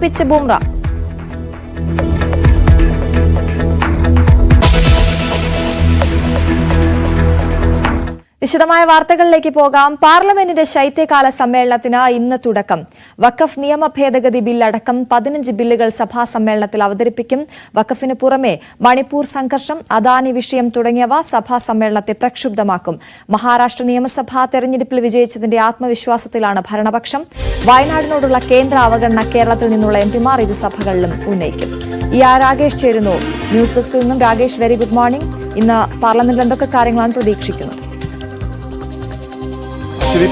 തോൽപ്പിച്ച് ബുംറ. വിശദമായ വാർത്തകളിലേക്ക് പോകാം. പാർലമെന്റിന്റെ ശൈത്യകാല സമ്മേളനത്തിന് ഇന്ന് തുടക്കം. വഖഫ് നിയമ ഭേദഗതി ബില്ലടക്കം 15 ബില്ലുകൾ സഭാ സമ്മേളനത്തിൽ അവതരിപ്പിക്കും. വഖഫിന് പുറമെ മണിപ്പൂർ സംഘർഷം, അദാനി വിഷയം തുടങ്ങിയവ സഭാ സമ്മേളനത്തെ പ്രക്ഷുബ്ധമാക്കും. മഹാരാഷ്ട്ര നിയമസഭാ തെരഞ്ഞെടുപ്പിൽ വിജയിച്ചതിന്റെ ആത്മവിശ്വാസത്തിലാണ് ഭരണപക്ഷം. വയനാടിനോടുള്ള കേന്ദ്ര അവഗണന കേരളത്തിൽ നിന്നുള്ള എംപിമാർ ഇത് സഭകളിലും ഉന്നയിക്കും. രാകേഷ് ചേരുന്നു ന്യൂസ് ഡെസ്കിൽ നിന്നും. Rakesh, very good morning. ഇന്ന് പാർലമെന്റിൽ എന്തൊക്കെ കാര്യങ്ങളാണ് പ്രതീക്ഷിക്കുന്നത്?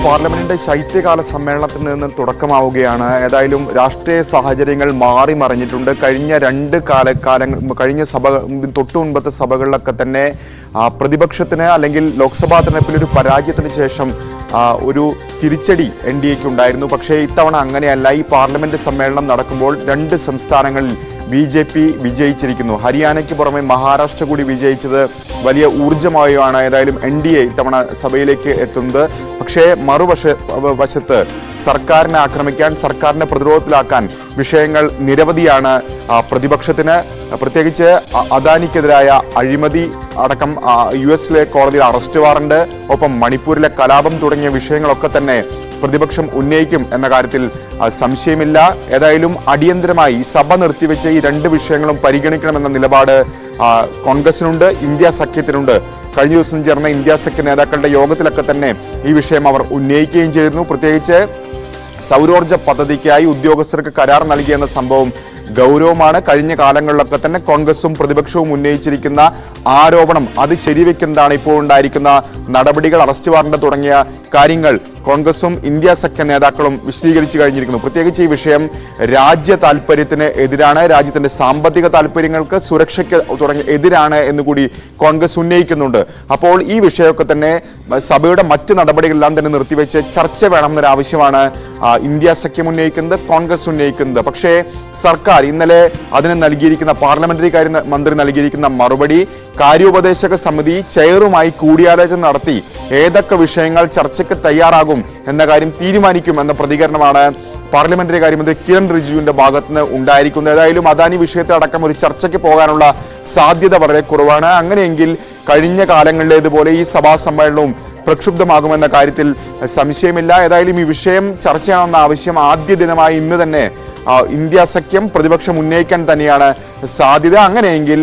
പാർലമെന്റിന്റെ ശൈത്യകാല സമ്മേളനത്തിൽ നിന്ന് തുടക്കമാവുകയാണ്. ഏതായാലും രാഷ്ട്രീയ സാഹചര്യങ്ങൾ മാറി മറിഞ്ഞിട്ടുണ്ട്. കഴിഞ്ഞ സഭ തൊട്ടു മുൻപത്തെ സഭകളിലൊക്കെ തന്നെ പ്രതിപക്ഷത്തിന് അല്ലെങ്കിൽ ലോക്സഭാ തെരഞ്ഞെടുപ്പിൽ ഒരു പരാജയത്തിന് ശേഷം ഒരു തിരിച്ചടി NDAക്ക് ഉണ്ടായിരുന്നു. പക്ഷേ ഇത്തവണ അങ്ങനെയല്ല. ഈ പാർലമെന്റ് സമ്മേളനം നടക്കുമ്പോൾ 2 സംസ്ഥാനങ്ങളിൽ BJP വിജയിച്ചിരിക്കുന്നു. ഹരിയാനയ്ക്ക് പുറമെ മഹാരാഷ്ട്ര കൂടി വിജയിച്ചത് വലിയ ഊർജ്ജമായാണ് ഏതായാലും NDA ഇത്തവണ സഭയിലേക്ക് എത്തുന്നത്. പക്ഷേ മറുവശത്ത് സർക്കാരിനെ ആക്രമിക്കാൻ, സർക്കാരിനെ പ്രതിരോധത്തിലാക്കാൻ വിഷയങ്ങൾ നിരവധിയാണ് പ്രതിപക്ഷത്തിന്. പ്രത്യേകിച്ച് അദാനിക്കെതിരായ അഴിമതി അടക്കം US കോടതിയിൽ അറസ്റ്റ് വാറണ്ട്, ഒപ്പം മണിപ്പൂരിലെ കലാപം തുടങ്ങിയ വിഷയങ്ങളൊക്കെ തന്നെ പ്രതിപക്ഷം ഉന്നയിക്കും എന്ന കാര്യത്തിൽ സംശയമില്ല. ഏതായാലും അടിയന്തരമായി സഭ നിർത്തിവെച്ച് ഈ 2 വിഷയങ്ങളും പരിഗണിക്കണമെന്ന നിലപാട് കോൺഗ്രസിനുണ്ട്, ഇന്ത്യ സഖ്യത്തിനുണ്ട്. കഴിഞ്ഞ ദിവസം ചേർന്ന ഇന്ത്യ സഖ്യ നേതാക്കളുടെ യോഗത്തിലൊക്കെ തന്നെ ഈ വിഷയം അവർ ഉന്നയിക്കുകയും ചെയ്തിരുന്നു. പ്രത്യേകിച്ച് സൗരോർജ്ജ പദ്ധതിക്കായി ഉദ്യോഗസ്ഥർക്ക് കരാർ നൽകിയെന്ന സംഭവം ഗൗരവമാണ്. കഴിഞ്ഞ കാലങ്ങളിലൊക്കെ തന്നെ കോൺഗ്രസും പ്രതിപക്ഷവും ഉന്നയിച്ചിരിക്കുന്ന ആരോപണം അത് ശരിവെക്കുന്നതാണ് ഇപ്പോൾ ഉണ്ടായിരിക്കുന്ന നടപടികൾ, അറസ്റ്റ് വാറണ്ട് തുടങ്ങിയ കാര്യങ്ങൾ കോൺഗ്രസും ഇന്ത്യ സഖ്യ നേതാക്കളും വിശദീകരിച്ചു കഴിഞ്ഞിരിക്കുന്നു. പ്രത്യേകിച്ച് ഈ വിഷയം രാജ്യ താല്പര്യത്തിന് എതിരാണ്, രാജ്യത്തിന്റെ സാമ്പത്തിക താല്പര്യങ്ങൾക്ക്, സുരക്ഷയ്ക്ക് തുടങ്ങിയ എതിരാണ് എന്നുകൂടി കോൺഗ്രസ് ഉന്നയിക്കുന്നുണ്ട്. അപ്പോൾ ഈ വിഷയമൊക്കെ തന്നെ സഭയുടെ മറ്റ് നടപടികളെല്ലാം തന്നെ നിർത്തിവെച്ച് ചർച്ച വേണമെന്നൊരാവശ്യമാണ് ഇന്ത്യ സഖ്യം ഉന്നയിക്കുന്നത്, കോൺഗ്രസ് ഉന്നയിക്കുന്നത്. പക്ഷേ സർക്കാർ ഇന്നലെ അതിന് നൽകിയിരിക്കുന്ന പാർലമെന്ററി കാര്യ മന്ത്രി നൽകിയിരിക്കുന്ന മറുപടി, കാര്യോപദേശക സമിതി ചെയറുമായി കൂടിയാലോചന നടത്തി ഏതൊക്കെ വിഷയങ്ങൾ ചർച്ചയ്ക്ക് തയ്യാറാകും എന്ന കാര്യം തീരുമാനിക്കും എന്ന പ്രതികരണമാണ് പാർലമെന്ററി കാര്യമന്ത്രി കിരൺ റിജിജുവിന്റെ ഭാഗത്തുനിന്ന് ഉണ്ടായിരിക്കുന്നത്. ഏതായാലും അദാനി വിഷയത്തെ അടക്കം ഒരു ചർച്ചയ്ക്ക് പോകാനുള്ള സാധ്യത വളരെ കുറവാണ്. അങ്ങനെയെങ്കിൽ കഴിഞ്ഞ കാലങ്ങളിലേതുപോലെ ഈ സഭാ സമ്മേളനവും പ്രക്ഷുബ്ധമാകുമെന്ന കാര്യത്തിൽ സംശയമില്ല. ഏതായാലും ഈ വിഷയം ചർച്ച ചെയ്യണമെന്ന ആവശ്യം ആദ്യ ദിനമായി ഇന്ന് തന്നെ ഇന്ത്യ സഖ്യം പ്രതിപക്ഷം ഉന്നയിക്കാൻ തന്നെയാണ് സാധ്യത. അങ്ങനെയെങ്കിൽ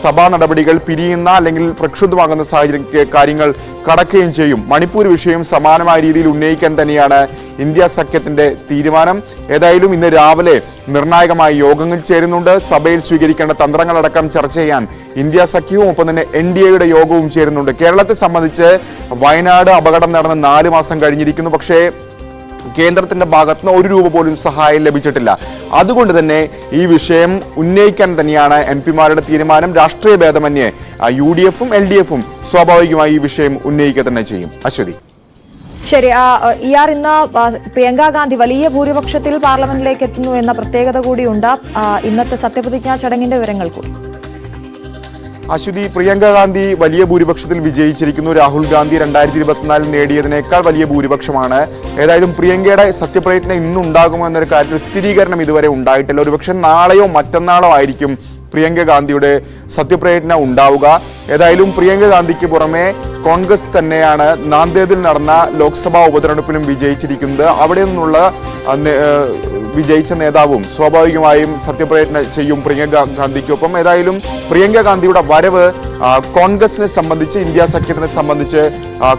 സഭാ നടപടികൾ പിരിയുന്ന അല്ലെങ്കിൽ പ്രക്ഷുബ്ധമാകുന്ന സാഹചര്യ കാര്യങ്ങൾ കടക്കുകയും ചെയ്യും. മണിപ്പൂർ വിഷയം സമാനമായ രീതിയിൽ ഉന്നയിക്കാൻ തന്നെയാണ് ഇന്ത്യ സഖ്യത്തിന്റെ തീരുമാനം. ഏതായാലും ഇന്ന് രാവിലെ നിർണായകമായ യോഗങ്ങൾ ചേരുന്നുണ്ട്. സഭയിൽ സ്വീകരിക്കേണ്ട തന്ത്രങ്ങളടക്കം ചർച്ച ചെയ്യാൻ ഇന്ത്യ സഖ്യവും ഒപ്പം തന്നെ NDAയുടെ യോഗവും ചേരുന്നുണ്ട്. കേരളത്തെ സംബന്ധിച്ച് വയനാട് അപകടം നടന്ന് 4 മാസം കഴിഞ്ഞിരിക്കുന്നു. പക്ഷേ കേന്ദ്രത്തിന്റെ ഭാഗത്തുനിന്ന് 1 രൂപ പോലും സഹായം ലഭിച്ചിട്ടില്ല. അതുകൊണ്ട് തന്നെ ഈ വിഷയം ഉന്നയിക്കാൻ തന്നെയാണ് എംപിമാരുടെ തീരുമാനം. രാഷ്ട്രീയ ഭേദമന്യേ UDFും LDFും സ്വാഭാവികമായി ഈ വിഷയം ഉന്നയിക്കുക തന്നെ ചെയ്യും. അശ്വതി, ശരി. ഇന്ന് പ്രിയങ്ക ഗാന്ധി വലിയ ഭൂരിപക്ഷത്തിൽ പാർലമെന്റിലേക്ക് എത്തുന്നു എന്ന പ്രത്യേകത കൂടിയുണ്ട്. ഇന്നത്തെ സത്യപ്രതിജ്ഞാ ചടങ്ങിന്റെ വിവരങ്ങൾ കൂടി. അശ്വതി, പ്രിയങ്ക ഗാന്ധി വലിയ ഭൂരിപക്ഷത്തിൽ വിജയിച്ചിരിക്കുന്നു. രാഹുൽ ഗാന്ധി 2024 നേടിയതിനേക്കാൾ വലിയ ഭൂരിപക്ഷമാണ്. ഏതായാലും പ്രിയങ്കയുടെ സത്യപ്രതിജ്ഞ ഇന്നുണ്ടാകുമോ എന്നൊരു കാര്യത്തിൽ സ്ഥിരീകരണം ഇതുവരെ ഉണ്ടായിട്ടില്ല. ഒരുപക്ഷെ നാളെയോ മറ്റന്നാളോ ആയിരിക്കും പ്രിയങ്ക ഗാന്ധിയുടെ സത്യപ്രതിജ്ഞ ഉണ്ടാവുക. ഏതായാലും പ്രിയങ്ക ഗാന്ധിക്ക് പുറമെ കോൺഗ്രസ് തന്നെയാണ് നാന്ദേദിൽ നടന്ന ലോക്സഭാ ഉപതെരഞ്ഞെടുപ്പിലും വിജയിച്ചിരിക്കുന്നത്. അവിടെ നിന്നുള്ള വിജയിച്ച നേതാവും സ്വാഭാവികമായും സത്യപ്രതിജ്ഞ ചെയ്യും പ്രിയങ്ക ഗാന്ധിക്കൊപ്പം. ഏതായാലും പ്രിയങ്ക ഗാന്ധിയുടെ വരവ് കോൺഗ്രസിനെ സംബന്ധിച്ച്, ഇന്ത്യ സഖ്യത്തിനെ സംബന്ധിച്ച്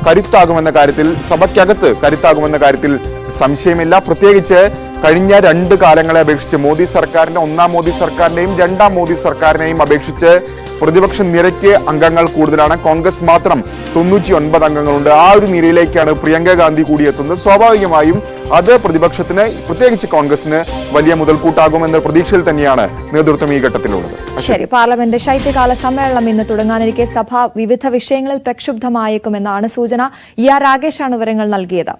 കരുത്താകുമെന്ന കാര്യത്തിൽ, സഭയ്ക്കകത്ത് കരുത്താകുമെന്ന കാര്യത്തിൽ സംശയമില്ല. പ്രത്യേകിച്ച് കഴിഞ്ഞ 2 കാലങ്ങളെ അപേക്ഷിച്ച് മോദി സർക്കാരിന്റെ, 1ാം മോദി സർക്കാരിനെയും 2ാം മോദി സർക്കാരിനെയും അപേക്ഷിച്ച് പ്രതിപക്ഷ നിരക്ക് അംഗങ്ങൾ കൂടുതലാണ്. കോൺഗ്രസ് മാത്രം 99 അംഗങ്ങളുണ്ട്. ആ ഒരു നിരയിലേക്കാണ് പ്രിയങ്ക ഗാന്ധി കൂടി എത്തുന്നത്. സ്വാഭാവികമായും അത് പ്രതിപക്ഷത്തിന്, പ്രത്യേകിച്ച് കോൺഗ്രസിന് വലിയ മുതൽക്കൂട്ടാകുമെന്ന പ്രതീക്ഷയിൽ തന്നെയാണ് നേതൃത്വം ഈ ഘട്ടത്തിലുള്ളത്. ശരി. പാർലമെന്റ് ശൈത്യകാല സമ്മേളനം ഇന്ന് തുടങ്ങാനിരിക്കെ സഭ വിവിധ വിഷയങ്ങളിൽ പ്രക്ഷുബ്ധമായേക്കുമെന്നാണ് സൂചന. രാകേഷാണ് വിവരങ്ങൾ നൽകിയത്.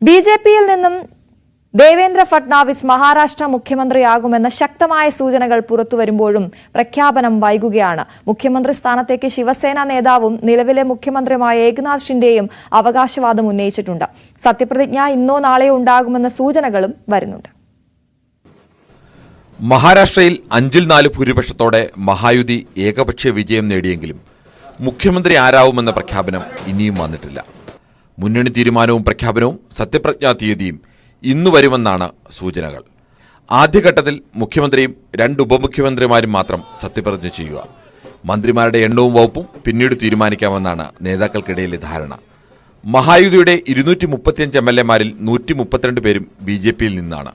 BJPയിൽ നിന്നും ദേവേന്ദ്ര ഫട്നാവിസ് മഹാരാഷ്ട്ര മുഖ്യമന്ത്രിയാകുമെന്ന ശക്തമായ സൂചനകൾ പുറത്തുവരുമ്പോഴും പ്രഖ്യാപനം വൈകുകയാണ്. മുഖ്യമന്ത്രി സ്ഥാനത്തേക്ക് ശിവസേന നേതാവും നിലവിലെ മുഖ്യമന്ത്രിയുമായ ഏകനാഥ് ഷിൻഡെയും അവകാശവാദം ഉന്നയിച്ചിട്ടുണ്ട്. സത്യപ്രതിജ്ഞ ഇന്നോ നാളെയോ ഉണ്ടാകുമെന്ന സൂചനകളും വരുന്നുണ്ട്. മഹാരാഷ്ട്രയിൽ 5-4 ഭൂരിപക്ഷത്തോടെ മഹായുതി ഏകപക്ഷീയ വിജയം നേടിയെങ്കിലും മുഖ്യമന്ത്രി ആരാവുമെന്ന പ്രഖ്യാപനം ഇനിയും വന്നിട്ടില്ല. മുന്നണി തീരുമാനവും പ്രഖ്യാപനവും സത്യപ്രതിജ്ഞാ തീയതിയും ഇന്നു വരുമെന്നാണ് സൂചനകൾ. ആദ്യഘട്ടത്തിൽ മുഖ്യമന്ത്രിയും 2 ഉപമുഖ്യമന്ത്രിമാരും മാത്രം സത്യപ്രതിജ്ഞ ചെയ്യുക. മന്ത്രിമാരുടെ എണ്ണവും വകുപ്പും പിന്നീട് തീരുമാനിക്കാമെന്നാണ് നേതാക്കൾക്കിടയിലെ ധാരണ. മഹായുതിയുടെ 235 MLA-മാരിൽ 132 പേരും BJP-യിൽ നിന്നാണ്.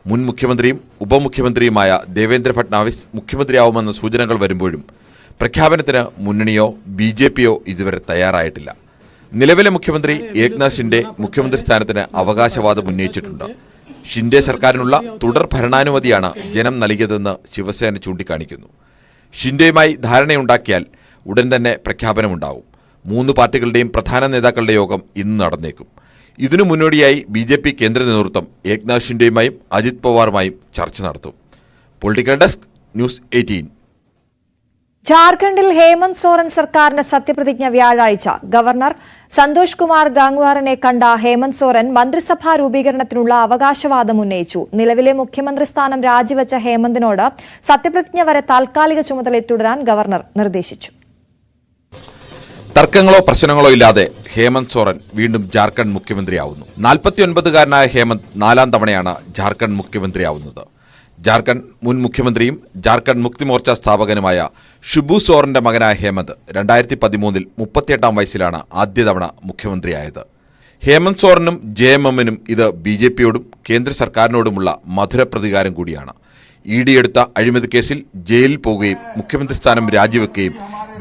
മുൻ മുഖ്യമന്ത്രിയും ഉപമുഖ്യമന്ത്രിയുമായ ദേവേന്ദ്ര ഫട്നാവിസ് മുഖ്യമന്ത്രിയാവുമെന്ന സൂചനകൾ വരുമ്പോഴും പ്രഖ്യാപനത്തിന് മുന്നണിയോ BJP-യോ ഇതുവരെ തയ്യാറായിട്ടില്ല. നിലവിലെ മുഖ്യമന്ത്രി ഏക്നാഥ് ഷിൻഡെ മുഖ്യമന്ത്രി സ്ഥാനത്തിന് അവകാശവാദം ഉന്നയിച്ചിട്ടുണ്ട്. ഷിൻഡെ സർക്കാരിനുള്ള തുടർ ഭരണാനുമതിയാണ് ജനം നൽകിയതെന്ന് ശിവസേന ചൂണ്ടിക്കാണിക്കുന്നു. ഷിൻഡെയുമായി ധാരണയുണ്ടാക്കിയാൽ ഉടൻ തന്നെ പ്രഖ്യാപനമുണ്ടാകും. 3 പാർട്ടികളുടെയും പ്രധാന നേതാക്കളുടെ യോഗം ഇന്ന് നടന്നേക്കും. ഇതിനു മുന്നോടിയായി BJP കേന്ദ്ര നേതൃത്വം ഏക്നാഥ് ഷിൻഡെയുമായും അജിത് പവാറുമായും ചർച്ച നടത്തും. Political desk, news 18. ജാർഖണ്ഡിൽ ഹേമന്ത് സോറൻ സർക്കാരിന്റെ സത്യപ്രതിജ്ഞ വ്യാഴാഴ്ച. ഗവർണർ സന്തോഷ് കുമാർ ഗാംഗ്വാറിനെ കണ്ട ഹേമന്ത് സോറൻ മന്ത്രിസഭാ രൂപീകരണത്തിനുള്ള അവകാശവാദം ഉന്നയിച്ചു. നിലവിലെ മുഖ്യമന്ത്രി സ്ഥാനം രാജിവെച്ച ഹേമന്തിനോട് സത്യപ്രതിജ്ഞ വരെ താൽക്കാലിക ചുമതലയിൽ തുടരാൻ ഗവർണർ നിർദ്ദേശിച്ചു. തർക്കങ്ങളോ പ്രശ്നങ്ങളോ ഇല്ലാതെ ഹേമന്ത് സോറൻ വീണ്ടും ജാർഖണ്ഡ് മുഖ്യമന്ത്രിയാവുന്നു. 49-കാരനായ ഹേമന്ത് 4ാം തവണയാണ് ജാർഖണ്ഡ് മുഖ്യമന്ത്രിയാവുന്നത്. ജാർഖണ്ഡ് മുൻ മുഖ്യമന്ത്രിയും ജാർഖണ്ഡ് മുക്തി മോർച്ച സ്ഥാപകനുമായ ഷിബു സോറന്റെ മകനായ ഹേമന്ത് 2013-ൽ 38-ാം വയസ്സിലാണ് ആദ്യ തവണ മുഖ്യമന്ത്രിയായത്. ഹേമന്ത് സോറനും JMM-നും ഇത് BJP-യോടും കേന്ദ്ര സർക്കാരിനോടുമുള്ള മധുര പ്രതികാരം കൂടിയാണ്. ED എടുത്ത അഴിമതി കേസിൽ ജയിലിൽ പോവുകയും മുഖ്യമന്ത്രി സ്ഥാനം രാജിവെക്കുകയും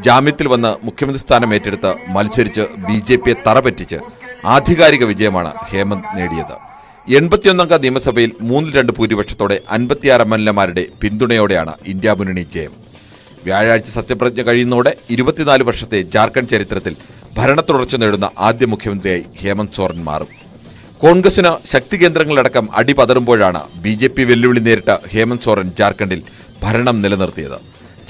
ജാമ്യത്തിൽ വന്ന് മുഖ്യമന്ത്രി സ്ഥാനം ഏറ്റെടുത്ത് മത്സരിച്ച് BJP-യെ തറപറ്റിച്ച് ആധികാരിക വിജയമാണ് ഹേമന്ത് നേടിയത്. 81-അംഗ നിയമസഭയിൽ 3-2 ഭൂരിപക്ഷത്തോടെ 56 MLA-മാരുടെ പിന്തുണയോടെയാണ് ഇന്ത്യ മുന്നണി ജയം. വ്യാഴാഴ്ച സത്യപ്രതിജ്ഞ കഴിയുന്നതോടെ 24 വർഷത്തെ ജാർഖണ്ഡ് ചരിത്രത്തിൽ ഭരണ തുടർച്ച നേടുന്ന ആദ്യ മുഖ്യമന്ത്രിയായി ഹേമന്ത് സോറൻ മാറും. കോൺഗ്രസിന് ശക്തി കേന്ദ്രങ്ങളടക്കം അടിപതറുമ്പോഴാണ് BJP വെല്ലുവിളി നേരിട്ട ഹേമന്ത് സോറൻ ജാർഖണ്ഡിൽ ഭരണം നിലനിർത്തിയത്.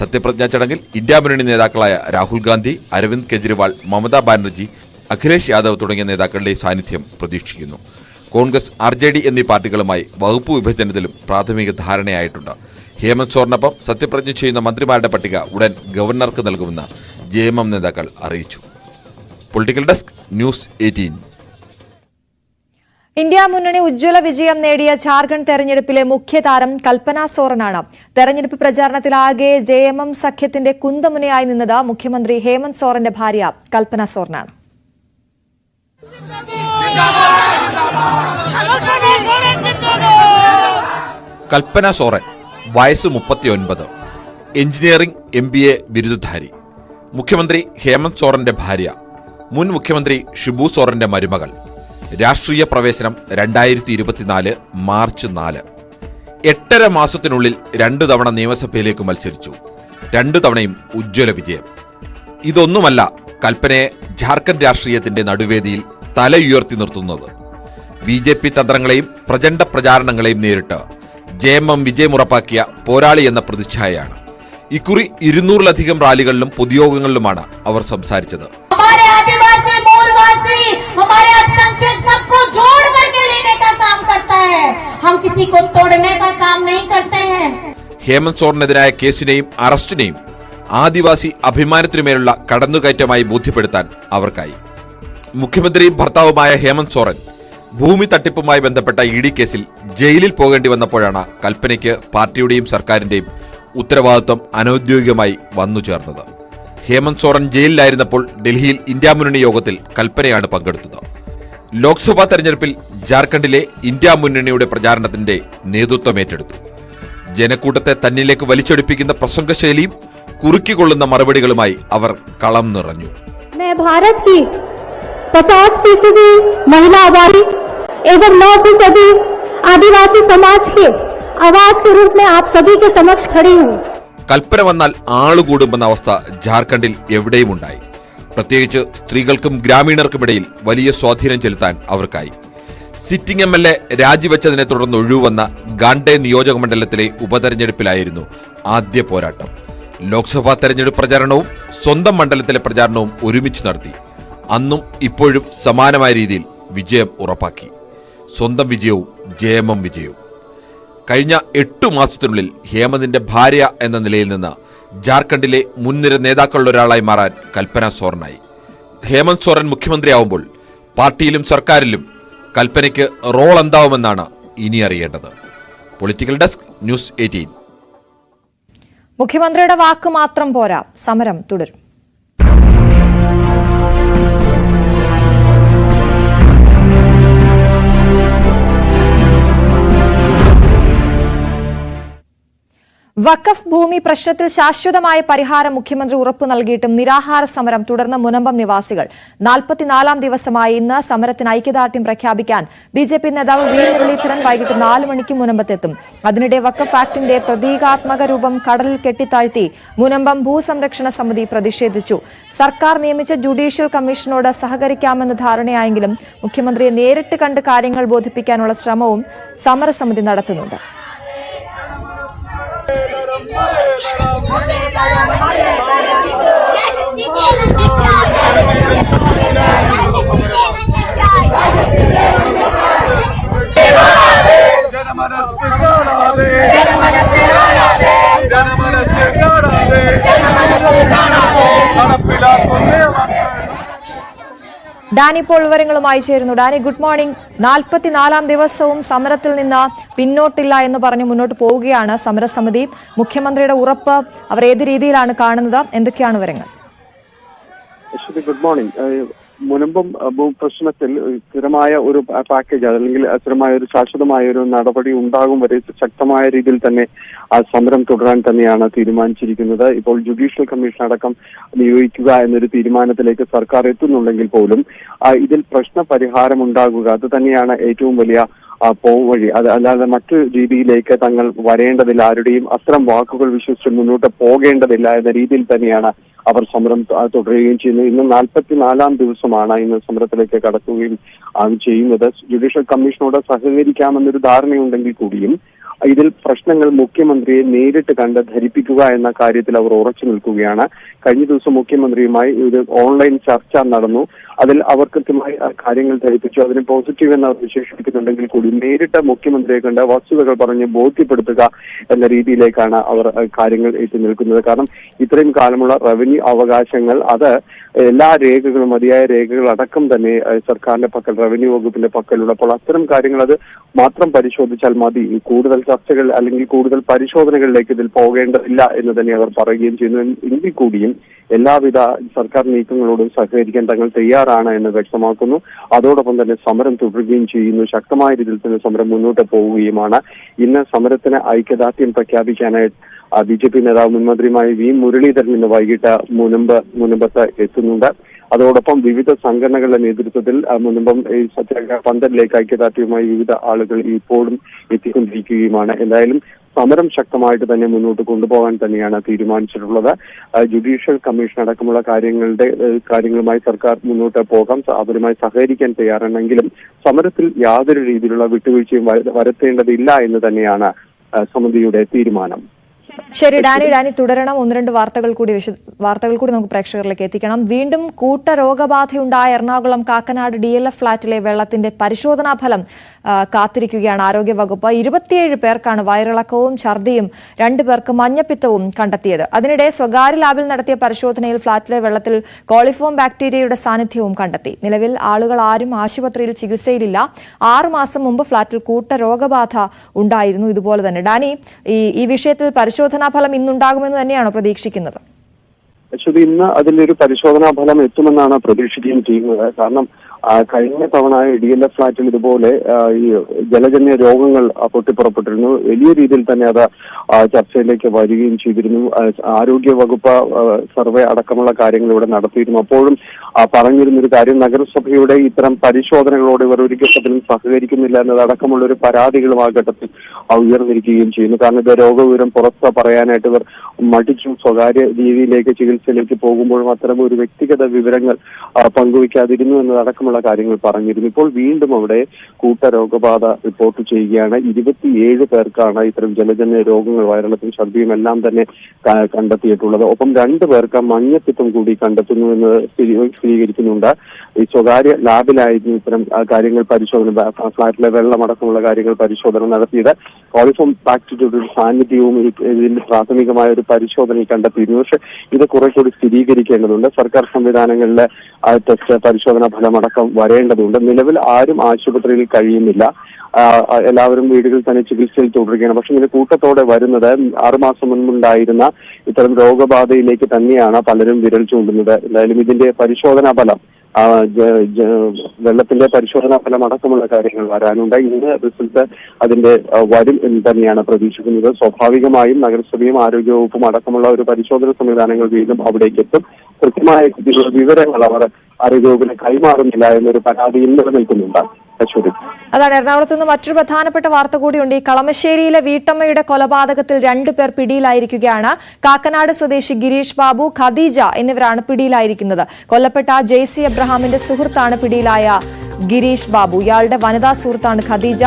സത്യപ്രതിജ്ഞാ ചടങ്ങിൽ ഇന്ത്യ മുന്നണി നേതാക്കളായ രാഹുൽ ഗാന്ധി, അരവിന്ദ് കെജ്രിവാൾ, മമതാ ബാനർജി, അഖിലേഷ് യാദവ് തുടങ്ങിയ നേതാക്കളുടെ സാന്നിധ്യം പ്രതീക്ഷിക്കുന്നു. കോൺഗ്രസ്, RJD എന്നീ പാർട്ടികളുമായി വകുപ്പ് വിഭജനത്തിലും പ്രാഥമിക ധാരണയായിട്ടുണ്ട്. ഹേമന്ത് സോറനൊപ്പം സത്യപ്രതിജ്ഞ ചെയ്യുന്ന മന്ത്രിമാരുടെ പട്ടിക ഉടൻ ഗവർണർക്ക് നൽകുമെന്ന് JMM നേതാക്കൾ അറിയിച്ചു. Political desk, news 18. ഇന്ത്യ മുന്നണി ഉജ്ജ്വല വിജയം നേടിയ ജാർഖണ്ഡ് തെരഞ്ഞെടുപ്പിലെ മുഖ്യതാരം കൽപ്പന സോറനാണ്. തെരഞ്ഞെടുപ്പ് പ്രചാരണത്തിലാകെ JMM സഖ്യത്തിന്റെ കുന്തമുനയായി നിന്നത് മുഖ്യമന്ത്രി ഹേമന്ത് സോറന്റെ ഭാര്യ കൽപ്പന സോറനാണ്. കൽപ്പന സോറൻ, വയസ്സ് 39, എഞ്ചിനീയറിംഗ് MBA ബിരുദധാരി. മുഖ്യമന്ത്രി ഹേമന്ത് സോറന്റെ ഭാര്യ, മുൻ മുഖ്യമന്ത്രി ഷിബു സോറന്റെ മരുമകൾ. രാഷ്ട്രീയ പ്രവേശനം 2024 മാർച്ച് 4. 8.5 മാസത്തിനുള്ളിൽ 2 തവണ നിയമസഭയിലേക്ക് മത്സരിച്ചു. 2 തവണയും ഉജ്ജ്വല വിജയം. ഇതൊന്നുമല്ല കൽപ്പനയെ ജാർഖണ്ഡ് രാഷ്ട്രീയത്തിന്റെ നടുവേദിയിൽ തലയുയർത്തി നിർത്തുന്നത്. BJP തന്ത്രങ്ങളെയും പ്രചണ്ഡ പ്രചാരണങ്ങളെയും നേരിട്ട് JMM വിജയമുറപ്പാക്കിയ പോരാളി എന്ന പ്രതിച്ഛായയാണ്. ഇക്കുറി 200-ലധികം റാലികളിലും പൊതുയോഗങ്ങളിലുമാണ് അവർ സംസാരിച്ചത്. ഹേമന്ത് സോറനെതിരായ കേസിനെയും അറസ്റ്റിനെയും ആദിവാസി അഭിമാനത്തിനുമേലുള്ള കടന്നുകയറ്റമായി ബോധ്യപ്പെടുത്താൻ അവർക്കായി. മുഖ്യമന്ത്രിയും ഭർത്താവുമായ ഹേമന്ത് സോറൻ ഭൂമി തട്ടിപ്പുമായി ബന്ധപ്പെട്ട ED കേസിൽ ജയിലിൽ പോകേണ്ടി വന്നപ്പോഴാണ് കൽപ്പനയ്ക്ക് പാർട്ടിയുടെയും സർക്കാരിന്റെയും ഉത്തരവാദിത്വം അനൌദ്യോഗികമായി വന്നു ചേർന്നത്. ഹേമന്ത് സോറൻ ജയിലിലായിരുന്നപ്പോൾ ഡൽഹിയിൽ ഇന്ത്യ മുന്നണി യോഗത്തിൽ കൽപ്പനയാണ് പങ്കെടുത്തത്. ലോക്സഭാ തെരഞ്ഞെടുപ്പിൽ ജാർഖണ്ഡിലെ ഇന്ത്യ മുന്നണിയുടെ പ്രചാരണത്തിന്റെ നേതൃത്വം ഏറ്റെടുത്തു. ജനക്കൂട്ടത്തെ തന്നിലേക്ക് വലിച്ചെടുപ്പിക്കുന്ന പ്രസംഗശൈലിയും കുറുക്കിക്കൊള്ളുന്ന മറുപടികളുമായി അവർ കളം നിറഞ്ഞു. 50% महिला आबादी एवं 9% आदिवासी समाज के आवाज के रूप में आप सभी के समक्ष खड़ी हूँ. കൽപ്പന വന്നാൽ ആളുകൂടുമെന്ന അവസ്ഥ ജാർഖണ്ഡിൽ എവിടെയും ഉണ്ടായി. പ്രത്യേകിച്ച് സ്ത്രീകൾക്കും ഗ്രാമീണർക്കുമിടയിൽ വലിയ സ്വാധീനം ചെലുത്താൻ അവർക്കായി. സിറ്റിംഗ് MLA രാജിവെച്ചതിനെ തുടർന്ന് ഒഴിവുവന്ന ഗാണ്ഡെ നിയോജകമണ്ഡലത്തിലെ ഉപതെരഞ്ഞെടുപ്പിലായിരുന്നു ആദ്യ പോരാട്ടം. ലോക്സഭാ തെരഞ്ഞെടുപ്പ് പ്രചാരണവും സ്വന്തം മണ്ഡലത്തിലെ പ്രചാരണവും ഒരുമിച്ച് നടത്തി. അന്നും ഇപ്പോഴും സമാനമായ രീതിയിൽ വിജയം ഉറപ്പാക്കി. സ്വന്തം വിജയവും JMM വിജയവും. കഴിഞ്ഞ 8 മാസത്തിനുള്ളിൽ ഹേമന്തിന്റെ ഭാര്യ എന്ന നിലയിൽ നിന്ന് ജാർഖണ്ഡിലെ മുൻനിര നേതാക്കളിലൊരാളായി മാറാൻ കൽപ്പന സോറനായി. ഹേമന്ത് സോറൻ മുഖ്യമന്ത്രിയാവുമ്പോൾ പാർട്ടിയിലും സർക്കാരിലും കൽപ്പനയ്ക്ക് റോൾ എന്താവുമെന്നാണ് ഇനി അറിയേണ്ടത്. Political desk, news 18. മുഖ്യമന്ത്രിയുടെ വാക്ക് മാത്രം പോരാ, സമരം തുടരും. വഖഫ് ഭൂമി പ്രശ്നത്തിൽ ശാശ്വതമായ പരിഹാരം മുഖ്യമന്ത്രി ഉറപ്പു നൽകിയിട്ടും നിരാഹാര സമരം തുടർന്ന മുനമ്പം നിവാസികൾ 44-ാം ദിവസമായി ഇന്ന് സമരത്തിന് ഐക്യദാർഢ്യം പ്രഖ്യാപിക്കാൻ ബിജെപി നേതാവ് വി മുരളീധരൻ വൈകിട്ട് 4 മണിക്ക് മുനമ്പത്തെത്തും. അതിനിടെ വഖഫ് ആക്ടിന്റെ പ്രതീകാത്മക രൂപം കടലിൽ കെട്ടിത്താഴ്ത്തി മുനമ്പം ഭൂസംരക്ഷണ സമിതി പ്രതിഷേധിച്ചു. സർക്കാർ നിയമിച്ച ജുഡീഷ്യൽ കമ്മീഷനോട് സഹകരിക്കാമെന്ന് ധാരണയായെങ്കിലും മുഖ്യമന്ത്രിയെ നേരിട്ട് കണ്ട് കാര്യങ്ങൾ ബോധിപ്പിക്കാനുള്ള ശ്രമവും സമരസമിതി നടത്തുന്നുണ്ട്. ഡാനി ഇപ്പോൾ വിവരങ്ങളുമായി ചേരുന്നു. Dani, good morning. 44-ാം ദിവസവും സമരത്തിൽ നിന്ന് പിന്നോട്ടില്ല എന്ന് പറഞ്ഞ് മുന്നോട്ട് പോവുകയാണ് സമരസമിതി. മുഖ്യമന്ത്രിയുടെ ഉറപ്പ് അവർ ഏത് രീതിയിലാണ് കാണുന്നത്? എന്തൊക്കെയാണ് വിവരങ്ങൾ? Good morning. മുനമ്പം ഭൂപ്രശ്നത്തിൽ സ്ഥിരമായ ഒരു പാക്കേജ് അല്ലെങ്കിൽ സ്ഥിരമായ ഒരു ശാശ്വതമായ ഒരു നടപടി ഉണ്ടാകും വരെ ശക്തമായ രീതിയിൽ തന്നെ ആ സമരം തുടരാൻ തന്നെയാണ് തീരുമാനിച്ചിരിക്കുന്നത്. ഇപ്പോൾ ജുഡീഷ്യൽ കമ്മീഷൻ അടക്കം നിയോഗിക്കുക എന്നൊരു തീരുമാനത്തിലേക്ക് സർക്കാർ എത്തുന്നുണ്ടെങ്കിൽ പോലും ഇതിൽ പ്രശ്ന പരിഹാരം ഉണ്ടാകുക അത് തന്നെയാണ് ഏറ്റവും വലിയ പോംവഴി. അത് അല്ലാതെ മറ്റു രീതിയിലേക്ക് തങ്ങൾ വരേണ്ടതില്ല, ആരുടെയും അത്തരം വാക്കുകൾ വിശ്വസിച്ച് മുന്നോട്ട് പോകേണ്ടതില്ല എന്ന രീതിയിൽ തന്നെയാണ് അവർ സമരം തുടരുകയും ചെയ്യുന്നത്. ഇന്ന് 44-ാം ദിവസമാണ് ഇന്ന് സമരത്തിലേക്ക് കടക്കുകയും ചെയ്യുന്നത്. ജുഡീഷ്യൽ കമ്മീഷനോട് സഹകരിക്കാമെന്നൊരു ധാരണയുണ്ടെങ്കിൽ കൂടിയും ഇതിൽ പ്രശ്നങ്ങൾ മുഖ്യമന്ത്രിയെ നേരിട്ട് കണ്ട് ധരിപ്പിക്കുക എന്ന കാര്യത്തിൽ അവർ ഉറച്ചു നിൽക്കുകയാണ്. കഴിഞ്ഞ ദിവസം മുഖ്യമന്ത്രിയുമായി ഒരു ഓൺലൈൻ ചർച്ച നടന്നു. അതിൽ അവർ കൃത്യമായി കാര്യങ്ങൾ ധരിപ്പിച്ചു. അതിന് പോസിറ്റീവ് എന്ന് അവർ വിശേഷിപ്പിക്കുന്നുണ്ടെങ്കിൽ കൂടി നേരിട്ട് മുഖ്യമന്ത്രിയെ കണ്ട് വസ്തുതകൾ പറഞ്ഞ് ബോധ്യപ്പെടുത്തുക എന്ന രീതിയിലേക്കാണ് അവർ കാര്യങ്ങൾ എത്തി നിൽക്കുന്നത്. കാരണം ഇത്രയും കാലമുള്ള റവന്യൂ അവകാശങ്ങൾ അത് എല്ലാ രേഖകളും മതിയായ രേഖകൾ അടക്കം തന്നെ സർക്കാരിന്റെ പക്കൽ, റവന്യൂ വകുപ്പിന്റെ പക്കലുള്ളപ്പോൾ അത്തരം കാര്യങ്ങൾ അത് മാത്രം പരിശോധിച്ചാൽ മതി. കൂടുതൽ ചർച്ചകൾ അല്ലെങ്കിൽ കൂടുതൽ പരിശോധനകളിലേക്ക് ഇതിൽ പോകേണ്ടതില്ല എന്ന് തന്നെ അവർ പറയുകയും ചെയ്യുന്നു. എങ്കിൽ കൂടിയും എല്ലാവിധ സർക്കാർ നീക്കങ്ങളോടും സഹകരിക്കാൻ തങ്ങൾ തയ്യാറാണ് എന്ന് വ്യക്തമാക്കുന്നു. അതോടൊപ്പം തന്നെ സമരം തുടരുകയും ചെയ്യുന്നു. ശക്തമായ രീതിയിൽ തന്നെ സമരം മുന്നോട്ട് പോവുകയുമാണ്. ഇന്ന് സമരത്തിന് ഐക്യദാർഢ്യം പ്രഖ്യാപിക്കാനായി ബിജെപി നേതാവ് മുൻമന്ത്രിയുമായ വി മുരളീധരൻ ഇന്ന് വൈകിട്ട് മുനമ്പത്ത് എത്തുന്നുണ്ട്. അതോടൊപ്പം വിവിധ സംഘടനകളുടെ നേതൃത്വത്തിൽ മുനമ്പം സത്യാഗ്രഹ പന്തലിലേക്ക് ഐക്യദാർഢ്യവുമായി വിവിധ ആളുകൾ ഇപ്പോഴും എത്തിക്കൊണ്ടിരിക്കുകയുമാണ്. എന്തായാലും സമരം ശക്തമായിട്ട് തന്നെ മുന്നോട്ട് കൊണ്ടുപോകാൻ തന്നെയാണ് തീരുമാനിച്ചിട്ടുള്ളത്. ജുഡീഷ്യൽ കമ്മീഷൻ അടക്കമുള്ള കാര്യങ്ങളുമായി സർക്കാർ മുന്നോട്ട് പോകാം, അവരുമായി സഹകരിക്കാൻ തയ്യാറാണെങ്കിലും സമരത്തിൽ യാതൊരു രീതിയിലുള്ള വിട്ടുവീഴ്ചയും വരുത്തേണ്ടതില്ല എന്ന് തന്നെയാണ് സമിതിയുടെ തീരുമാനം. ശരി ഡാനി തുടരണം. 1-2 വാർത്തകൾ കൂടി നമുക്ക് പ്രേക്ഷകരിലേക്ക് എത്തിക്കണം. വീണ്ടും കൂട്ടരോഗബാധയുണ്ടായ എറണാകുളം കാക്കനാട് DLF ഫ്ളാറ്റിലെ വെള്ളത്തിന്റെ പരിശോധനാ ഫലം കാത്തിരിക്കുകയാണ് ആരോഗ്യവകുപ്പ്. 27 പേർക്കാണ് വയറിളക്കവും ഛർദിയും, 2 പേർക്ക് മഞ്ഞപ്പിത്തവും കണ്ടെത്തിയത്. അതിനിടെ സ്വകാര്യ ലാബിൽ നടത്തിയ പരിശോധനയിൽ ഫ്ളാറ്റിലെ വെള്ളത്തിൽ കോളിഫോം ബാക്ടീരിയയുടെ സാന്നിധ്യവും കണ്ടെത്തി. നിലവിൽ ആളുകൾ ആരും ആശുപത്രിയിൽ ചികിത്സയിലില്ല. 6 മാസം മുമ്പ് ഫ്ളാറ്റിൽ കൂട്ടരോഗബാധ ഉണ്ടായിരുന്നു. ഇതുപോലെ തന്നെ ഡാനി, ഈ വിഷയത്തിൽ പരിശോധനാ ഫലം ഇന്നുണ്ടാകുമെന്ന് തന്നെയാണോ പ്രതീക്ഷിക്കുന്നത്? ഇന്ന് അതിലൊരു പരിശോധനാ ഫലം എത്തുമെന്നാണ് പ്രതീക്ഷിക്കുകയും ചെയ്യുന്നത്. കാരണം കഴിഞ്ഞ തവണ DLF ഫ്ളാറ്റിൽ ഇതുപോലെ ഈ ജലജന്യ രോഗങ്ങൾ പൊട്ടിപ്പുറപ്പെട്ടിരുന്നു. വലിയ രീതിയിൽ തന്നെ അത് ചർച്ചയിലേക്ക് വരികയും ചെയ്തിരുന്നു. ആരോഗ്യ വകുപ്പ് സർവേ അടക്കമുള്ള കാര്യങ്ങൾ ഇവിടെ നടത്തിയിരുന്നു. അപ്പോഴും പറഞ്ഞിരുന്നൊരു കാര്യം, നഗരസഭയുടെ ഇത്തരം പരിശോധനകളോട് ഇവർ ഒരിക്കലും സഹകരിക്കുന്നില്ല എന്നതടക്കമുള്ള ഒരു പരാതികളും ആ ഘട്ടത്തിൽ ഉയർന്നിരിക്കുകയും ചെയ്യുന്നു. കാരണം ഇത് രോഗവിവരം പുറത്ത് പറയാനായിട്ട് ഇവർ മടിച്ചു. സ്വകാര്യ രീതിയിലേക്ക് ചികിത്സയിലേക്ക് പോകുമ്പോഴും അത്തരം ഒരു വ്യക്തിഗത വിവരങ്ങൾ പങ്കുവയ്ക്കാതിരുന്നു എന്നതടക്കമുള്ള അടക്കമുള്ള കാര്യങ്ങൾ പറഞ്ഞിരുന്നു. ഇപ്പോൾ വീണ്ടും അവിടെ കൂട്ടരോഗബാധ റിപ്പോർട്ട് ചെയ്യുകയാണ്. 27 പേർക്കാണ് ഇത്തരം ജലജന്യ രോഗങ്ങൾ, വയറിളക്കും ഛർദിയും എല്ലാം തന്നെ കണ്ടെത്തിയിട്ടുള്ളത്. ഒപ്പം 2 പേർക്ക് മഞ്ഞപ്പിത്തം കൂടി കണ്ടെത്തുന്നു എന്ന് സ്ഥിരീകരിക്കുന്നുണ്ട്. ഈ സ്വകാര്യ ലാബിലായിരുന്നു ഇത്തരം കാര്യങ്ങൾ പരിശോധന, ഫ്ളാറ്റിലെ വെള്ളമടക്കമുള്ള കാര്യങ്ങൾ പരിശോധന നടത്തിയത്. കോളിഫോം ബാക്ടീരിയയുടെ ഒരു സാന്നിധ്യവും ഇതിന്റെ പ്രാഥമികമായ ഒരു പരിശോധനയിൽ കണ്ടെത്തിയിരുന്നു. പക്ഷെ ഇത് കുറെ കൂടി സ്ഥിരീകരിക്കേണ്ടതുണ്ട്. സർക്കാർ സംവിധാനങ്ങളിലെ ടെസ്റ്റ് പരിശോധനാ ഫലമടക്കം വരേണ്ടതുണ്ട്. നിലവിൽ ആരും ആശുപത്രിയിൽ കഴിയുന്നില്ല. എല്ലാവരും വീടുകളിൽ തന്നെ ചികിത്സയിൽ തുടരുകയാണ്. പക്ഷെ ഇങ്ങനെ കൂട്ടത്തോടെ വരുന്നത് 6 മാസം മുൻപുണ്ടായിരുന്ന ഇത്തരം രോഗബാധയിലേക്ക് തന്നെയാണ് പലരും വിരൽ ചൂണ്ടുന്നത്. എന്തായാലും ഇതിന്റെ പരിശോധനാ ഫലം, വെള്ളത്തിന്റെ പരിശോധനാ ഫലം അടക്കമുള്ള കാര്യങ്ങൾ വരാനുണ്ട്. ഇന്ന് റിസൾട്ട് അതിന്റെ വരും എന്ന് തന്നെയാണ് പ്രതീക്ഷിക്കുന്നത്. സ്വാഭാവികമായും നഗരസഭയും ആരോഗ്യവകുപ്പും അടക്കമുള്ള ഒരു പരിശോധന സംവിധാനങ്ങൾ വീണ്ടും അവിടേക്ക് എത്തും. കൃത്യമായ വിവരങ്ങൾ അവർ ആരോഗ്യവകുപ്പിന് കൈമാറുന്നില്ല എന്നൊരു പരാതിയും നിലനിൽക്കുന്നുണ്ട്. അതാണ് എറണാകുളത്ത് നിന്ന് മറ്റൊരു പ്രധാനപ്പെട്ട വാർത്ത കൂടിയുണ്ട്. ഈ കളമശ്ശേരിയിലെ വീട്ടമ്മയുടെ കൊലപാതകത്തിൽ 2 പേർ പിടിയിലായിരിക്കുകയാണ്. കാക്കനാട് സ്വദേശി ഗിരീഷ് ബാബു, ഖദീജ എന്നിവരാണ് പിടിയിലായിരിക്കുന്നത്. കൊല്ലപ്പെട്ട ജെയ്സി എബ്രഹാമിന്റെ സുഹൃത്താണ് പിടിയിലായ ഗിരീഷ് ബാബു. ഇയാളുടെ വനിതാ സുഹൃത്താണ് ഖദീജ.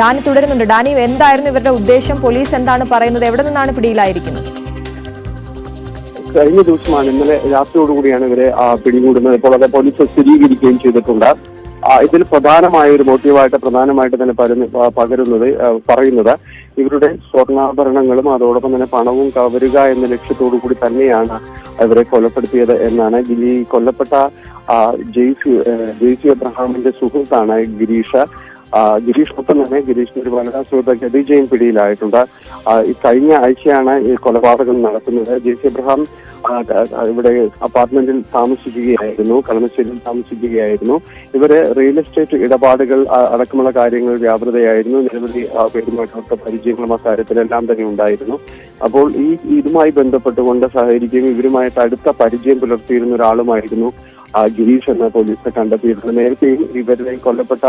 ഡാനി തുടരുന്നുണ്ട്. ഡാനി, എന്തായിരുന്നു ഇവരുടെ ഉദ്ദേശം? പോലീസ് എന്താണ് പറയുന്നത്? എവിടെ നിന്നാണ് പിടിയിലായിരിക്കുന്നത്? കഴിഞ്ഞ ദിവസമാണ്, ഇന്നലെ രാത്രിയോടുകൂടിയാണ് ഇവരെ പിടികൂടുന്നത്. ഇപ്പോൾ അത് പോലീസ് സ്ഥിരീകരിക്കുകയും ചെയ്തിട്ടുണ്ട്. ഇതിൽ പ്രധാനമായ ഒരു മോട്ടീവായിട്ട് തന്നെ പറയുന്നത് ഇവരുടെ സ്വർണ്ണാഭരണങ്ങളും അതോടൊപ്പം തന്നെ പണവും കവരുക എന്ന ലക്ഷ്യത്തോടു കൂടി തന്നെയാണ് ഇവരെ കൊലപ്പെടുത്തിയത് എന്നാണ്. ഈ കൊല്ലപ്പെട്ട ജെയ്സി എബ്രഹാമിന്റെ സുഹൃത്താണ് ഗിരീഷ്. ഒപ്പം തന്നെ ഗിരീഷിന്റെ ഒരു വനിതാ സുഹൃത്ത് ഖദീജയും പിടിയിലായിട്ടുണ്ട്. ഈ കഴിഞ്ഞ ആഴ്ചയാണ് ഈ കൊലപാതകം നടക്കുന്നത്. ജെയ്സി എബ്രഹാം ഇവിടെ അപ്പാർട്ട്മെന്റിൽ താമസിക്കുകയായിരുന്നു, കളമശ്ശേരിയിൽ താമസിക്കുകയായിരുന്നു. ഇവര് റിയൽ എസ്റ്റേറ്റ് ഇടപാടുകൾ അടക്കമുള്ള കാര്യങ്ങൾ വ്യാപൃതയായിരുന്നു. നിരവധി പേരുമായിട്ടൊക്കെ പരിചയങ്ങളും അക്കാര്യത്തിലെല്ലാം തന്നെ ഉണ്ടായിരുന്നു. അപ്പോൾ ഇതുമായി ബന്ധപ്പെട്ടുകൊണ്ട് സഹകരിക്കുകയും ഇവരുമായിട്ട് അടുത്ത പരിചയം പുലർത്തിയിരുന്ന ഒരാളുമായിരുന്നു ഗിരീഷ് എന്ന പോലീസ് കണ്ടെത്തിയിട്ടുണ്ട്. നേരത്തെയും ഇവരുടെ കൊല്ലപ്പെട്ട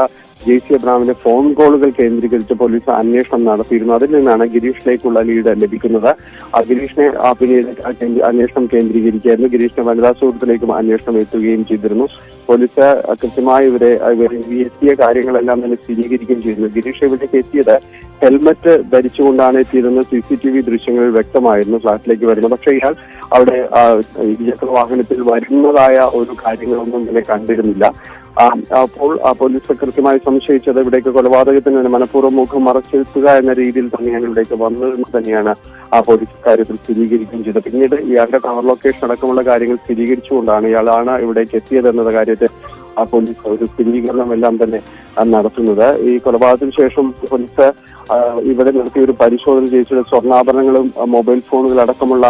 ജെയ്സി എബ്രഹാമിന്റെ ഫോൺ കോളുകൾ കേന്ദ്രീകരിച്ച് പോലീസ് അന്വേഷണം നടത്തിയിരുന്നു. അതിൽ നിന്നാണ് ഗിരീഷിലേക്കുള്ള ലീഡ് ലഭിക്കുന്നത്. ഗിരീഷിനെ പിന്നീട് അന്വേഷണം കേന്ദ്രീകരിക്കുകയായിരുന്നു. ഗിരീഷിന്റെ വനിതാ സുഹൃത്തിലേക്കും അന്വേഷണം എത്തുകയും ചെയ്തിരുന്നു. പോലീസ് കൃത്യമായി ഇവരെ എത്തിയ കാര്യങ്ങളെല്ലാം തന്നെ സ്ഥിരീകരിക്കുകയും ചെയ്തിരുന്നു. ഗിരീഷ് ഇവിടേക്ക് എത്തിയത് ഹെൽമറ്റ് ധരിച്ചുകൊണ്ടാണ് എത്തിയതെന്ന് CCTV ദൃശ്യങ്ങളിൽ വ്യക്തമായിരുന്നു. ഫ്ളാറ്റിലേക്ക് വരുന്നത്. പക്ഷേ ഇയാൾ അവിടെ ഇരുചക്ര വാഹനത്തിൽ വരുന്നതായ ഒരു കാര്യങ്ങളൊന്നും തന്നെ കണ്ടിരുന്നില്ല. അപ്പോൾ പോലീസ് കൃത്യമായി സംശയിച്ചത് ഇവിടേക്ക് കൊലപാതകത്തിന് മനഃപൂർവ്വം മുഖം മറച്ചെത്തുക എന്ന രീതിയിൽ തന്നെയാണ് ഇവിടേക്ക് വന്നതെന്ന് തന്നെയാണ് പോലീസ് കാര്യത്തിൽ സ്ഥിരീകരിക്കുകയും ചെയ്തത്. പിന്നീട് ഇയാളുടെ ടവർ ലൊക്കേഷൻ അടക്കമുള്ള കാര്യങ്ങൾ സ്ഥിരീകരിച്ചുകൊണ്ടാണ് ഇയാളാണ് ഇവിടേക്ക് എത്തിയത് എന്ന കാര്യത്തിൽ പോലീസ് ഒരു സ്ഥിരീകരണം എല്ലാം തന്നെ നടത്തുന്നത്. ഈ കൊലപാതകത്തിന് ശേഷം പോലീസ് ഇവിടെ നടത്തിയ ഒരു പരിശോധന ചെയ്തിട്ട് സ്വർണ്ണാഭരണങ്ങളും മൊബൈൽ ഫോണുകൾ അടക്കമുള്ള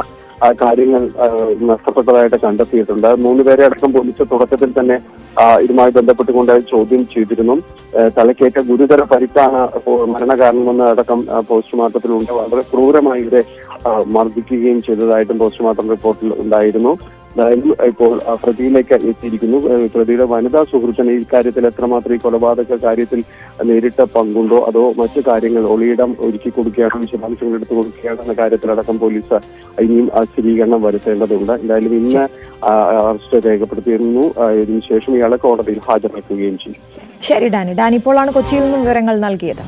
കാര്യങ്ങൾ നഷ്ടപ്പെട്ടതായിട്ട് കണ്ടെത്തിയിട്ടുണ്ട്. 3 പേരെ അടക്കം പോലീസ് തുടക്കത്തിൽ തന്നെ ഇതുമായി ബന്ധപ്പെട്ടുകൊണ്ട് ചോദ്യം ചെയ്തിരുന്നു. തലക്കേറ്റ ഗുരുതര പരിക്കാണ് മരണകാരണമെന്ന് അടക്കം പോസ്റ്റ്മോർട്ടത്തിലുണ്ട്. വളരെ ക്രൂരമായി ഇവരെ മർദ്ദിക്കുകയും ചെയ്തതായിട്ടും പോസ്റ്റ്മോർട്ടം റിപ്പോർട്ടിൽ ഉണ്ടായിരുന്നു. ഇപ്പോൾ പ്രതിയിലേക്ക് എത്തിയിരിക്കുന്നു. പ്രതിയുടെ വനിതാ സുഹൃത്തിന് ഈ കാര്യത്തിൽ എത്രമാത്രം ഈ കൊലപാതക കാര്യത്തിൽ നേരിട്ട് പങ്കുണ്ടോ അതോ മറ്റു കാര്യങ്ങൾ ഒളിയിടം ഒരുക്കി കൊടുക്കുകയാണോ, വിശദാംശങ്ങൾ എടുത്തു കൊടുക്കുകയാണോ എന്ന കാര്യത്തിലടക്കം പോലീസ് ഇനിയും സ്ഥിരീകരണം വരുത്തേണ്ടതുണ്ട്. എന്തായാലും ഇന്ന് അറസ്റ്റ് രേഖപ്പെടുത്തിയിരുന്നു. ഇതിനുശേഷം ഇയാളെ കോടതിയിൽ ഹാജരാക്കുകയും ചെയ്യും. ശരി ഡാനി ഇപ്പോഴാണ് കൊച്ചിയിൽ നിന്നും വിവരങ്ങൾ നൽകിയത്.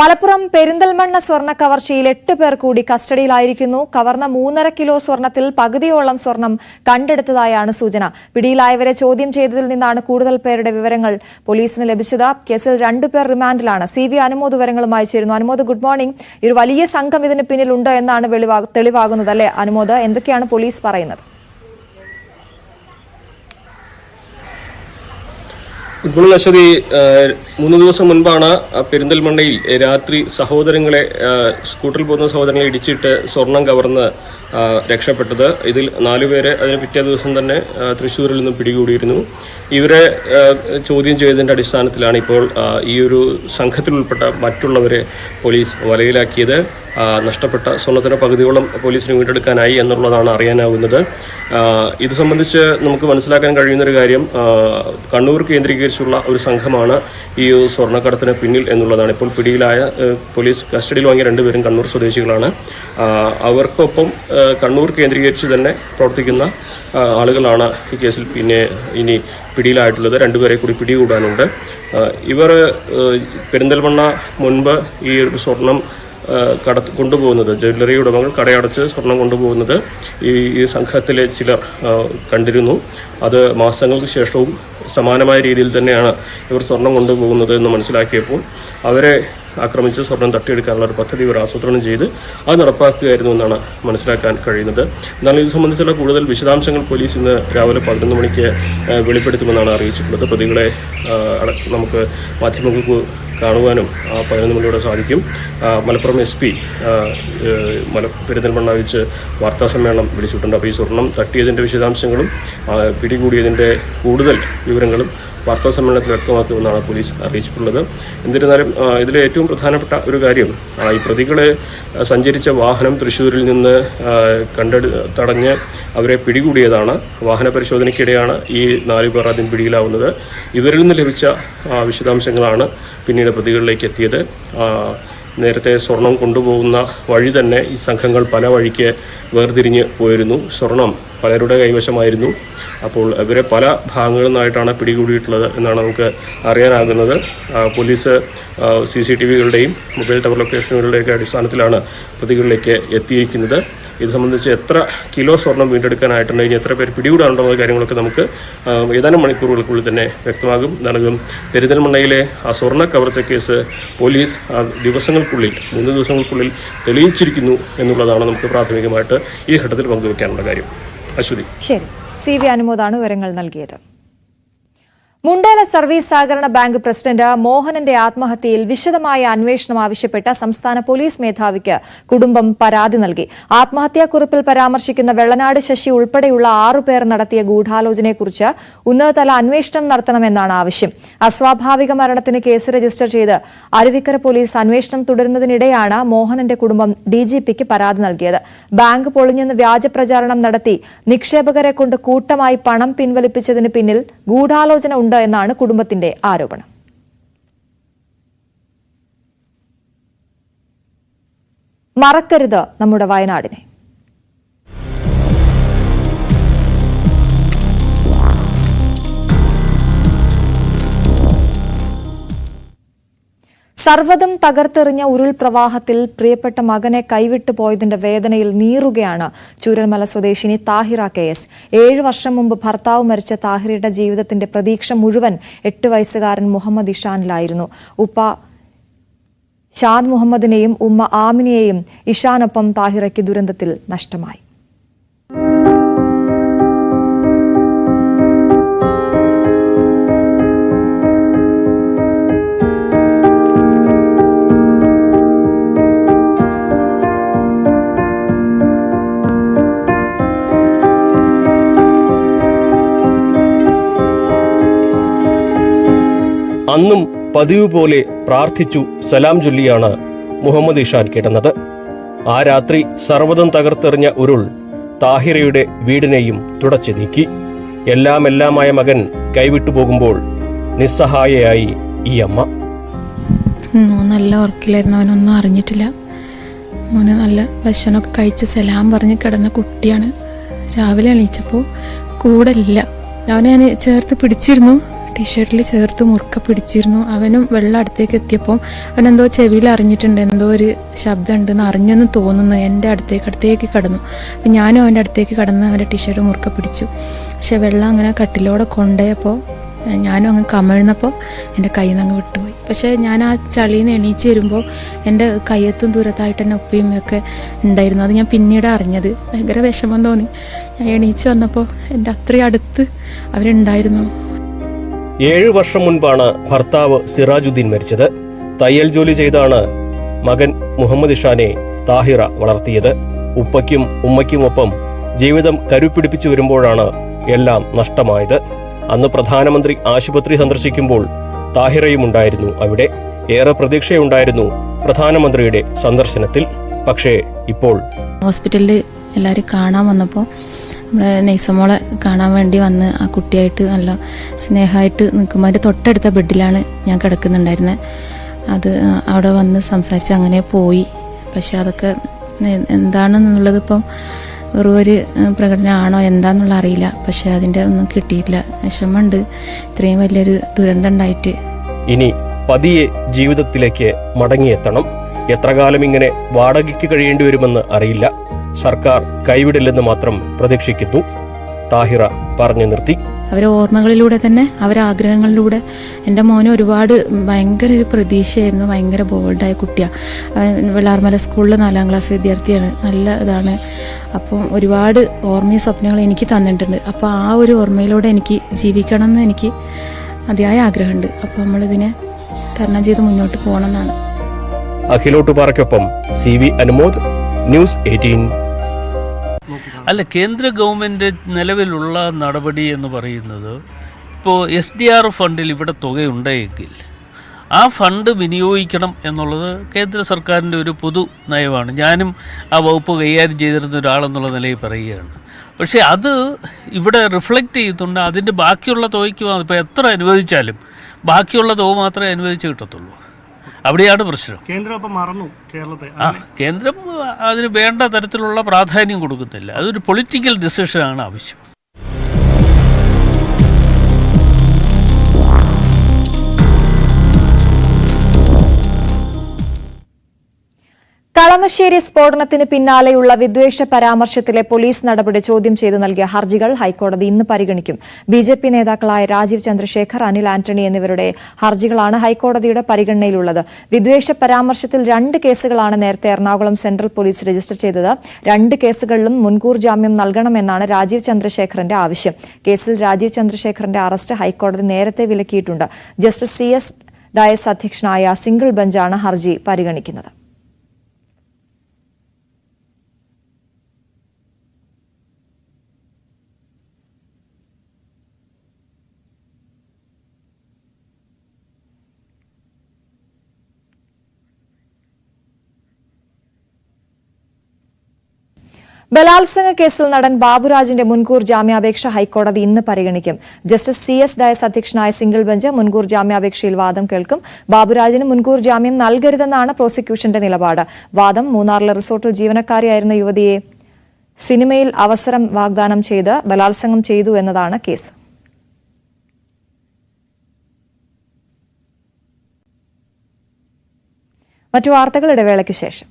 മലപ്പുറം പെരിന്തൽമണ്ണ സ്വർണ്ണ കവർച്ചയിൽ 8 പേർ കൂടി കസ്റ്റഡിയിലായിരിക്കുന്നു. കവർന്ന 3.5 കിലോ സ്വർണത്തിൽ പകുതിയോളം സ്വർണം കണ്ടെടുത്തതായാണ് സൂചന. പിടിയിലായവരെ ചോദ്യം ചെയ്തതിൽ നിന്നാണ് കൂടുതൽ പേരുടെ വിവരങ്ങൾ പോലീസിന് ലഭിച്ചത്. കേസിൽ 2 പേർ റിമാൻഡിലാണ്. CV അനുമോദ് വിവരങ്ങളുമായി ചേരുന്നു. Anumod, good morning. ഒരു വലിയ സംഘം ഇതിന് പിന്നിലുണ്ട് എന്നാണ് തെളിവാകുന്നത് അല്ലെ അനുമോദ്? എന്തൊക്കെയാണ് പോലീസ് പറയുന്നത്? ഇപ്പോൾ അശ്വതി, 3 ദിവസം മുൻപാണ് പെരിന്തൽമണ്ണയിൽ രാത്രി സഹോദരങ്ങളെ സ്കൂട്ടറിൽ പോകുന്ന സഹോദരങ്ങളെ ഇടിച്ചിട്ട് സ്വർണം കവർന്ന് രക്ഷപ്പെട്ടത്. ഇതിൽ 4 പേരെ അതിന് പിറ്റേ ദിവസം തന്നെ തൃശ്ശൂരിൽ നിന്നും പിടികൂടിയിരുന്നു. ഇവരെ ചോദ്യം ചെയ്തതിൻ്റെ അടിസ്ഥാനത്തിലാണ് ഇപ്പോൾ ഈ ഒരു സംഘത്തിൽ ഉൾപ്പെട്ട മറ്റുള്ളവരെ പോലീസ് വലയിലാക്കിയത്. നഷ്ടപ്പെട്ട സ്വർണ്ണത്തിന് പകുതിയോളം പോലീസിന് വീണ്ടെടുക്കാനായി എന്നുള്ളതാണ് അറിയാനാവുന്നത്. ഇത് സംബന്ധിച്ച് നമുക്ക് മനസ്സിലാക്കാൻ കഴിയുന്നൊരു കാര്യം, കണ്ണൂർ കേന്ദ്രീകരിച്ചുള്ള ഒരു സംഘമാണ് ഈ സ്വർണ്ണക്കടത്തിന് പിന്നിൽ എന്നുള്ളതാണ്. ഇപ്പോൾ പിടിയിലായ പോലീസ് കസ്റ്റഡിയിൽ വാങ്ങിയ 2 പേരും കണ്ണൂർ സ്വദേശികളാണ്. അവർക്കൊപ്പം കണ്ണൂർ കേന്ദ്രീകരിച്ച് തന്നെ പ്രവർത്തിക്കുന്ന ആളുകളാണ് ഈ കേസിൽ ഇനി പിടിയിലായിട്ടുള്ളത്. 2 പേരെ കൂടി പിടികൂടാനുണ്ട്. ഇവർ പെരിന്തൽമണ്ണ മുൻപ് ഈ ഒരു സ്വർണം കൊണ്ടുപോകുന്നത്, ജ്വല്ലറി ഉടമകൾ കടയടച്ച് സ്വർണം കൊണ്ടുപോകുന്നത് ഈ സംഘത്തിലെ ചിലർ കണ്ടിരുന്നു. അത് മാസങ്ങൾക്ക് ശേഷവും സമാനമായ രീതിയിൽ തന്നെയാണ് ഇവർ സ്വർണം കൊണ്ടുപോകുന്നത് എന്ന് മനസ്സിലാക്കിയപ്പോൾ അവരെ ആക്രമിച്ച് സ്വർണം തട്ടിയെടുക്കാനുള്ള ഒരു പദ്ധതി ഇവർ ആസൂത്രണം ചെയ്ത് അത് നടപ്പാക്കുകയായിരുന്നു എന്നാണ് മനസ്സിലാക്കാൻ കഴിയുന്നത്. എന്നാൽ ഇത് സംബന്ധിച്ചുള്ള കൂടുതൽ വിശദാംശങ്ങൾ പോലീസ് ഇന്ന് രാവിലെ 11 മണിക്ക് വെളിപ്പെടുത്തുമെന്നാണ് അറിയിച്ചിട്ടുള്ളത്. പ്രതികളെ നമുക്ക് മാധ്യമങ്ങൾക്ക് കാണുവാനും 11 മണിയോടെ സാധിക്കും. മലപ്പുറം SP പെരിന്തൽമണ്ണ വെച്ച് വാർത്താസമ്മേളനം വിളിച്ചിട്ടുണ്ട്. അപ്പോൾ ഈ സ്വർണം തട്ടിയതിൻ്റെ വിശദാംശങ്ങളും പിടികൂടിയതിൻ്റെ കൂടുതൽ വിവരങ്ങളും വാർത്താ സമ്മേളനത്തിൽ വ്യക്തമാക്കുമെന്നാണ് പോലീസ് അറിയിച്ചിട്ടുള്ളത്. എന്നിരുന്നാലും ഇതിലെ ഏറ്റവും പ്രധാനപ്പെട്ട ഒരു കാര്യം, ഈ പ്രതികളെ സഞ്ചരിച്ച വാഹനം തൃശ്ശൂരിൽ നിന്ന് തടഞ്ഞ് അവരെ പിടികൂടിയതാണ്. വാഹന പരിശോധനയ്ക്കിടെയാണ് ഈ 4 പേർ ആദ്യം പിടിയിലാവുന്നത്. ഇവരിൽ നിന്ന് ലഭിച്ച വിശദാംശങ്ങളാണ് പിന്നീട് പ്രതികളിലേക്ക് എത്തിയത്. നേരത്തെ സ്വർണം കൊണ്ടുപോകുന്ന വഴി തന്നെ ഈ സംഘങ്ങൾ പല വഴിക്ക് വേർതിരിഞ്ഞ് പോയിരുന്നു. സ്വർണം പലരുടെ കൈവശമായിരുന്നു. അപ്പോൾ ഇവരെ പല ഭാഗങ്ങളിൽ നിന്നായിട്ടാണ് പിടികൂടിയിട്ടുള്ളത് എന്നാണ് നമുക്ക് അറിയാനാകുന്നത്. പോലീസ് CCTVകളുടെയും മൊബൈൽ ടവർ ലൊക്കേഷനുകളുടെയൊക്കെ അടിസ്ഥാനത്തിലാണ് പ്രതികളിലേക്ക് എത്തിയിരിക്കുന്നത്. ഇത് സംബന്ധിച്ച് എത്ര കിലോ സ്വർണം വീണ്ടെടുക്കാനായിട്ടുണ്ട്, ഇനി എത്ര പേര് പിടികൂടാനുണ്ടെന്ന കാര്യങ്ങളൊക്കെ നമുക്ക് ഏതാനും മണിക്കൂറുകൾക്കുള്ളിൽ തന്നെ വ്യക്തമാകും. എന്നാലും പെരിന്തൽമണ്ണയിലെ ആ സ്വർണ്ണ കവർച്ച കേസ് പോലീസ് 3 ദിവസങ്ങൾക്കുള്ളിൽ തെളിയിച്ചിരിക്കുന്നു എന്നുള്ളതാണ് നമുക്ക് പ്രാഥമികമായിട്ട് ഈ ഘട്ടത്തിൽ പങ്കുവയ്ക്കാനുള്ള കാര്യം. അശ്വതി. ശരി, CV അനുമോദാണ് വിവരങ്ങൾ നൽകിയത്. മുണ്ടേല സർവീസ് സഹകരണ ബാങ്ക് പ്രസിഡന്റ് മോഹനന്റെ ആത്മഹത്യയിൽ വിശദമായ അന്വേഷണം ആവശ്യപ്പെട്ട സംസ്ഥാന പോലീസ് മേധാവിക്ക് കുടുംബം പരാതി നൽകി. ആത്മഹത്യാക്കുറിപ്പിൽ പരാമർശിക്കുന്ന വെള്ളനാട് ശശി ഉൾപ്പെടെയുള്ള 6 പേർ നടത്തിയ ഗൂഢാലോചനയെക്കുറിച്ച് ഉന്നതതല അന്വേഷണം നടത്തണമെന്നാണ് ആവശ്യം. അസ്വാഭാവിക മരണത്തിന് കേസ് രജിസ്റ്റർ ചെയ്ത് അരുവിക്കര പോലീസ് അന്വേഷണം തുടരുന്നതിനിടെയാണ് മോഹനന്റെ കുടുംബം DGPക്ക് പരാതി നൽകിയത്. ബാങ്ക് പൊളിഞ്ഞെന്ന് വ്യാജപ്രചാരണം നടത്തി നിക്ഷേപകരെ കൊണ്ട് കൂട്ടമായി പണം പിൻവലിപ്പിച്ചതിന് പിന്നിൽ ഗൂഢാലോചന ഉണ്ട് എന്നാണ് കുടുംബത്തിന്റെ ആരോപണം. മറക്കരുത് നമ്മുടെ വയനാടിനെ. സർവ്വതും തകർത്തെറിഞ്ഞ ഉരുൾപ്രവാഹത്തിൽ പ്രിയപ്പെട്ട മകനെ കൈവിട്ടു പോയതിന്റെ വേദനയിൽ നീറുകയാണ് ചൂരൽമല സ്വദേശിനി താഹിറ KS. 7 വർഷം മുമ്പ് ഭർത്താവ് മരിച്ച താഹിറയുടെ ജീവിതത്തിന്റെ പ്രതീക്ഷ മുഴുവൻ 8 വയസ്സുകാരൻ മുഹമ്മദ് ഇഷാനിലായിരുന്നു. ഉപ്പ ഷാദ് മുഹമ്മദിനെയും ഉമ്മ ആമിനയെയും ഇഷാനൊപ്പം താഹിറയ്ക്ക് ദുരന്തത്തിൽ നഷ്ടമായി. അന്നും പതിവ് പോലെ പ്രാർത്ഥിച്ചു സലാം ചൊല്ലിയാണ് മുഹമ്മദ് ഇഷാൻ കിടന്നത്. ആ രാത്രി സർവ്വതും തകർത്തെറിഞ്ഞ ഉരുൾ താഹിറയുടെ വീടിനെയും തുടച്ചു നീക്കി. എല്ലാമായ മകൻ കൈവിട്ടു പോകുമ്പോൾ നിസ്സഹായയായി ഈ അമ്മ. നല്ല ഉറക്കിലായിരുന്നു, അവനൊന്നും അറിഞ്ഞിട്ടില്ല. മോന് നല്ല ഭക്ഷണമൊക്കെ കഴിച്ച് സലാം പറഞ്ഞ് കിടന്ന കുട്ടിയാണ്. രാവിലെ എണീച്ചപ്പോൾ കൂടെ ഇല്ല. അവനെ ഞാൻ ചേർത്ത് പിടിച്ചിരുന്നു, ടീഷർട്ടിൽ ചേർത്ത് മുറുക്ക പിടിച്ചിരുന്നു. അവനും വെള്ളം അടുത്തേക്ക് എത്തിയപ്പോൾ അവനെന്തോ ചെവിയിൽ അറിഞ്ഞിട്ടുണ്ട്, എന്തോ ഒരു ശബ്ദം ഉണ്ടെന്ന് അറിഞ്ഞെന്ന് തോന്നുന്നു. എൻ്റെ അടുത്തേക്ക് കടന്നു. അപ്പം ഞാനും അവൻ്റെ അടുത്തേക്ക് കടന്ന് അവൻ്റെ ടീഷർട്ട് മുറുക്ക പിടിച്ചു. പക്ഷെ വെള്ളം അങ്ങനെ കട്ടിലോടെ കൊണ്ടുപോയപ്പോൾ ഞാനും അങ്ങ് കമിഴ്ന്നപ്പോൾ എൻ്റെ കയ്യിൽ നിന്ന് അങ്ങ് വിട്ടുപോയി. പക്ഷേ ഞാൻ ആ ചളിയിൽ നിന്ന് എണീച്ച് വരുമ്പോൾ എൻ്റെ കയ്യെത്തും ദൂരത്തായിട്ട് തന്നെ ഉപ്പയുമ്മയൊക്കെ ഉണ്ടായിരുന്നു. അത് ഞാൻ പിന്നീട് അറിഞ്ഞത്. ഭയങ്കര വിഷമം തോന്നി. ഞാൻ എണീച്ച് വന്നപ്പോൾ എൻ്റെ അത്രയും അടുത്ത് അവരുണ്ടായിരുന്നു. 7 വർഷം മുൻപാണ് ഭർത്താവ് സിറാജുദ്ദീൻ മരിച്ചത്. തയ്യൽ ജോലി ചെയ്താണ് മകൻ മുഹമ്മദ് ഇഷാനെ താഹിറ വളർത്തിയത്. ഉപ്പയ്ക്കും ഉമ്മയ്ക്കുമൊപ്പം ജീവിതം കരുപ്പിടിപ്പിച്ചു വരുമ്പോഴാണ് എല്ലാം നഷ്ടമായത്. അന്ന് പ്രധാനമന്ത്രി ആശുപത്രി സന്ദർശിക്കുമ്പോൾ താഹിറയും ഉണ്ടായിരുന്നു അവിടെ. ഏറെ പ്രതീക്ഷയുണ്ടായിരുന്നു പ്രധാനമന്ത്രിയുടെ സന്ദർശനത്തിൽ. പക്ഷേ ഇപ്പോൾ ഹോസ്പിറ്റലിൽ എല്ലാവരും കാണാൻ വന്നപ്പോൾ നമ്മളെ നൈസമോളെ കാണാൻ വേണ്ടി വന്ന് ആ കുട്ടിയായിട്ട് നല്ല സ്നേഹമായിട്ട് നിൽക്കുമ്പോൾ അതിൻ്റെ തൊട്ടടുത്ത ബെഡിലാണ് ഞാൻ കിടക്കുന്നുണ്ടായിരുന്നത്. അത് അവിടെ വന്ന് സംസാരിച്ച് അങ്ങനെ പോയി. പക്ഷെ അതൊക്കെ എന്താണെന്നുള്ളത് ഇപ്പം വെറും ഒരു പ്രകടനമാണോ എന്താണെന്നുള്ള അറിയില്ല. പക്ഷെ അതിൻ്റെ ഒന്നും കിട്ടിയിട്ടില്ല. വിഷമമുണ്ട് ഇത്രയും വലിയൊരു ദുരന്തം ഉണ്ടായിട്ട്. ഇനി പതിയെ ജീവിതത്തിലേക്ക് മടങ്ങിയെത്തണം. എത്ര കാലം ഇങ്ങനെ വാടകയ്ക്ക് കഴിയേണ്ടി വരുമെന്ന് അറിയില്ല. സർക്കാർ കൈവിടില്ലെന്ന് മാത്രം പ്രതീക്ഷിക്കുന്നു. താഹിറ പറഞ്ഞു നിർത്തി. അവരെ ഓർമ്മകളിലൂടെ തന്നെ അവരെ ആഗ്രഹങ്ങളിലൂടെ എൻ്റെ മോന് ഒരുപാട് ഭയങ്കര ഒരു പ്രതീക്ഷയായിരുന്നു. ഭയങ്കര ബോൾഡായ കുട്ടിയാണ്. വെള്ളാർമല സ്കൂളിൽ 4ാം ക്ലാസ് വിദ്യാർത്ഥിയാണ്. നല്ല ഇതാണ്. അപ്പം ഒരുപാട് ഓർമ്മയും സ്വപ്നങ്ങൾ എനിക്ക് തന്നിട്ടുണ്ട്. അപ്പോൾ ആ ഒരു ഓർമ്മയിലൂടെ എനിക്ക് ജീവിക്കണം എന്ന് എനിക്ക് അതിയായ ആഗ്രഹമുണ്ട്. അപ്പോൾ നമ്മളിതിനെ തരണം ചെയ്ത് മുന്നോട്ട് പോകണമെന്നാണ്. അഖിലോട്ടുപാറയ്ക്കൊപ്പം CV അനുമോദ്, ന്യൂസ് 18. അല്ല, കേന്ദ്ര ഗവൺമെൻറ് നിലവിലുള്ള നടപടി എന്ന് പറയുന്നത് ഇപ്പോൾ SDR ഫണ്ടിൽ ഇവിടെ തുകയുണ്ടെങ്കിൽ ആ ഫണ്ട് വിനിയോഗിക്കണം എന്നുള്ളത് കേന്ദ്ര സർക്കാരിൻ്റെ ഒരു പൊതു നയമാണ്. ഞാനും ആ വകുപ്പ് കൈകാര്യം ചെയ്തിരുന്ന ഒരാളെന്നുള്ള നിലയിൽ പറയുകയാണ്. പക്ഷേ അത് ഇവിടെ റിഫ്ലക്റ്റ് ചെയ്യുന്നുണ്ട്. അതിൻ്റെ ബാക്കിയുള്ള തുകയ്ക്ക് ഇപ്പോൾ എത്ര അനുവദിച്ചാലും ബാക്കിയുള്ള തുക മാത്രമേ അനുവദിച്ച് കിട്ടത്തുള്ളൂ. അവിടെയാണ് പ്രശ്നം. കേന്ദ്രം അപ്പം മറന്നു കേരളത്തെ. കേന്ദ്രം അതിന് വേണ്ട തരത്തിലുള്ള പ്രാധാന്യം കൊടുക്കുന്നില്ല. അതൊരു പൊളിറ്റിക്കൽ ഡിസിഷനാണ് ആവശ്യം. കളമശ്ശേരി സ്ഫോടനത്തിന് പിന്നാലെയുള്ള വിദ്വേഷ പരാമർശത്തിലെ പോലീസ് നടപടി ചോദ്യം ചെയ്ത് നൽകിയ ഹർജികൾ ഹൈക്കോടതി ഇന്ന് പരിഗണിക്കും. BJP നേതാക്കളായ രാജീവ് ചന്ദ്രശേഖർ, അനിൽ ആന്റണി എന്നിവരുടെ ഹർജികളാണ് ഹൈക്കോടതിയുടെ പരിഗണനയിലുള്ളത്. വിദ്വേഷ പരാമർശത്തിൽ 2 കേസുകളാണ് നേരത്തെ എറണാകുളം സെൻട്രൽ പോലീസ് രജിസ്റ്റർ ചെയ്തത്. 2 കേസുകളിലും മുൻകൂർ ജാമ്യം നൽകണമെന്നാണ് രാജീവ് ചന്ദ്രശേഖറിന്റെ ആവശ്യം. കേസിൽ രാജീവ് ചന്ദ്രശേഖറിന്റെ അറസ്റ്റ് ഹൈക്കോടതി നേരത്തെ വിലക്കിയിട്ടുണ്ട്. ജസ്റ്റിസ് CS ഡയസ് അധ്യക്ഷനായ സിംഗിൾ ബെഞ്ചാണ് ഹർജി പരിഗണിക്കുന്നത്. ബലാത്സംഗ കേസിൽ നടൻ ബാബുരാജിന്റെ മുൻകൂർ ജാമ്യാപേക്ഷ ഹൈക്കോടതി ഇന്ന് പരിഗണിക്കും. ജസ്റ്റിസ് CS ഡയസ് അധ്യക്ഷനായ സിംഗിൾ ബെഞ്ച് മുൻകൂർ ജാമ്യാപേക്ഷയിൽ വാദം കേൾക്കും. ബാബുരാജിന് മുൻകൂർ ജാമ്യം നൽകരുതെന്നാണ് പ്രോസിക്യൂഷന്റെ നിലപാട്. വാദം മൂന്നാറിലെ റിസോർട്ടിൽ ജീവനക്കാരിയായിരുന്ന യുവതിയെ സിനിമയിൽ അവസരം വാഗ്ദാനം ചെയ്ത് ബലാത്സംഗം ചെയ്തു എന്നതാണ് കേസ്. മറ്റു വാർത്തകൾ ഇടവേളയ്ക്ക് ശേഷം.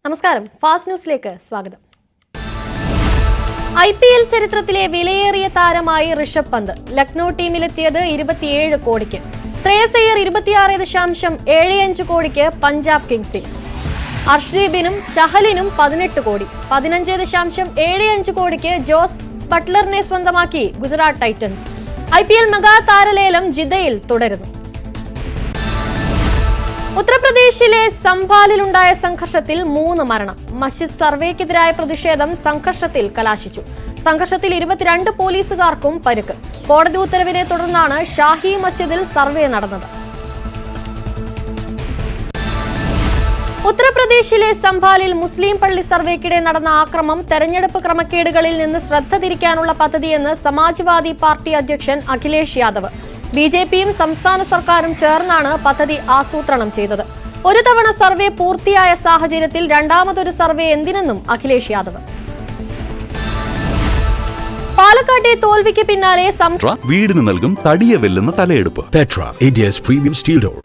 നമസ്കാരം, ഫാസ്റ്റ് ന്യൂസിലേക്ക് സ്വാഗതം. IPL ചരിത്രത്തിലെ വിലയേറിയ താരമായി ഋഷഭ് പന്ത്. ലക്നൌ ടീമിലെത്തിയത് 27 കോടിക്ക്. ശ്രേയസ് അയ്യർ 26.75 കോടിക്ക് പഞ്ചാബ് കിങ്സിൽ. അർഷ്ദീപിനും ചഹലിനും 18 കോടി. 15.75 കോടിക്ക് ജോസ് ബട്ട്ലറിനെ സ്വന്തമാക്കി ഗുജറാത്ത് ടൈറ്റൻസ്. IPL മെഗാ താരലേലം ജിദ്ദയിൽ തുടരുന്നു. ഉത്തർപ്രദേശിലെ സംഭാലിലുണ്ടായ സംഘർഷത്തിൽ 3 മരണം. മസ്ജിദ് സർവേക്കെതിരായ പ്രതിഷേധം സംഘർഷത്തിൽ കലാശിച്ചു. സംഘർഷത്തിൽ 22 പോലീസുകാർക്കും പരിക്ക്. കോടതി ഉത്തരവിനെ തുടർന്നാണ് ഷാഹി മസ്ജിദിൽ സർവേ നടന്നത്. ഉത്തർപ്രദേശിലെ സംഭാലിൽ മുസ്ലിം പള്ളി സർവേക്കിടെ നടന്ന ആക്രമണം തെരഞ്ഞെടുപ്പ് ക്രമക്കേടുകളിൽ നിന്ന് ശ്രദ്ധ തിരിക്കാനുള്ള പദ്ധതിയെന്ന് സമാജ്വാദി പാർട്ടി അധ്യക്ഷൻ അഖിലേഷ് യാദവ്. BJPയും സംസ്ഥാന സർക്കാരും ചേർന്നാണ് പദ്ധതി ആസൂത്രണം ചെയ്തത്. ഒരു തവണ സർവേ പൂർത്തിയായ സാഹചര്യത്തിൽ രണ്ടാമതൊരു സർവേ എന്തിനെന്നും അഖിലേഷ് യാദവ്. പാലക്കാട്ടെ തോൽവിക്ക് പിന്നാലെ വീടിന് നൽകും തടിയെ വെല്ലുന്ന തലയെടുപ്പ്. Petra, India's premium steel door.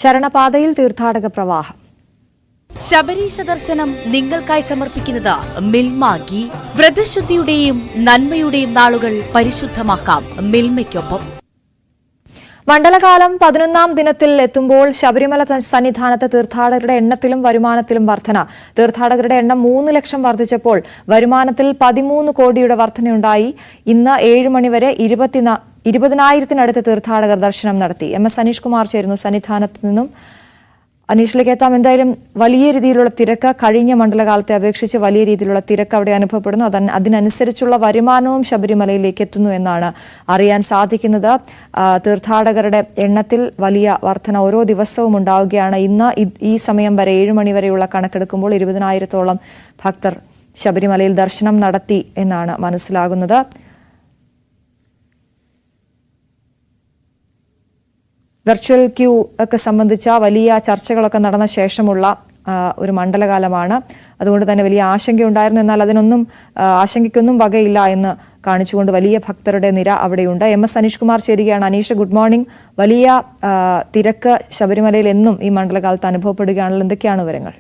ശരണപാതയിൽ തീർത്ഥാടക പ്രവാഹം. ശബരീശ ദർശനം നിങ്ങൾക്കായി സമർപ്പിക്കുന്നത് മിൽമ ഗീ. വ്രതശുദ്ധിയുടെയും നന്മയുടെയും നാളുകൾ പരിശുദ്ധമാക്കാം മിൽമയ്ക്കൊപ്പം. മണ്ഡലകാലം 11ാം ദിനത്തിൽ എത്തുമ്പോൾ ശബരിമല സന്നിധാനത്ത് തീർത്ഥാടകരുടെ എണ്ണത്തിലും വരുമാനത്തിലും വർധന. തീർത്ഥാടകരുടെ എണ്ണം 3 ലക്ഷം വർദ്ധിച്ചപ്പോൾ വരുമാനത്തിൽ 13 കോടിയുടെ വർധനയുണ്ടായി. ഇന്ന് 7 മണിവരെ 20,000-നടുത്ത് തീർത്ഥാടകർ ദർശനം നടത്തി. MS അനീഷ് കുമാർ ചേരുന്നു സന്നിധാനത്ത് നിന്നും. അനീഷിലേക്ക് എത്താം. എന്തായാലും വലിയ രീതിയിലുള്ള തിരക്ക് കഴിഞ്ഞ മണ്ഡലകാലത്തെ അപേക്ഷിച്ച് വലിയ രീതിയിലുള്ള തിരക്ക് അവിടെ അനുഭവപ്പെടുന്നു. അതിനനുസരിച്ചുള്ള വരുമാനവും ശബരിമലയിലേക്ക് എത്തുന്നു എന്നാണ് അറിയാൻ സാധിക്കുന്നത്. തീർത്ഥാടകരുടെ എണ്ണത്തിൽ വലിയ വർധന ഓരോ ദിവസവും ഉണ്ടാവുകയാണ്. ഇന്ന് ഈ സമയം വരെ 7 മണി വരെയുള്ള കണക്കെടുക്കുമ്പോൾ 20,000-ഓളം ഭക്തർ ശബരിമലയിൽ ദർശനം നടത്തി എന്നാണ് മനസ്സിലാകുന്നത്. വെർച്വൽ ക്യൂ ഒക്കെ സംബന്ധിച്ച വലിയ ചർച്ചകളൊക്കെ നടന്ന ശേഷമുള്ള ഒരു മണ്ഡലകാലമാണ്. അതുകൊണ്ട് തന്നെ വലിയ ആശങ്കയുണ്ടായിരുന്നു. എന്നാൽ അതിനൊന്നും ആശങ്കയ്ക്കൊന്നും വകയില്ല എന്ന് കാണിച്ചുകൊണ്ട് വലിയ ഭക്തരുടെ നിര അവിടെയുണ്ട്. MS അനീഷ് കുമാർ ചേരുകയാണ്. Aneesh, good morning. വലിയ തിരക്ക് ശബരിമലയിൽ എന്നും ഈ മണ്ഡലകാലത്ത് അനുഭവപ്പെടുകയാണല്ലോ. എന്തൊക്കെയാണ് വിവരങ്ങൾ?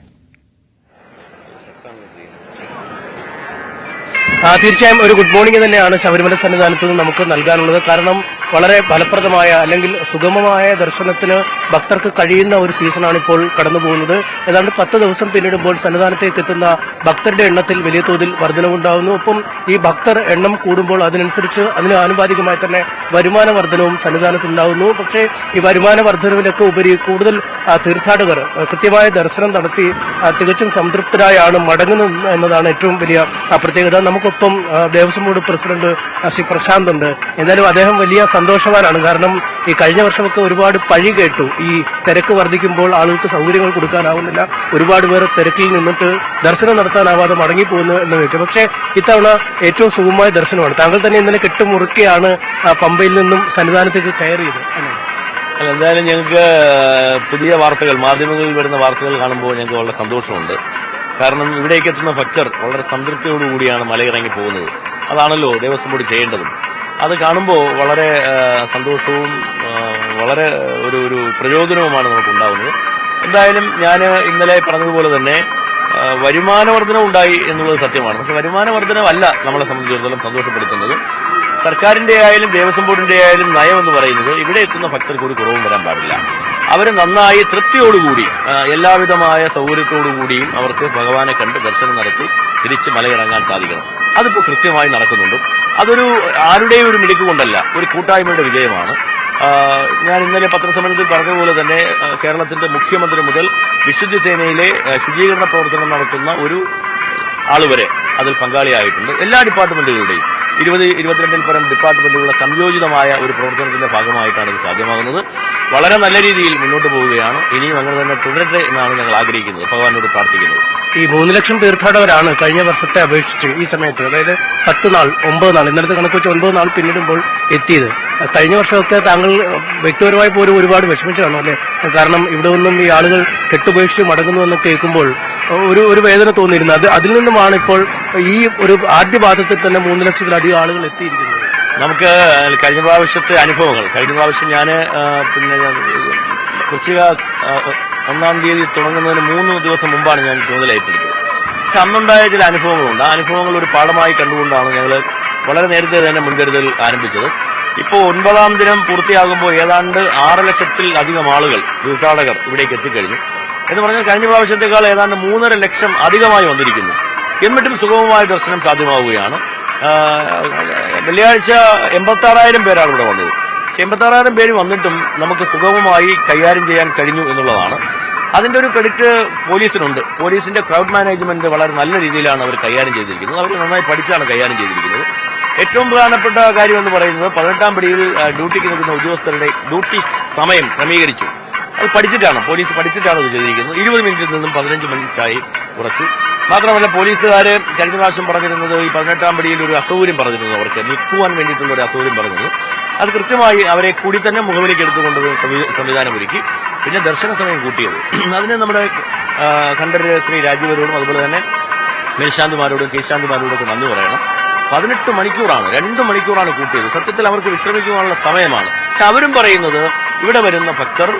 തീർച്ചയായും ഒരു ഗുഡ് മോർണിംഗ് തന്നെയാണ് ശബരിമല സന്നിധാനത്ത് നിന്ന് നമുക്ക് നൽകാനുള്ളത്. കാരണം വളരെ ഫലപ്രദമായ അല്ലെങ്കിൽ സുഗമമായ ദർശനത്തിന് ഭക്തർക്ക് കഴിയുന്ന ഒരു സീസണാണ് ഇപ്പോൾ കടന്നു പോകുന്നത്. ഏതാണ്ട് 10 ദിവസം പിന്നിടുമ്പോൾ സന്നിധാനത്തേക്ക് എത്തുന്ന ഭക്തരുടെ എണ്ണത്തിൽ വലിയ തോതിൽ വർധനവുണ്ടാകുന്നു. ഒപ്പം ഈ ഭക്തർ എണ്ണം കൂടുമ്പോൾ അതിനനുസരിച്ച് അതിന് ആനുപാതികമായി തന്നെ വരുമാന വർധനവും സന്നിധാനത്തുണ്ടാകുന്നു. പക്ഷേ ഈ വരുമാന വർധനവിലൊക്കെ ഉപരി കൂടുതൽ തീർത്ഥാടകർ കൃത്യമായ ദർശനം നടത്തി തികച്ചും സംതൃപ്തരായാണ് മടങ്ങുന്നത് എന്നതാണ് ഏറ്റവും വലിയ പ്രത്യേകത. നമുക്കൊപ്പം ദേവസ്വം ബോർഡ് പ്രസിഡന്റ് ശ്രീ പ്രശാന്ത് ഉണ്ട്. എന്തായാലും അദ്ദേഹം വലിയ സന്തോഷവാനാണ്. കാരണം ഈ കഴിഞ്ഞ വർഷമൊക്കെ ഒരുപാട് പഴി കേട്ടു. ഈ തിരക്ക് വർദ്ധിക്കുമ്പോൾ ആളുകൾക്ക് സൗകര്യങ്ങൾ കൊടുക്കാനാവുന്നില്ല, ഒരുപാട് പേർ തിരക്കിൽ നിന്നിട്ട് ദർശനം നടത്താനാവാതെ മടങ്ങിപ്പോകുന്നു എന്ന് വെച്ചു. പക്ഷേ ഇത്തവണ ഏറ്റവും സുഗമമായ ദർശനമാണ്. താങ്കൾ തന്നെ ഇന്നലെ കെട്ടുമുറുക്കിയാണ് പമ്പയിൽ നിന്നും സന്നിധാനത്തേക്ക് കയറിയത്. എന്തായാലും ഞങ്ങൾക്ക് പുതിയ വാർത്തകൾ, മാധ്യമങ്ങളിൽ വരുന്ന വാർത്തകൾ കാണുമ്പോൾ ഞങ്ങൾക്ക് വളരെ സന്തോഷമുണ്ട്. കാരണം ഇവിടേക്ക് എത്തുന്ന ഭക്തർ വളരെ സംതൃപ്തിയോടുകൂടിയാണ് മലയിറങ്ങി പോകുന്നത്. അതാണല്ലോ ദേവസ്വം ബോർഡ് ചെയ്യേണ്ടതും. അത് കാണുമ്പോൾ വളരെ സന്തോഷവും വളരെ ഒരു പ്രചോദനവുമാണ് നമുക്കുണ്ടാകുന്നത്. എന്തായാലും ഞാൻ ഇന്നലെ പറഞ്ഞതുപോലെ തന്നെ വരുമാന വർധന ഉണ്ടായി എന്നുള്ളത് സത്യമാണ്. പക്ഷെ വരുമാന വർധനമല്ല നമ്മളെ സംബന്ധിച്ചിടത്തോളം സന്തോഷപ്പെടുത്തുന്നത്. സർക്കാരിന്റെ ആയാലും ദേവസ്വം ബോർഡിന്റെ ആയാലും നയം എന്ന് പറയുന്നത് ഇവിടെ എത്തുന്ന ഭക്തർക്ക് ഒരു കുറവും വരാൻ പാടില്ല. അവർ നന്നായി തൃപ്തിയോടുകൂടി എല്ലാവിധമായ സൗകര്യത്തോടുകൂടിയും അവർക്ക് ഭഗവാനെ കണ്ട് ദർശനം നടത്തി തിരിച്ച് മലയിറങ്ങാൻ സാധിക്കണം. അതിപ്പോൾ കൃത്യമായി നടക്കുന്നുണ്ട്. അതൊരു ആരുടെയും ഒരു മിടുക്ക് കൊണ്ടല്ല, ഒരു കൂട്ടായ്മയുടെ വിജയമാണ്. ഞാൻ ഇന്നലെ പത്രസമ്മേളനത്തിൽ പറഞ്ഞതുപോലെ തന്നെ കേരളത്തിന്റെ മുഖ്യമന്ത്രി മുതൽ വിശുദ്ധ സേനയിലെ ശുചീകരണ പ്രവർത്തനം നടത്തുന്ന ഒരു ആളുവരെ അതിൽ പങ്കാളിയായിട്ടുണ്ട്. എല്ലാ ഡിപ്പാർട്ട്മെന്റുകളുടെയും 22 പരം ഡിപ്പാർട്ട്മെന്റുകളുടെ സംയോജിതമായ ഒരു പ്രവർത്തനത്തിന്റെ ഭാഗമായിട്ടാണ് ഇത് സാധ്യമാകുന്നത്. വളരെ നല്ല രീതിയിൽ മുന്നോട്ട് പോവുകയാണ്. ഇനിയും അങ്ങനെ തന്നെ തുടരട്ടെ എന്നാണ് ഞങ്ങൾ ആഗ്രഹിക്കുന്നത്, ഭഗവാനോട് പ്രാർത്ഥിക്കുന്നത്. ഈ 3 ലക്ഷം തീർത്ഥാടകരാണ് കഴിഞ്ഞ വർഷത്തെ അപേക്ഷിച്ച് ഈ സമയത്ത്, അതായത് 10 നാൾ 9 നാൾ ഇന്നലത്തെ കണക്ക് വെച്ച് 9 നാൾ പിന്നിടുമ്പോൾ എത്തിയത്. കഴിഞ്ഞ വർഷമൊക്കെ താങ്കൾ വ്യക്തിപരമായി പോലും ഒരുപാട് വിഷമിച്ചാണോ അല്ലെ? കാരണം ഇവിടെ നിന്നും ഈ ആളുകൾ കെട്ടുപേക്ഷിച്ച് മടങ്ങുന്നു എന്ന് കേൾക്കുമ്പോൾ ഒരു വേദന തോന്നിയിരുന്നു. അതിൽ നിന്നുമാണ് ഇപ്പോൾ ഈ ഒരു ആദ്യ പാദത്തിൽ തന്നെ 3 ലക്ഷത്തിലധികം ആളുകൾ എത്തിയിരിക്കുന്നത്. നമുക്ക് കഴിഞ്ഞ പ്രാവശ്യത്തെ അനുഭവങ്ങൾ, കഴിഞ്ഞ പ്രാവശ്യം ഞാൻ വൃശ്ചിക 1-ാം തീയതി തുടങ്ങുന്നതിന് 3 ദിവസം മുമ്പാണ് ഞാൻ ചുമതല ഏറ്റെടുത്തത്. പക്ഷെ അന്നുണ്ടായ ചില അനുഭവങ്ങളുണ്ട്. ആ അനുഭവങ്ങൾ ഒരു പാഠമായി കണ്ടുകൊണ്ടാണ് ഞങ്ങൾ വളരെ നേരത്തെ തന്നെ മുൻകരുതൽ ആരംഭിച്ചത്. ഇപ്പോൾ 9-ാം ദിനം പൂർത്തിയാകുമ്പോൾ ഏതാണ്ട് 6 ലക്ഷത്തിലധികം ആളുകൾ, തീർത്ഥാടകർ ഇവിടേക്ക് എത്തിക്കഴിഞ്ഞു. എന്ന് പറഞ്ഞാൽ കഴിഞ്ഞ പ്രാവശ്യത്തെക്കാൾ ഏതാണ്ട് 3.5 ലക്ഷം അധികമായി വന്നിരിക്കുന്നു. എന്നിട്ടും സുഗമമായ ദർശനം സാധ്യമാവുകയാണ്. വെള്ളിയാഴ്ച 86,000 പേരാണ് ഇവിടെ വന്നത്. പക്ഷെ 86,000 പേര് വന്നിട്ടും നമുക്ക് സുഗമമായി കൈകാര്യം ചെയ്യാൻ കഴിഞ്ഞു എന്നുള്ളതാണ്. അതിന്റെ ഒരു ക്രെഡിറ്റ് പോലീസിനുണ്ട്. പോലീസിന്റെ ക്രൗഡ് മാനേജ്മെന്റ് വളരെ നല്ല രീതിയിലാണ് അവർ കൈകാര്യം ചെയ്തിരിക്കുന്നത്. അവർ നന്നായി പഠിച്ചാണ് കൈകാര്യം ചെയ്തിരിക്കുന്നത്. ഏറ്റവും പ്രധാനപ്പെട്ട കാര്യം എന്ന് പറയുന്നത് 18-ാം പടിയിൽ ഡ്യൂട്ടിക്ക് നിൽക്കുന്ന ഉദ്യോഗസ്ഥരുടെ ഡ്യൂട്ടി സമയം ക്രമീകരിച്ചു. അത് പഠിച്ചിട്ടാണ്, പോലീസ് പഠിച്ചിട്ടാണ് ഇത് ചെയ്തിരിക്കുന്നത്. 20 മിനിറ്റിൽ നിന്നും 15 മിനിറ്റായി കുറച്ചു. മാത്രമല്ല പോലീസുകാര് കഴിഞ്ഞ പ്രാവശ്യം പറഞ്ഞിരുന്നത് ഈ 18-ാം പടിയിൽ ഒരു അസൗകര്യം പറഞ്ഞിരുന്നു, അവർക്ക് നിൽക്കുവാൻ വേണ്ടിയിട്ടുള്ള ഒരു അസൗകര്യം പറഞ്ഞിരുന്നു. അത് കൃത്യമായി അവരെ കൂടി തന്നെ മുഖവിലേക്ക് എടുത്തുകൊണ്ട് സംവിധാനമൊരുക്കി. പിന്നെ ദർശന സമയം കൂട്ടിയത്, അതിന് നമ്മുടെ ഖണ്ഡര് ശ്രീ രാജീവരോടും അതുപോലെ തന്നെ മേൽശാന്തിമാരോടും കീഴ്ശാന്തിമാരോടും ഒക്കെ നന്ദി പറയണം. 18 മണിക്കൂറാണ്, 2 മണിക്കൂറാണ് കൂട്ടിയത്. സത്യത്തിൽ അവർക്ക് വിശ്രമിക്കുവാനുള്ള സമയമാണ്. പക്ഷെ അവരും പറയുന്നത് ഇവിടെ വരുന്ന ഭക്തർ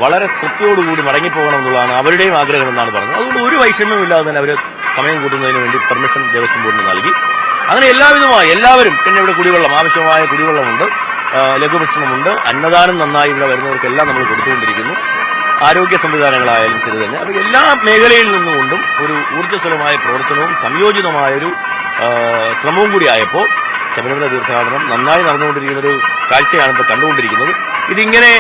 വളരെ തൃപ്തിയോടുകൂടി മടങ്ങിപ്പോകണം എന്നുള്ളതാണ് അവരുടെയും ആഗ്രഹം എന്നാണ് പറഞ്ഞത്. അതുകൊണ്ട് ഒരു വൈഷമ്യമില്ലാതെ തന്നെ അവർ സമയം കൂട്ടുന്നതിന് വേണ്ടി പെർമിഷൻ ദേവസ്വം ബോർഡിന് നൽകി. അങ്ങനെ എല്ലാവിധമായി എല്ലാവരും, പിന്നെ ഇവിടെ കുടിവെള്ളം, ആവശ്യമായ കുടിവെള്ളമുണ്ട്, ലഘുഭക്ഷണമുണ്ട്, അന്നദാനം നന്നായി ഇവിടെ വരുന്നവർക്കെല്ലാം നമ്മൾ കൊടുത്തുകൊണ്ടിരിക്കുന്നു. ആരോഗ്യ സംവിധാനങ്ങളായാലും ശരി തന്നെ. അപ്പോൾ എല്ലാ മേഖലയിൽ നിന്നുകൊണ്ടും ഒരു ഊർജ്ജസ്വലമായ പ്രവർത്തനവും സംയോജിതമായൊരു ശ്രമവും കൂടി ആയപ്പോൾ ശബരിമല തീർത്ഥാടനം നന്നായി നടന്നുകൊണ്ടിരിക്കുന്ന ഒരു കാഴ്ചയാണ് ഇപ്പോൾ കണ്ടുകൊണ്ടിരിക്കുന്നത്. ഇതിങ്ങനെ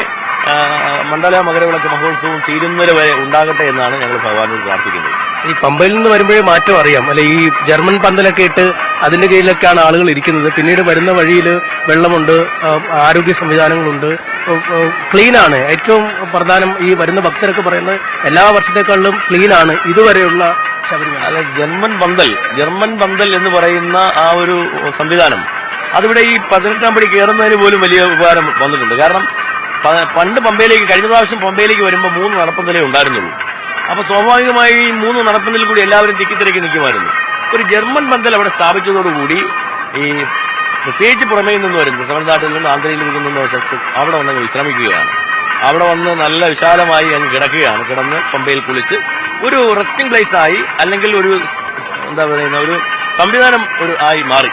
മണ്ഡല മകരവിളക്ക് മഹോത്സവം തീരുന്നത് വരെ ഉണ്ടാകട്ടെ എന്നാണ് ഞങ്ങൾ ഭഗവാനോട് പ്രാർത്ഥിക്കുന്നത്. ഈ പമ്പയിൽ നിന്ന് വരുമ്പോഴേ മാറ്റം അറിയാം അല്ലെ? ഈ ജർമ്മൻ പന്തലൊക്കെ ഇട്ട് അതിന്റെ കീഴിലൊക്കെയാണ് ആളുകൾ ഇരിക്കുന്നത്. പിന്നീട് വരുന്ന വഴിയിൽ വെള്ളമുണ്ട്, ആരോഗ്യ സംവിധാനങ്ങളുണ്ട്, ക്ലീനാണ്. ഏറ്റവും പ്രധാനം ഈ വരുന്ന ഭക്തരൊക്കെ പറയുന്നത് എല്ലാ വർഷത്തെക്കാളും ക്ലീനാണ് ഇതുവരെയുള്ള ശബരിമല. അല്ല, ജർമ്മൻ പന്തൽ എന്ന് പറയുന്ന ആ ഒരു സംവിധാനം അതിവിടെ ഈ 18-ാം പടി കയറുന്നതിന് പോലും വലിയ ഉപകാരം വന്നിട്ടുണ്ട്. കാരണം പണ്ട് കഴിഞ്ഞ പ്രാവശ്യം പമ്പയിലേക്ക് വരുമ്പോൾ 3 നടപ്പന്തലേ ഉണ്ടായിരുന്നുള്ളൂ. അപ്പൊ സ്വാഭാവികമായി ഈ 3 നടപ്പന്തലിൽ കൂടി എല്ലാവരും തിക്കിത്തിരക്കി നിൽക്കുമായിരുന്നു. ഒരു ജർമ്മൻ പന്തൽ അവിടെ സ്ഥാപിച്ചതോടുകൂടി ഈ പ്രത്യേകിച്ച് പുറമേ നിന്ന് വരുന്നത് തമിഴ്നാട്ടിൽ നിന്ന് ആന്ധ്രയിൽ നിന്നും അവിടെ വന്നങ്ങ് വിശ്രമിക്കുകയാണ്. അവിടെ വന്ന് നല്ല വിശാലമായി അങ്ങ് കിടക്കുകയാണ്. കിടന്ന് പമ്പയിൽ കുളിച്ച് ഒരു റെസ്റ്റിംഗ് പ്ലേസ് ആയി, അല്ലെങ്കിൽ ഒരു എന്താ പറയുന്ന ഒരു സംവിധാനം ആയി മാറി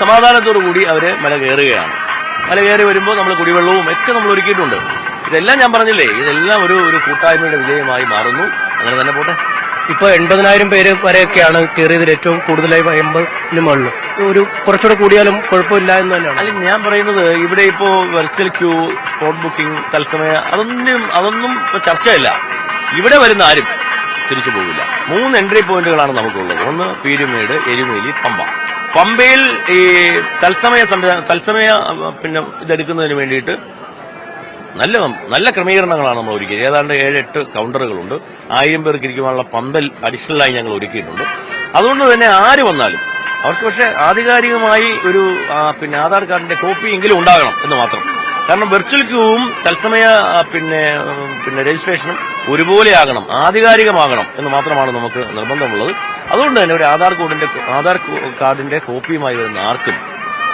സമാധാനത്തോടു കൂടി അവര് മല കയറുകയാണ്. മല കയറി വരുമ്പോൾ നമ്മൾ കുടിവെള്ളവും ഒക്കെ നമ്മൾ ഒരുക്കിയിട്ടുണ്ട്. ഇതെല്ലാം ഞാൻ പറഞ്ഞില്ലേ, ഇതെല്ലാം ഒരു കൂട്ടായ്മയുടെ വിജയമായി മാറുന്നു. അങ്ങനെ തന്നെ പോട്ടെ. ഇപ്പൊ 80,000 പേര് വരെയൊക്കെയാണ് കയറിയതിൽ ഏറ്റവും കൂടുതലായി 80-ന് മുകളിൽ. ഒരു കുറച്ചുകൂടെ കൂടിയാലും കുഴപ്പമില്ല എന്ന് തന്നെയാണ്. അല്ല, ഞാൻ പറയുന്നത് ഇവിടെ ഇപ്പോ വെർച്വൽ ക്യൂ, സ്പോട്ട് ബുക്കിംഗ്, തത്സമയ അതൊന്നും ഇപ്പൊ ചർച്ചയില്ല. ഇവിടെ വരുന്ന ആരും തിരിച്ചു പോകില്ല. 3 എൻട്രി പോയിന്റുകളാണ് നമുക്കുള്ളത്. ഒന്ന് പീരുമേട്, എരുമേലി, പമ്പ. പമ്പയിൽ ഈ തത്സമയ പിന്നെ ഇതെടുക്കുന്നതിന് വേണ്ടിയിട്ട് നല്ല ക്രമീകരണങ്ങളാണ് നമ്മൾ ഒരുക്കിയത്. ഏതാണ്ട് 7-8 കൗണ്ടറുകളുണ്ട്. 1000 പേർക്ക് ഇരിക്കുവാനുള്ള പന്തൽ അഡീഷണലായി ഞങ്ങൾ ഒരുക്കിയിട്ടുണ്ട്. അതുകൊണ്ട് തന്നെ ആര് വന്നാലും അവർക്ക് പക്ഷേ ആധികാരികമായി ഒരു പിന്നെ ആധാർ കാർഡിന്റെ കോപ്പി എങ്കിലും ഉണ്ടാകണം എന്ന് മാത്രം. കാരണം വെർച്വൽ ക്യൂവും തത്സമയ പിന്നെ രജിസ്ട്രേഷനും ഒരുപോലെ ആകണം, ആധികാരികമാകണം എന്ന് മാത്രമാണ് നമുക്ക് നിർബന്ധമുള്ളത്. അതുകൊണ്ട് തന്നെ ഒരു ആധാർ കാർഡിന്റെ കോപ്പിയുമായി വരുന്ന ആർക്കും,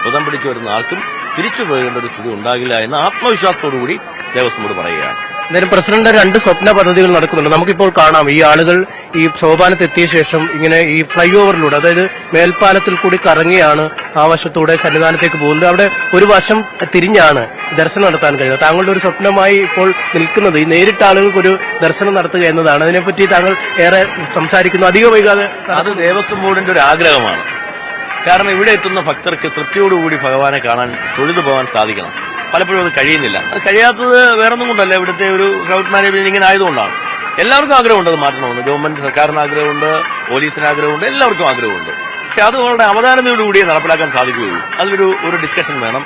പുതം പിടിച്ചു വരുന്ന ആർക്കും തിരിച്ചു പോകേണ്ട ഒരു സ്ഥിതി ഉണ്ടാകില്ല എന്ന ആത്മവിശ്വാസത്തോടുകൂടി ദേവസ്വമോട് പറയുകയാണ്. എന്തായാലും പ്രസിഡന്റ് 2 സ്വപ്ന പദ്ധതികൾ നടക്കുന്നുണ്ട്. നമുക്കിപ്പോൾ കാണാം ഈ ആളുകൾ ഈ സോപാനത്തെത്തിയ ശേഷം ഇങ്ങനെ ഈ ഫ്ലൈ ഓവറിലൂടെ, അതായത് മേൽപ്പാലത്തിൽ കൂടി കറങ്ങിയാണ് ആ വശത്തൂടെ സന്നിധാനത്തേക്ക് പോകുന്നത്. അവിടെ ഒരു വശം തിരിഞ്ഞാണ് ദർശനം നടത്താൻ കഴിയുന്നത്. താങ്കളുടെ ഒരു സ്വപ്നമായി ഇപ്പോൾ നിൽക്കുന്നത് ഈ നേരിട്ട് ആളുകൾക്ക് ഒരു ദർശനം നടത്തുക എന്നതാണ്. അതിനെപ്പറ്റി താങ്കൾ ഏറെ സംസാരിക്കുന്നു. അധികം വൈകാതെ അത് ദേവസ്വം ബോർഡിന്റെ ഒരു ആഗ്രഹമാണ്. കാരണം ഇവിടെ എത്തുന്ന ഭക്തർക്ക് തൃപ്തിയോടുകൂടി ഭഗവാനെ കാണാൻ, തൊഴുതു പോകാൻ സാധിക്കണം. പലപ്പോഴും അത് കഴിയുന്നില്ല. അത് കഴിയാത്തത് വേറൊന്നും കൊണ്ടല്ല, ഇവിടുത്തെ ഒരു ക്രൗഡ് മാനേജ്മെന്റ് ഇങ്ങനെ ആയതുകൊണ്ടാണ്. എല്ലാവർക്കും ആഗ്രഹമുണ്ട് അത് മാറ്റണമെന്ന്. ഗവൺമെന്റ് സർക്കാരിന് ആഗ്രഹമുണ്ട്, പോലീസിന് ആഗ്രഹമുണ്ട്, എല്ലാവർക്കും ആഗ്രഹമുണ്ട്. പക്ഷെ അത് വളരെ അവധാനതയോടുകൂടി നടപ്പിലാക്കാൻ സാധിക്കുകയുള്ളൂ. അതിലൊരു ഡിസ്കഷൻ വേണം.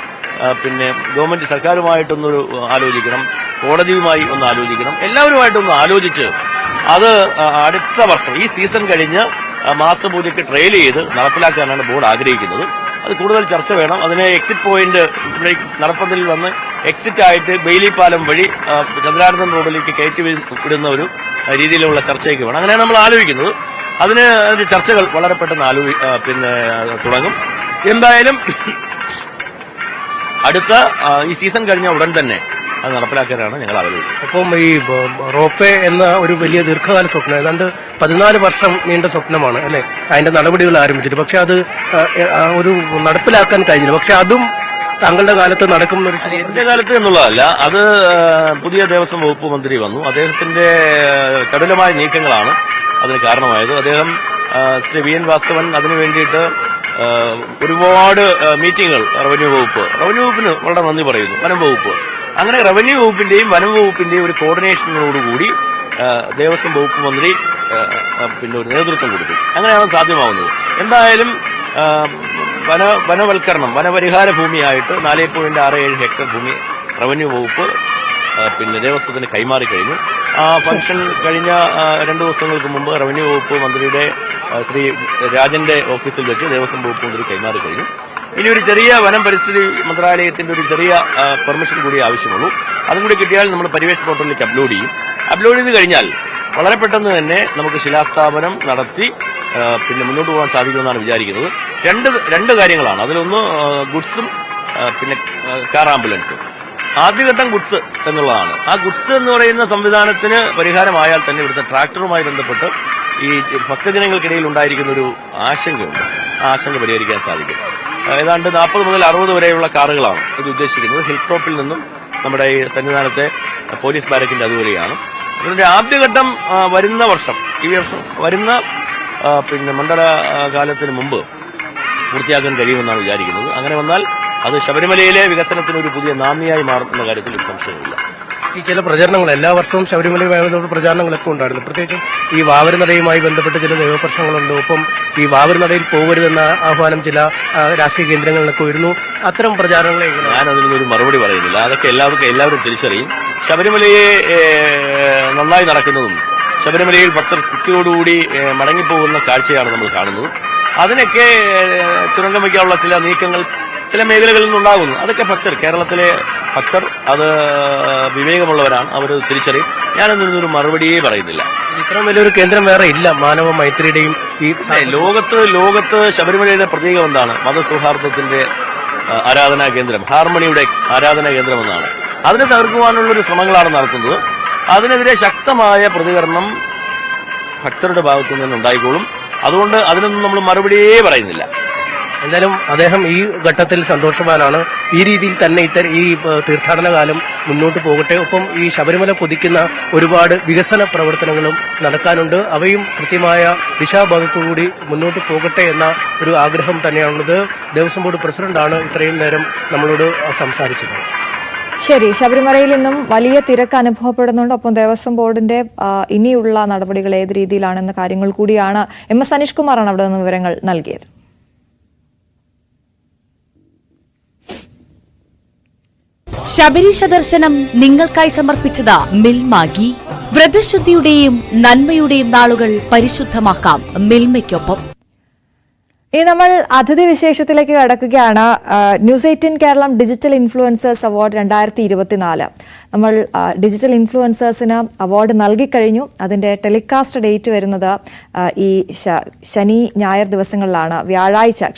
പിന്നെ ഗവൺമെന്റ് സർക്കാരുമായിട്ടൊന്നൊരു ആലോചിക്കണം, കോടതിയുമായി ഒന്ന് ആലോചിക്കണം, എല്ലാവരുമായിട്ടൊന്ന് ആലോചിച്ച് അത് അടുത്ത വർഷം ഈ സീസൺ കഴിഞ്ഞ് മാസപൂജയ്ക്ക് ട്രയൽ ചെയ്ത് നടപ്പിലാക്കാനാണ് ബോർഡ് ആഗ്രഹിക്കുന്നത്. അത് കൂടുതൽ ചർച്ച വേണം. അതിന് എക്സിറ്റ് പോയിന്റ് നടപ്പന്തലിൽ വന്ന് എക്സിറ്റ് ആയിട്ട് ബെയിലി പാലം വഴി ചന്ദ്രാനന്ദൻ റോഡിലേക്ക് കയറ്റി വിടുന്ന ഒരു രീതിയിലുള്ള ചർച്ചയൊക്കെ വേണം. അങ്ങനെയാണ് നമ്മൾ ആലോചിക്കുന്നത്. അതിന്റെ ചർച്ചകൾ വളരെ പെട്ടെന്ന് തുടങ്ങും. എന്തായാലും അടുത്ത ഈ സീസൺ കഴിഞ്ഞ ഉടൻ തന്നെ അത് നടപ്പിലാക്കാനാണ് ഞങ്ങൾ ആലോചിക്കുന്നത്. അപ്പം ഈ റോപ്വേ എന്ന ഒരു വലിയ ദീർഘകാല സ്വപ്നം, ഏതാണ്ട് 14 വർഷം നീണ്ട സ്വപ്നമാണ് അല്ലെ? അതിന്റെ നടപടികൾ ആരംഭിച്ചിട്ട്, പക്ഷെ അത് ഒരു നടപ്പിലാക്കാൻ കഴിഞ്ഞില്ല. പക്ഷെ അതും താങ്കളുടെ കാലത്ത് നടക്കും. എന്റെ കാലത്ത് എന്നുള്ളതല്ല, അത് പുതിയ ദേവസ്വം വകുപ്പ് മന്ത്രി വന്നു. അദ്ദേഹത്തിന്റെ ചടുലമായ നീക്കങ്ങളാണ് അതിന് കാരണമായത്. അദ്ദേഹം ശ്രീ വി എൻ വാസവൻ അതിനു വേണ്ടിയിട്ട് ഒരുപാട് മീറ്റിംഗുകൾ റവന്യൂ വകുപ്പിന് വളരെ നന്ദി പറയുന്നു. വനം വകുപ്പ്, അങ്ങനെ റവന്യൂ വകുപ്പിന്റെയും വനം വകുപ്പിന്റെയും ഒരു കോർഡിനേഷനോടുകൂടി ദേവസ്വം വകുപ്പ് മന്ത്രി ഒരു നേതൃത്വം കൊടുത്തു. അങ്ങനെയാണ് സാധ്യമാവുന്നത്. എന്തായാലും വനവൽക്കരണം, വനപരിഹാര ഭൂമിയായിട്ട് 4.67 ഹെക്ടർ ഭൂമി റവന്യൂ വകുപ്പ് ദേവസ്വത്തിന് കൈമാറിക്കഴിഞ്ഞു. ആ ഫംഗ്ഷൻ കഴിഞ്ഞ 2 ദിവസങ്ങൾക്ക് മുമ്പ് റവന്യൂ വകുപ്പ് മന്ത്രിയുടെ ശ്രീ രാജന്റെ ഓഫീസിൽ വെച്ച് ദേവസ്വം വകുപ്പ് മന്ത്രി കൈമാറിക്കഴിഞ്ഞു. ഇനി ഒരു ചെറിയ വനം പരിസ്ഥിതി മന്ത്രാലയത്തിന്റെ ഒരു ചെറിയ പെർമിഷൻ കൂടി ആവശ്യമുള്ളൂ. അതും കൂടി കിട്ടിയാൽ നമ്മൾ പരിവേഷ് പോർട്ടലിലേക്ക് അപ്ലോഡ് ചെയ്ത് കഴിഞ്ഞാൽ വളരെ പെട്ടെന്ന് തന്നെ നമുക്ക് ശിലാസ്ഥാപനം നടത്തി മുന്നോട്ട് പോകാൻ സാധിക്കുമെന്നാണ് വിചാരിക്കുന്നത്. രണ്ട് കാര്യങ്ങളാണ്. അതിലൊന്ന് ഗുഡ്സും കാർ ആംബുലൻസും. ആദ്യഘട്ടം ഗുഡ്സ് എന്നുള്ളതാണ്. ആ ഗുഡ്സ് എന്ന് പറയുന്ന സംവിധാനത്തിന് പരിഹാരമായാൽ തന്നെ ഇവിടുത്തെ ട്രാക്ടറുമായി ബന്ധപ്പെട്ട് ഈ ഭക്തജനങ്ങൾക്കിടയിൽ ഉണ്ടായിരിക്കുന്ന ഒരു ആശങ്കയുണ്ട്. ആ ആശങ്ക പരിഹരിക്കാൻ സാധിക്കും. ഏതാണ്ട് 40 മുതൽ 60 വരെയുള്ള കാറുകളാണ് ഇത് ഉദ്ദേശിക്കുന്നത്. ഹിൽ ടോപ്പിൽ നിന്നും നമ്മുടെ ഈ സന്നിധാനത്തെ പോലീസ് ബാരക്കിന്റെ അതുവരെയാണ്. അതിന്റെ ആദ്യഘട്ടം വരുന്ന വർഷം, ഈ വർഷം വരുന്ന മണ്ഡല കാലത്തിന് മുമ്പ് പൂർത്തിയാക്കാൻ കഴിയുമെന്നാണ് വിചാരിക്കുന്നത്. അങ്ങനെ വന്നാൽ അത് ശബരിമലയിലെ വികസനത്തിന് ഒരു പുതിയ നാന്ദിയായി മാറുന്ന കാര്യത്തിൽ ഒരു സംശയമില്ല. ഈ ചില പ്രചരണങ്ങൾ എല്ലാ വർഷവും ശബരിമലയുമായി ബന്ധപ്പെട്ട പ്രചാരണങ്ങളൊക്കെ ഉണ്ടായിരുന്നു. പ്രത്യേകിച്ചും ഈ വാവരുനടയുമായി ബന്ധപ്പെട്ട് ചില ദൈവപ്രശ്നങ്ങളുണ്ട്. ഒപ്പം ഈ വാവരുനടയിൽ പോകരുതെന്ന ആഹ്വാനം ചില രാഷ്ട്രീയ കേന്ദ്രങ്ങളിലൊക്കെ വരുന്നു. അത്തരം പ്രചാരണങ്ങളെ ഞാനതിനൊരു മറുപടി പറയുന്നില്ല. അതൊക്കെ എല്ലാവരും തിരിച്ചറിയും. ശബരിമലയെ നന്നായി നടക്കുന്നതും ശബരിമലയിൽ ഭക്തർ തൃപ്തിയോടുകൂടി മടങ്ങിപ്പോകുന്ന കാഴ്ചയാണ് നമ്മൾ കാണുന്നത്. അതിനൊക്കെ തുരങ്കം വയ്ക്കാനുള്ള ചില നീക്കങ്ങൾ ചില മേഖലകളിൽ നിന്നുണ്ടാകുന്നു. അതൊക്കെ കേരളത്തിലെ ഭക്തർ അത് വിവേകമുള്ളവരാണ്, അവർ തിരിച്ചറിയും. ഞാനൊന്നും മറുപടിയേ പറയുന്നില്ല. ഇത്രയും വലിയൊരു കേന്ദ്രം വേറെ ഇല്ല. മാനവ മൈത്രിയുടെയും ഈ ലോകത്ത് ശബരിമലയുടെ പ്രതീകം എന്താണ്? മതസൗഹാർദ്ദത്തിന്റെ ആരാധനാ കേന്ദ്രം, ഹാർമണിയുടെ ആരാധനാ കേന്ദ്രം എന്നാണ്. അതിനെ തകർക്കുവാനുള്ളൊരു ശ്രമങ്ങളാണ് നടത്തുന്നത്. അതിനെതിരെ ശക്തമായ പ്രതികരണം ഭക്തരുടെ ഭാഗത്തു നിന്ന് ഉണ്ടായിക്കോളും. അതുകൊണ്ട് അതിനൊന്നും നമ്മൾ മറുപടിയേ പറയുന്നില്ല. എന്തായാലും അദ്ദേഹം ഈ ഘട്ടത്തിൽ സന്തോഷവാനാണ്. ഈ രീതിയിൽ തന്നെ ഈ തീർത്ഥാടന കാലം മുന്നോട്ട് പോകട്ടെ. ഒപ്പം ഈ ശബരിമല കൊതിക്കുന്ന ഒരുപാട് വികസന പ്രവർത്തനങ്ങളും നടക്കാനുണ്ട്. അവയും കൃത്യമായ ദിശാബോധത്തോടുകൂടി മുന്നോട്ട് പോകട്ടെ എന്ന ഒരു ആഗ്രഹം തന്നെയാണുള്ളത്. ദേവസ്വം ബോർഡ് പ്രസിഡന്റാണ് ഇത്രയും നേരം നമ്മളോട് സംസാരിച്ചത്. ശരി, ശബരിമലയിൽ നിന്നും വലിയ തിരക്ക് അനുഭവപ്പെടുന്നുണ്ട്. ഒപ്പം ദേവസ്വം ബോർഡിന്റെ ഇനിയുള്ള നടപടികൾ ഏത് രീതിയിലാണെന്ന കാര്യങ്ങൾ കൂടിയാണ് MS അനീഷ് കുമാറാണ് അവിടെ നിന്ന് വിവരങ്ങൾ നൽകിയത്. ശബരീശ ദർശനം നിങ്ങൾക്കായി സമർപ്പിച്ചത് മിൽമാഗി. വ്രതശുദ്ധിയുടെയും നന്മയുടെയും നാളുകൾ പരിശുദ്ധമാക്കാം മിൽമയ്ക്കൊപ്പം. ഇനി നമ്മൾ അതിഥി വിശേഷത്തിലേക്ക് കടക്കുകയാണ്. News 18 Keralam digital influencers award 2024. നമ്മൾ ഡിജിറ്റൽ ഇൻഫ്ലുവൻസേഴ്സിന് അവാർഡ് നൽകിക്കഴിഞ്ഞു. അതിന്റെ ടെലികാസ്റ്റ് ഡേറ്റ് വരുന്നത് ഈ ശനി ഞായർ ദിവസങ്ങളിലാണ്.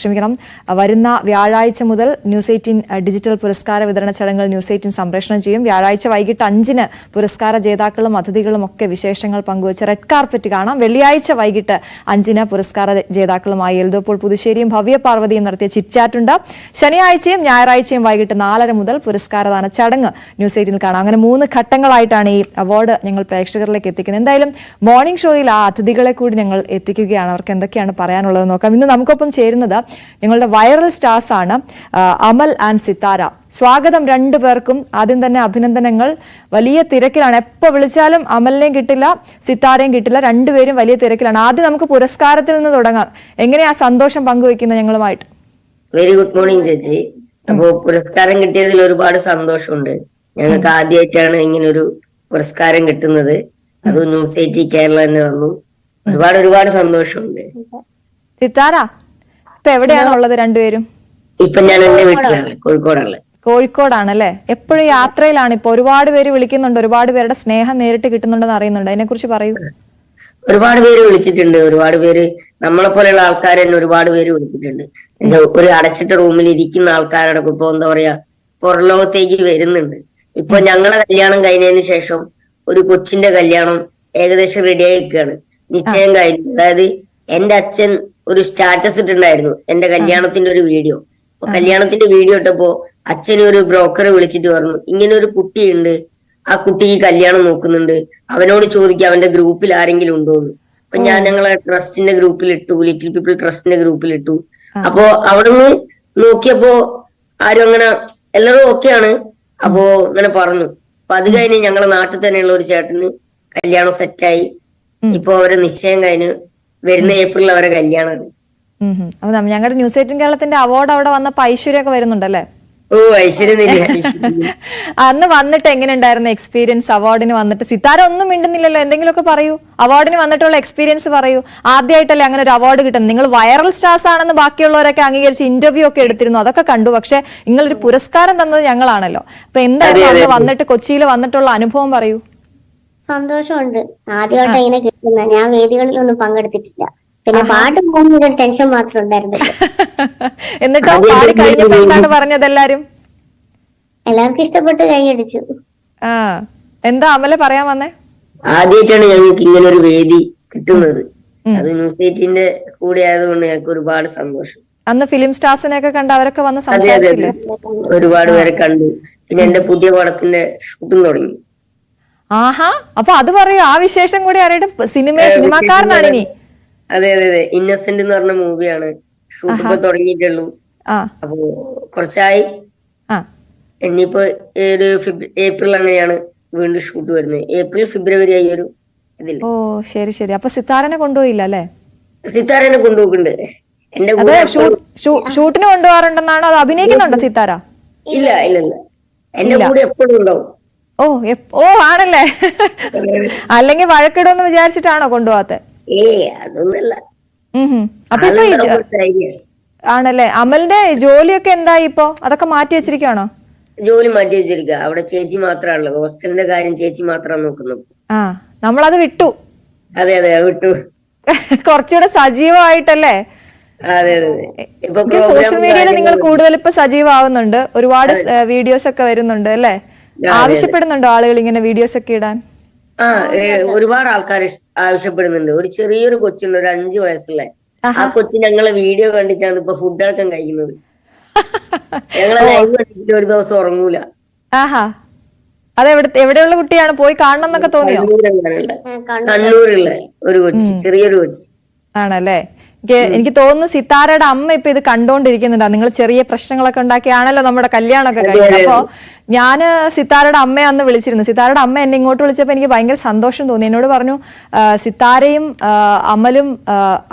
വരുന്ന വ്യാഴാഴ്ച മുതൽ ന്യൂസ് 18 ഡിജിറ്റൽ പുരസ്കാര വിതരണ ചടങ്ങുകൾ ന്യൂസ് 18 സംപ്രേഷണം ചെയ്യും. വ്യാഴാഴ്ച വൈകിട്ട് 5-ന് പുരസ്കാര ജേതാക്കളും അതിഥികളും ഒക്കെ വിശേഷങ്ങൾ പങ്കുവച്ച് റെഡ് കാർപ്പറ്റ് കാണാം. വെള്ളിയാഴ്ച വൈകിട്ട് 5-ന് പുരസ്കാര ജേതാക്കളുമായി എൽദോപ്പോൾ പുതുശ്ശേരിയും ഭവ്യ പാർവതിയും നടത്തിയ ചിറ്റ്ചാറ്റുണ്ട്. ശനിയാഴ്ചയും ഞായറാഴ്ചയും വൈകിട്ട് 4:30 മുതൽ പുരസ്കാരദാന ചടങ്ങ് ന്യൂസ് 18 കാണാം. അങ്ങനെ 3 ഘട്ടങ്ങളായിട്ടാണ് ഈ അവാർഡ് ഞങ്ങൾ പ്രേക്ഷകരിലേക്ക് എത്തിക്കുന്നത്. എന്തായാലും മോർണിംഗ് ഷോയിൽ ആ അതിഥികളെ കൂടി ഞങ്ങൾ എത്തിക്കുകയാണ്. അവർക്ക് എന്തൊക്കെയാണ് പറയാനുള്ളത് നോക്കാം. ഇന്ന് നമുക്കൊപ്പം ചേരുന്നത് ഞങ്ങളുടെ വൈറൽ സ്റ്റാർസ് ആണ് അമൽ ആൻഡ് സിത്താര. സ്വാഗതം രണ്ടുപേർക്കും. ആദ്യം തന്നെ അഭിനന്ദനങ്ങൾ. വലിയ തിരക്കിലാണ്. എപ്പോൾ വിളിച്ചാലും അമലിനെയും കിട്ടില്ല, സിത്താരയും കിട്ടില്ല. രണ്ടുപേരും വലിയ തിരക്കിലാണ്. ആദ്യം നമുക്ക് പുരസ്കാരത്തിൽ നിന്ന് തുടങ്ങാം. എങ്ങനെയാ സന്തോഷം പങ്കുവെക്കുന്നത് ഞങ്ങളുമായിട്ട്? വെരി ഗുഡ് മോർണിംഗ് ചേച്ചി. അപ്പോ പുരസ്കാരം കിട്ടിയതിൽ ഒരുപാട് സന്തോഷമുണ്ട്. ഞങ്ങൾക്ക് ആദ്യമായിട്ടാണ് ഇങ്ങനൊരു പുരസ്കാരം കിട്ടുന്നത്. അത് ന്യൂസ് 18 കേരള തന്നെ തന്നു. ഒരുപാട് സന്തോഷമുണ്ട്. സിത്താര, ഇപ്പൊ എവിടെയാണ് ഉള്ളത് രണ്ടുപേരും? ഇപ്പൊ ഞാൻ എന്റെ വീട്ടിലാണ്, കോഴിക്കോടാണല്ലേ? എപ്പോഴും യാത്രയിലാണ്. ഇപ്പൊ ഒരുപാട് പേര് വിളിക്കുന്നുണ്ട്. ഒരുപാട് പേരുടെ സ്നേഹം നേരിട്ട് കിട്ടുന്നുണ്ടെന്ന് അറിയുന്നുണ്ട്. അതിനെ കുറിച്ച് പറയൂ. ഒരുപാട് പേര് വിളിച്ചിട്ടുണ്ട്. ഒരുപാട് പേര് നമ്മളെ പോലെയുള്ള ആൾക്കാർ തന്നെ ഒരുപാട് പേര് വിളിച്ചിട്ടുണ്ട്. ഒരു അടച്ചിട്ട റൂമിൽ ഇരിക്കുന്ന ആൾക്കാരോടൊക്കെ ഇപ്പൊ എന്താ പറയാ പുറലോകത്തേക്ക് വരുന്നുണ്ട്. ഇപ്പൊ ഞങ്ങളെ കല്യാണം കഴിഞ്ഞതിന് ശേഷം ഒരു കൊച്ചിന്റെ കല്യാണം ഏകദേശം റെഡി ആയിക്കാണ്. നിശ്ചയം കഴിഞ്ഞു. അതായത് എന്റെ അച്ഛൻ ഒരു സ്റ്റാറ്റസ് ഇട്ടുണ്ടായിരുന്നു എന്റെ കല്യാണത്തിന്റെ ഒരു വീഡിയോ. അപ്പൊ കല്യാണത്തിന്റെ വീഡിയോ ഇട്ടപ്പോ അച്ഛന് ഒരു ബ്രോക്കറെ വിളിച്ചിട്ട് പറഞ്ഞു, ഇങ്ങനെ ഒരു കുട്ടിയുണ്ട്, ആ കുട്ടിക്ക് കല്യാണം നോക്കുന്നുണ്ട്, അവനോട് ചോദിക്കുക അവന്റെ ഗ്രൂപ്പിൽ ആരെങ്കിലും ഉണ്ടോന്ന്. അപ്പൊ ഞാൻ ഞങ്ങളെ ട്രസ്റ്റിന്റെ ഗ്രൂപ്പിൽ ഇട്ടു, ലിറ്റിൽ പീപ്പിൾ ട്രസ്റ്റിന്റെ ഗ്രൂപ്പിൽ ഇട്ടു. അപ്പോ അവിടുന്ന് നോക്കിയപ്പോ ആരും അങ്ങനെ എല്ലാവരും ഓക്കെയാണ്. അപ്പോ ഇങ്ങനെ പറഞ്ഞു. അപ്പൊ അത് കഴിഞ്ഞ് ഞങ്ങളെ നാട്ടിൽ തന്നെയുള്ള ഒരു ചേട്ടന് കല്യാണം സെറ്റായി. ഇപ്പൊ അവരെ നിശ്ചയം കഴിഞ്ഞ് വരുന്ന ഏപ്രിൽ അവരെ കല്യാണമാണ്. ഞങ്ങളുടെ ന്യൂസ് 18 കേരളത്തിന്റെ അവാർഡ് അവിടെ വന്നപ്പോ ഐശ്വര്യൊക്കെ വരുന്നുണ്ടല്ലേ? ഓ ഐശ്വര്യ അന്ന് വന്നിട്ട് എങ്ങനെ ഉണ്ടായിരുന്നു എക്സ്പീരിയൻസ്? അവാർഡിന് വന്നിട്ട് സിത്താര ഒന്നും മിണ്ടുന്നില്ലല്ലോ, എന്തെങ്കിലുമൊക്കെ പറയൂ. അവാർഡിന് വന്നിട്ടുള്ള എക്സ്പീരിയൻസ് പറയൂ. ആദ്യമായിട്ടല്ലേ അങ്ങനെ ഒരു അവാർഡ് കിട്ടുന്നത്? നിങ്ങൾ വൈറൽ സ്റ്റാർസ് ആണെന്ന് ബാക്കിയുള്ളവരൊക്കെ അംഗീകരിച്ച് ഇന്റർവ്യൂ ഒക്കെ എടുത്തിരുന്നു. അതൊക്കെ കണ്ടു. പക്ഷെ നിങ്ങളൊരു പുരസ്കാരം തന്നത് ഞങ്ങളാണല്ലോ. അപ്പൊ എന്തായാലും അന്ന് വന്നിട്ട് കൊച്ചിയിൽ വന്നിട്ടുള്ള അനുഭവം പറയൂ. സന്തോഷമുണ്ട്. ആദ്യമായിട്ട് ഇങ്ങനെ കിട്ടുന്ന. ഞാൻ വേദികളിലൊന്നും പങ്കെടുത്തിട്ടില്ല. പിന്നെ പാട്ട് പോകുന്ന ടെൻഷൻ മാത്രം ഉണ്ടായിരുന്നു. എന്നിട്ടോ പാടി കഴിഞ്ഞപ്പോ എന്താണ് പറഞ്ഞത് എല്ലാരും? എല്ലാവർക്കും ഇഷ്ടപ്പെട്ട് കൈയടിച്ചു. എന്താ അമല പറയാൻ വന്നേ? ആദ്യമായിട്ടാണ് ഞങ്ങൾക്ക് ഇങ്ങനെ ഒരു വേദി കിട്ടുന്നത്. അത് ന്യൂസ് 18 കൂടെ ആയതുകൊണ്ട് ഞങ്ങൾക്ക് ഒരുപാട് സന്തോഷം. അന്ന് ഫിലിം സ്റ്റാർസിനെയൊക്കെ കണ്ട് അവരൊക്കെ വന്ന് സംസാരിച്ചില്ലേ? ഒരുപാട് പേരെ കണ്ടു. പിന്നെ എന്റെ പുതിയ പടത്തിന്റെ ഷൂട്ടും തുടങ്ങി. ആഹാ, അപ്പൊ അത് പറയൂ. ആ വിശേഷം കൂടി അറിയട്ടെ. സിനിമാക്കാരനാണ് ഇനി. അതെ. ഇന്നസെന്റ് എന്ന് പറഞ്ഞ മൂവിയാണ്. ഷൂട്ട് ഇപ്പൊ തുടങ്ങിയിട്ടുള്ളൂ. അപ്പൊ കുറച്ചായി. ഇനിയിപ്പോ ഒരു ഏപ്രിൽ അങ്ങനെയാണ് വീണ്ടും ഷൂട്ട് വരുന്നത്. ഏപ്രിൽ ഫെബ്രുവരി ആയി ഒരു ഇതിൽ. ഓ ശരി ശരി. അപ്പൊ സിത്താരനെ കൊണ്ടുപോയില്ല അല്ലേ? സിത്താരനെ കൊണ്ടുപോകുന്നുണ്ട്. എന്റെ അത് കൂടെ ഷൂട്ടിന് കൊണ്ടുപോകാറുണ്ടെന്നാണ്. അത് അഭിനയിക്കുന്നുണ്ടോ സിത്താര? ഇല്ല ഇല്ല ഇല്ല, എന്റെ കൂടെ എപ്പോഴും ഉണ്ടാവും. ഓ ആണല്ലേ? അല്ലെങ്കിൽ വഴക്കിടുമെന്ന് വിചാരിച്ചിട്ടാണോ കൊണ്ടുപോകാത്തെ? അതൊന്നല്ല. അപ്പൊ ഇപ്പൊ ആണല്ലേ. അമലിന്റെ ജോലിയൊക്കെ എന്തായി ഇപ്പൊ? അതൊക്കെ മാറ്റി വെച്ചിരിക്കുകയാണോ? ജോലി മാറ്റി വെച്ചിരിക്കുക. അവിടെ ചേച്ചി മാത്രമാണുള്ളത്. ഹോസ്റ്റലിന്റെ കാര്യം ചേച്ചി മാത്രമാണ് നോക്കുന്നത്. നമ്മളത് വിട്ടു. അതെ അതെ, വിട്ടു. കുറച്ചുകൂടെ സജീവമായിട്ടല്ലേ? അതെ അതെ. ഇപ്പൊ സോഷ്യൽ മീഡിയയിൽ നിങ്ങൾ കൂടുതൽ ഇപ്പൊ സജീവമാവുന്നുണ്ട്. ഒരുപാട് വീഡിയോസ് ഒക്കെ വരുന്നുണ്ട് അല്ലേ? ആവശ്യപ്പെടുന്നുണ്ടോ ആളുകൾ ഇങ്ങനെ വീഡിയോസ് ഒക്കെ ഇടാൻ? ഒരുപാട് ആൾക്കാർ ആവശ്യപ്പെടുന്നുണ്ട്. ഒരു ചെറിയൊരു കൊച്ചുണ്ട്, ഒരു 5 വയസ്സുള്ള. ആ കൊച്ചു ഞങ്ങളെ വീഡിയോ കണ്ടിട്ടാണ് ഇപ്പൊ ഫുഡ് അടക്കം കഴിക്കുന്നത്. ഞങ്ങളെ ലൈവ് കണ്ടിട്ട് ഒരു ദിവസം ഉറങ്ങൂല. അത് എവിടെയുള്ള കുട്ടിയാണ്? പോയി കാണണം എന്നൊക്കെ തോന്നിയോ? കണ്ണൂരുള്ള ഒരു കൊച്ചു, ചെറിയൊരു കൊച്ചു ആണല്ലേ? എനിക്ക് തോന്നുന്നു സിത്താരയുടെ അമ്മ ഇപ്പൊ ഇത് കണ്ടോണ്ടിരിക്കുന്നുണ്ടാ. നിങ്ങൾ ചെറിയ പ്രശ്നങ്ങളൊക്കെ ഉണ്ടാക്കിയാണല്ലോ നമ്മുടെ കല്യാണമൊക്കെ കഴിഞ്ഞത്. അപ്പൊ ഞാന് സിത്താരയുടെ അമ്മയെ അന്ന് വിളിച്ചിരുന്നു. സിത്താരയുടെ അമ്മ എന്നെ ഇങ്ങോട്ട് വിളിച്ചപ്പോ എനിക്ക് ഭയങ്കര സന്തോഷം തോന്നി. എന്നോട് പറഞ്ഞു, സിത്താരയും അമലും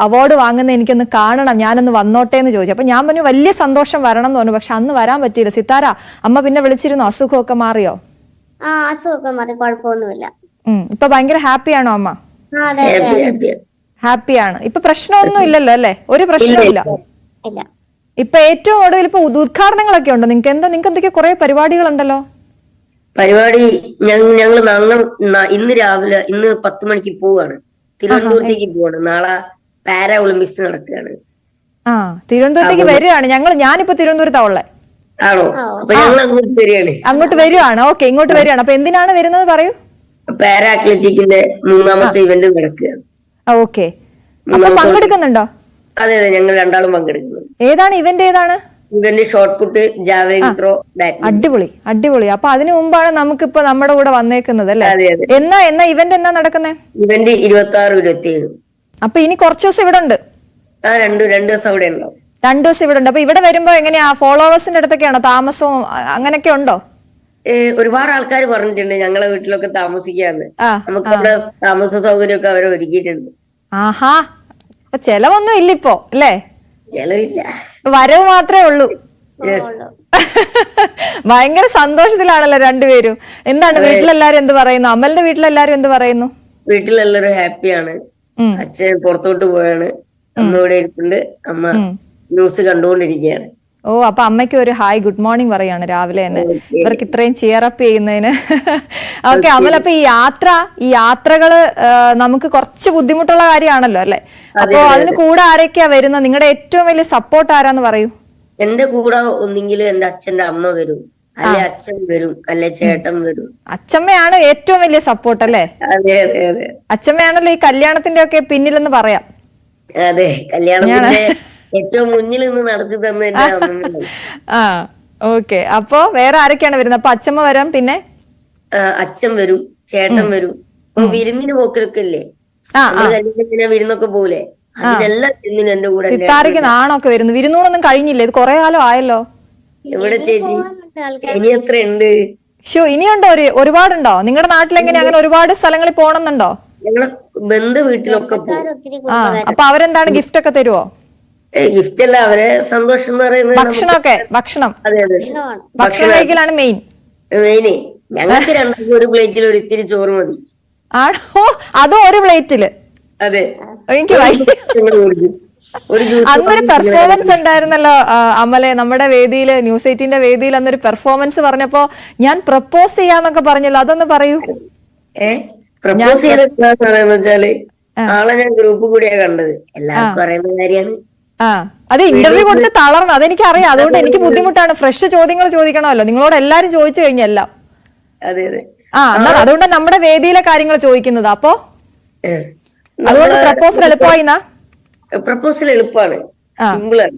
അവാർഡ് വാങ്ങുന്ന എനിക്കൊന്ന് കാണണം, ഞാനൊന്ന് വന്നോട്ടെ എന്ന് ചോദിച്ചു. അപ്പൊ ഞാൻ പറഞ്ഞു വലിയ സന്തോഷം, വരണം എന്ന് പറഞ്ഞു. പക്ഷെ അന്ന് വരാൻ പറ്റിയില്ല. സിത്താര അമ്മ പിന്നെ വിളിച്ചിരുന്നു. അസുഖമൊക്കെ മാറിയോ? അസുഖമൊക്കെ മാറി, കുഴപ്പമൊന്നുമില്ല. ഇപ്പൊ ഭയങ്കര ഹാപ്പിയാണോ അമ്മ? ഹാപ്പിയാണ്. ഇപ്പൊ പ്രശ്നമൊന്നും ഇല്ലല്ലോ അല്ലെ? ഒരു പ്രശ്നമില്ല. ഇപ്പൊ ഏറ്റവും ഒടുവിൽ ഇപ്പൊ ഉദ്ഘാടനങ്ങളൊക്കെ ഉണ്ടോ നിങ്ങൾക്ക്? നിങ്ങൾക്ക് എന്തൊക്കെ കുറെ പരിപാടികളുണ്ടല്ലോ. പരിപാടി ഞങ്ങൾ ഇന്ന് രാവിലെ 10 മണിക്ക് പോവാണ്. തിരുവനന്തപുരത്തേക്ക് പോവാണ്. നാളെ പാരാ ഒളിമ്പിക്സ് നടക്കുകയാണ്. തിരുവനന്തപുരത്തേക്ക് വരികയാണ്. ഞാനിപ്പോ തിരുവനന്തപുരത്താ ഉള്ളേ. ആണോ? അപ്പൊ ഞങ്ങൾ അങ്ങോട്ട് വരികയാണ്. അങ്ങോട്ട് വരികയാണ്. ഓക്കെ, ഇങ്ങോട്ട് വരികയാണ്. അപ്പൊ എന്തിനാണ് വരുന്നത് പറയൂ. പാരാ അത്ലറ്റിക്കിന്റെ 3ാമത്തെ ഇവന്റ് നടക്കുകയാണ്. ഓക്കെ, അപ്പൊ പങ്കെടുക്കുന്നുണ്ടോ? അതെ അതെ, ഞങ്ങൾ രണ്ടാളും പങ്കെടുക്കുന്നു. ഏതാണ് ഇവന്റ്? ഏതാണ് event? Shot put, javelin throw, അടിപൊളി അടിപൊളി. അപ്പൊ അതിനു മുമ്പാണ് നമുക്കിപ്പോ നമ്മുടെ കൂടെ വന്നേക്കുന്നത് അല്ലേ? എന്നാ ഇവന്റ് എന്നാ നടക്കുന്നത്? ഇവന്റ് 26, 27. അപ്പൊ ഇനി കുറച്ച് ദിവസം ഇവിടെ ഉണ്ട്. രണ്ട് ദിവസം അവിടെ ഉണ്ടാവും. 2 ദിവസം ഇവിടെ ഉണ്ട്. അപ്പൊ ഇവിടെ വരുമ്പോ എങ്ങനെയാ? ഫോളോവേഴ്സിന്റെ അടുത്തൊക്കെയാണോ താമസവും അങ്ങനെയൊക്കെ ഉണ്ടോ? ഒരുപാട് ആൾക്കാർ പറഞ്ഞിട്ടുണ്ട് ഞങ്ങളെ വീട്ടിലൊക്കെ താമസിക്കാന്ന്. നമുക്ക് അവിടെ താമസ സൗകര്യമൊക്കെ അവരെ ഒരുക്കിയിട്ടുണ്ട്. ആഹാ, ചെലവൊന്നും ഇല്ലിപ്പോ അല്ലേ? ചെലവില്ല, വരവ് മാത്രമേ ഉള്ളൂ. ഭയങ്കര സന്തോഷത്തിലാണല്ലോ രണ്ടുപേരും. എന്താണ് വീട്ടിലെല്ലാരും എന്ത് പറയുന്നു? അമലിന്റെ വീട്ടിലെല്ലാരും എന്ത് പറയുന്നു? വീട്ടിലെല്ലാരും ഹാപ്പിയാണ്. അച്ഛൻ പുറത്തോട്ട് പോയാണ്, അമ്മ ഇവിടെ ഇരിപ്പുണ്ട്. അമ്മ ന്യൂസ് കണ്ടുകൊണ്ടിരിക്കുകയാണ്. അപ്പൊ അമ്മയ്ക്ക് ഒരു ഹായ് ഗുഡ് മോർണിംഗ് പറയാണ് രാവിലെ തന്നെ, ഇവർക്ക് ഇത്രയും ചിയറപ്പ് ചെയ്യുന്നതിന്. ഓക്കെ അമൽ, അപ്പൊ ഈ യാത്രകള് നമുക്ക് കുറച്ച് ബുദ്ധിമുട്ടുള്ള കാര്യമാണല്ലോ അല്ലെ? അപ്പൊ അതിന് കൂടെ ആരൊക്കെയാ വരുന്നത്? നിങ്ങളുടെ ഏറ്റവും വലിയ സപ്പോർട്ട് ആരാന്ന് പറയൂ. എന്റെ കൂടെ ഒന്നെങ്കിൽ എന്റെ അച്ഛന്റെ അമ്മ വരും, അല്ലെ അച്ഛൻ വരും, അല്ലെ ചേട്ടൻ വരും. അച്ഛമ്മയാണ് ഏറ്റവും വലിയ സപ്പോർട്ട് അല്ലേ? അതെ അതെ അതെ, അച്ഛമ്മയാണല്ലോ ഈ കല്യാണത്തിന്റെ ഒക്കെ പിന്നിലെന്ന് പറയാം. അതെ, കല്യാണത്തിന്റെ ഏറ്റവും മുന്നിൽ നിന്ന് നടത്തി തന്നെ. ഓക്കെ, അപ്പൊ വേറെ ആരൊക്കെയാണ് വരുന്നത്? അപ്പൊ അച്ഛമ്മ വരാം, പിന്നെ അച്ഛൻ വരും, ചേട്ടൻ വരും. ഇപ്പൊ വിരുന്നിന് പോക്കലൊക്കെ ഇല്ലേ, വിരുന്നൊക്കെ പോലെ അതിനെല്ലാം വിരുന്നിന് എന്റെ കൂടെ. സിത്താരയ്ക്ക് നാണൊക്കെ വരുന്നു. വിരുന്നൂടൊന്നും കഴിഞ്ഞില്ലേ? ഇത് കൊറേ കാലം ആയല്ലോ. എവിടെ ചേച്ചി, ഇനി എത്ര ഉണ്ട്? ഇനിയുണ്ടോ? ഒരുപാടുണ്ടോ? നിങ്ങളുടെ നാട്ടിൽ എങ്ങനെ അങ്ങനെ ഒരുപാട് സ്ഥലങ്ങളിൽ പോണമെന്നുണ്ടോ? ഞങ്ങളെ ബന്ധു വീട്ടിലൊക്കെ പോകും. അപ്പൊ അവരെന്താണ് ഗിഫ്റ്റ് ഒക്കെ തരുവോ? ഗിഫ്റ്റ് അല്ല, അവരെ സന്തോഷം എന്ന് പറയുന്നത് ഭക്ഷണം. അതെ അതെ, ഭക്ഷണം കഴിക്കലാണ് മെയിന്. ഞങ്ങൾക്ക് രണ്ടാമത് ഒരു പ്ലേറ്റിൽ ഒരു ഇത്തിരി ചോറ് മതി. ആണോ? അതും ഒരു പ്ലേറ്റില്? അതെ. എനിക്ക് അന്നൊരു പെർഫോമൻസ് ഉണ്ടായിരുന്നല്ലോ അമലെ, നമ്മുടെ വേദിയില്, ന്യൂസ് 18ന്റെ വേദിയിൽ അന്നൊരു പെർഫോമൻസ് പറഞ്ഞപ്പോ ഞാൻ പ്രപ്പോസ് ചെയ്യാന്നൊക്കെ പറഞ്ഞല്ലോ, അതൊന്ന് പറയൂ. പ്രപ്പോസ് ചെയ്തെന്ന് വെച്ചാല് ആളെ ഞാൻ ഗ്രൂപ്പ് കൂടിയാ കണ്ടത്. എല്ലാവർക്കും അറിയുന്ന കാര്യമാണ്. അത് ഇന്റർവ്യൂ കൊടുത്ത് തളർന്നു, അതെനിക്ക് അറിയാം. അതുകൊണ്ട് എനിക്ക് ബുദ്ധിമുട്ടാണ്. ഫ്രഷ് ചോദ്യങ്ങൾ ചോദിക്കണമല്ലോ, നിങ്ങളോട് എല്ലാരും ചോദിച്ചു കഴിഞ്ഞെല്ലാം. അതെ അതെ, അതുകൊണ്ട് നമ്മുടെ വേദിയിലെ കാര്യങ്ങൾ ചോദിക്കുന്നത്. അപ്പൊ അതുകൊണ്ട് പ്രപ്പോസൽ എളുപ്പമായിന്നാ? പ്രപ്പോസൽ എളുപ്പമാണ്, സിമ്പിളാണ്.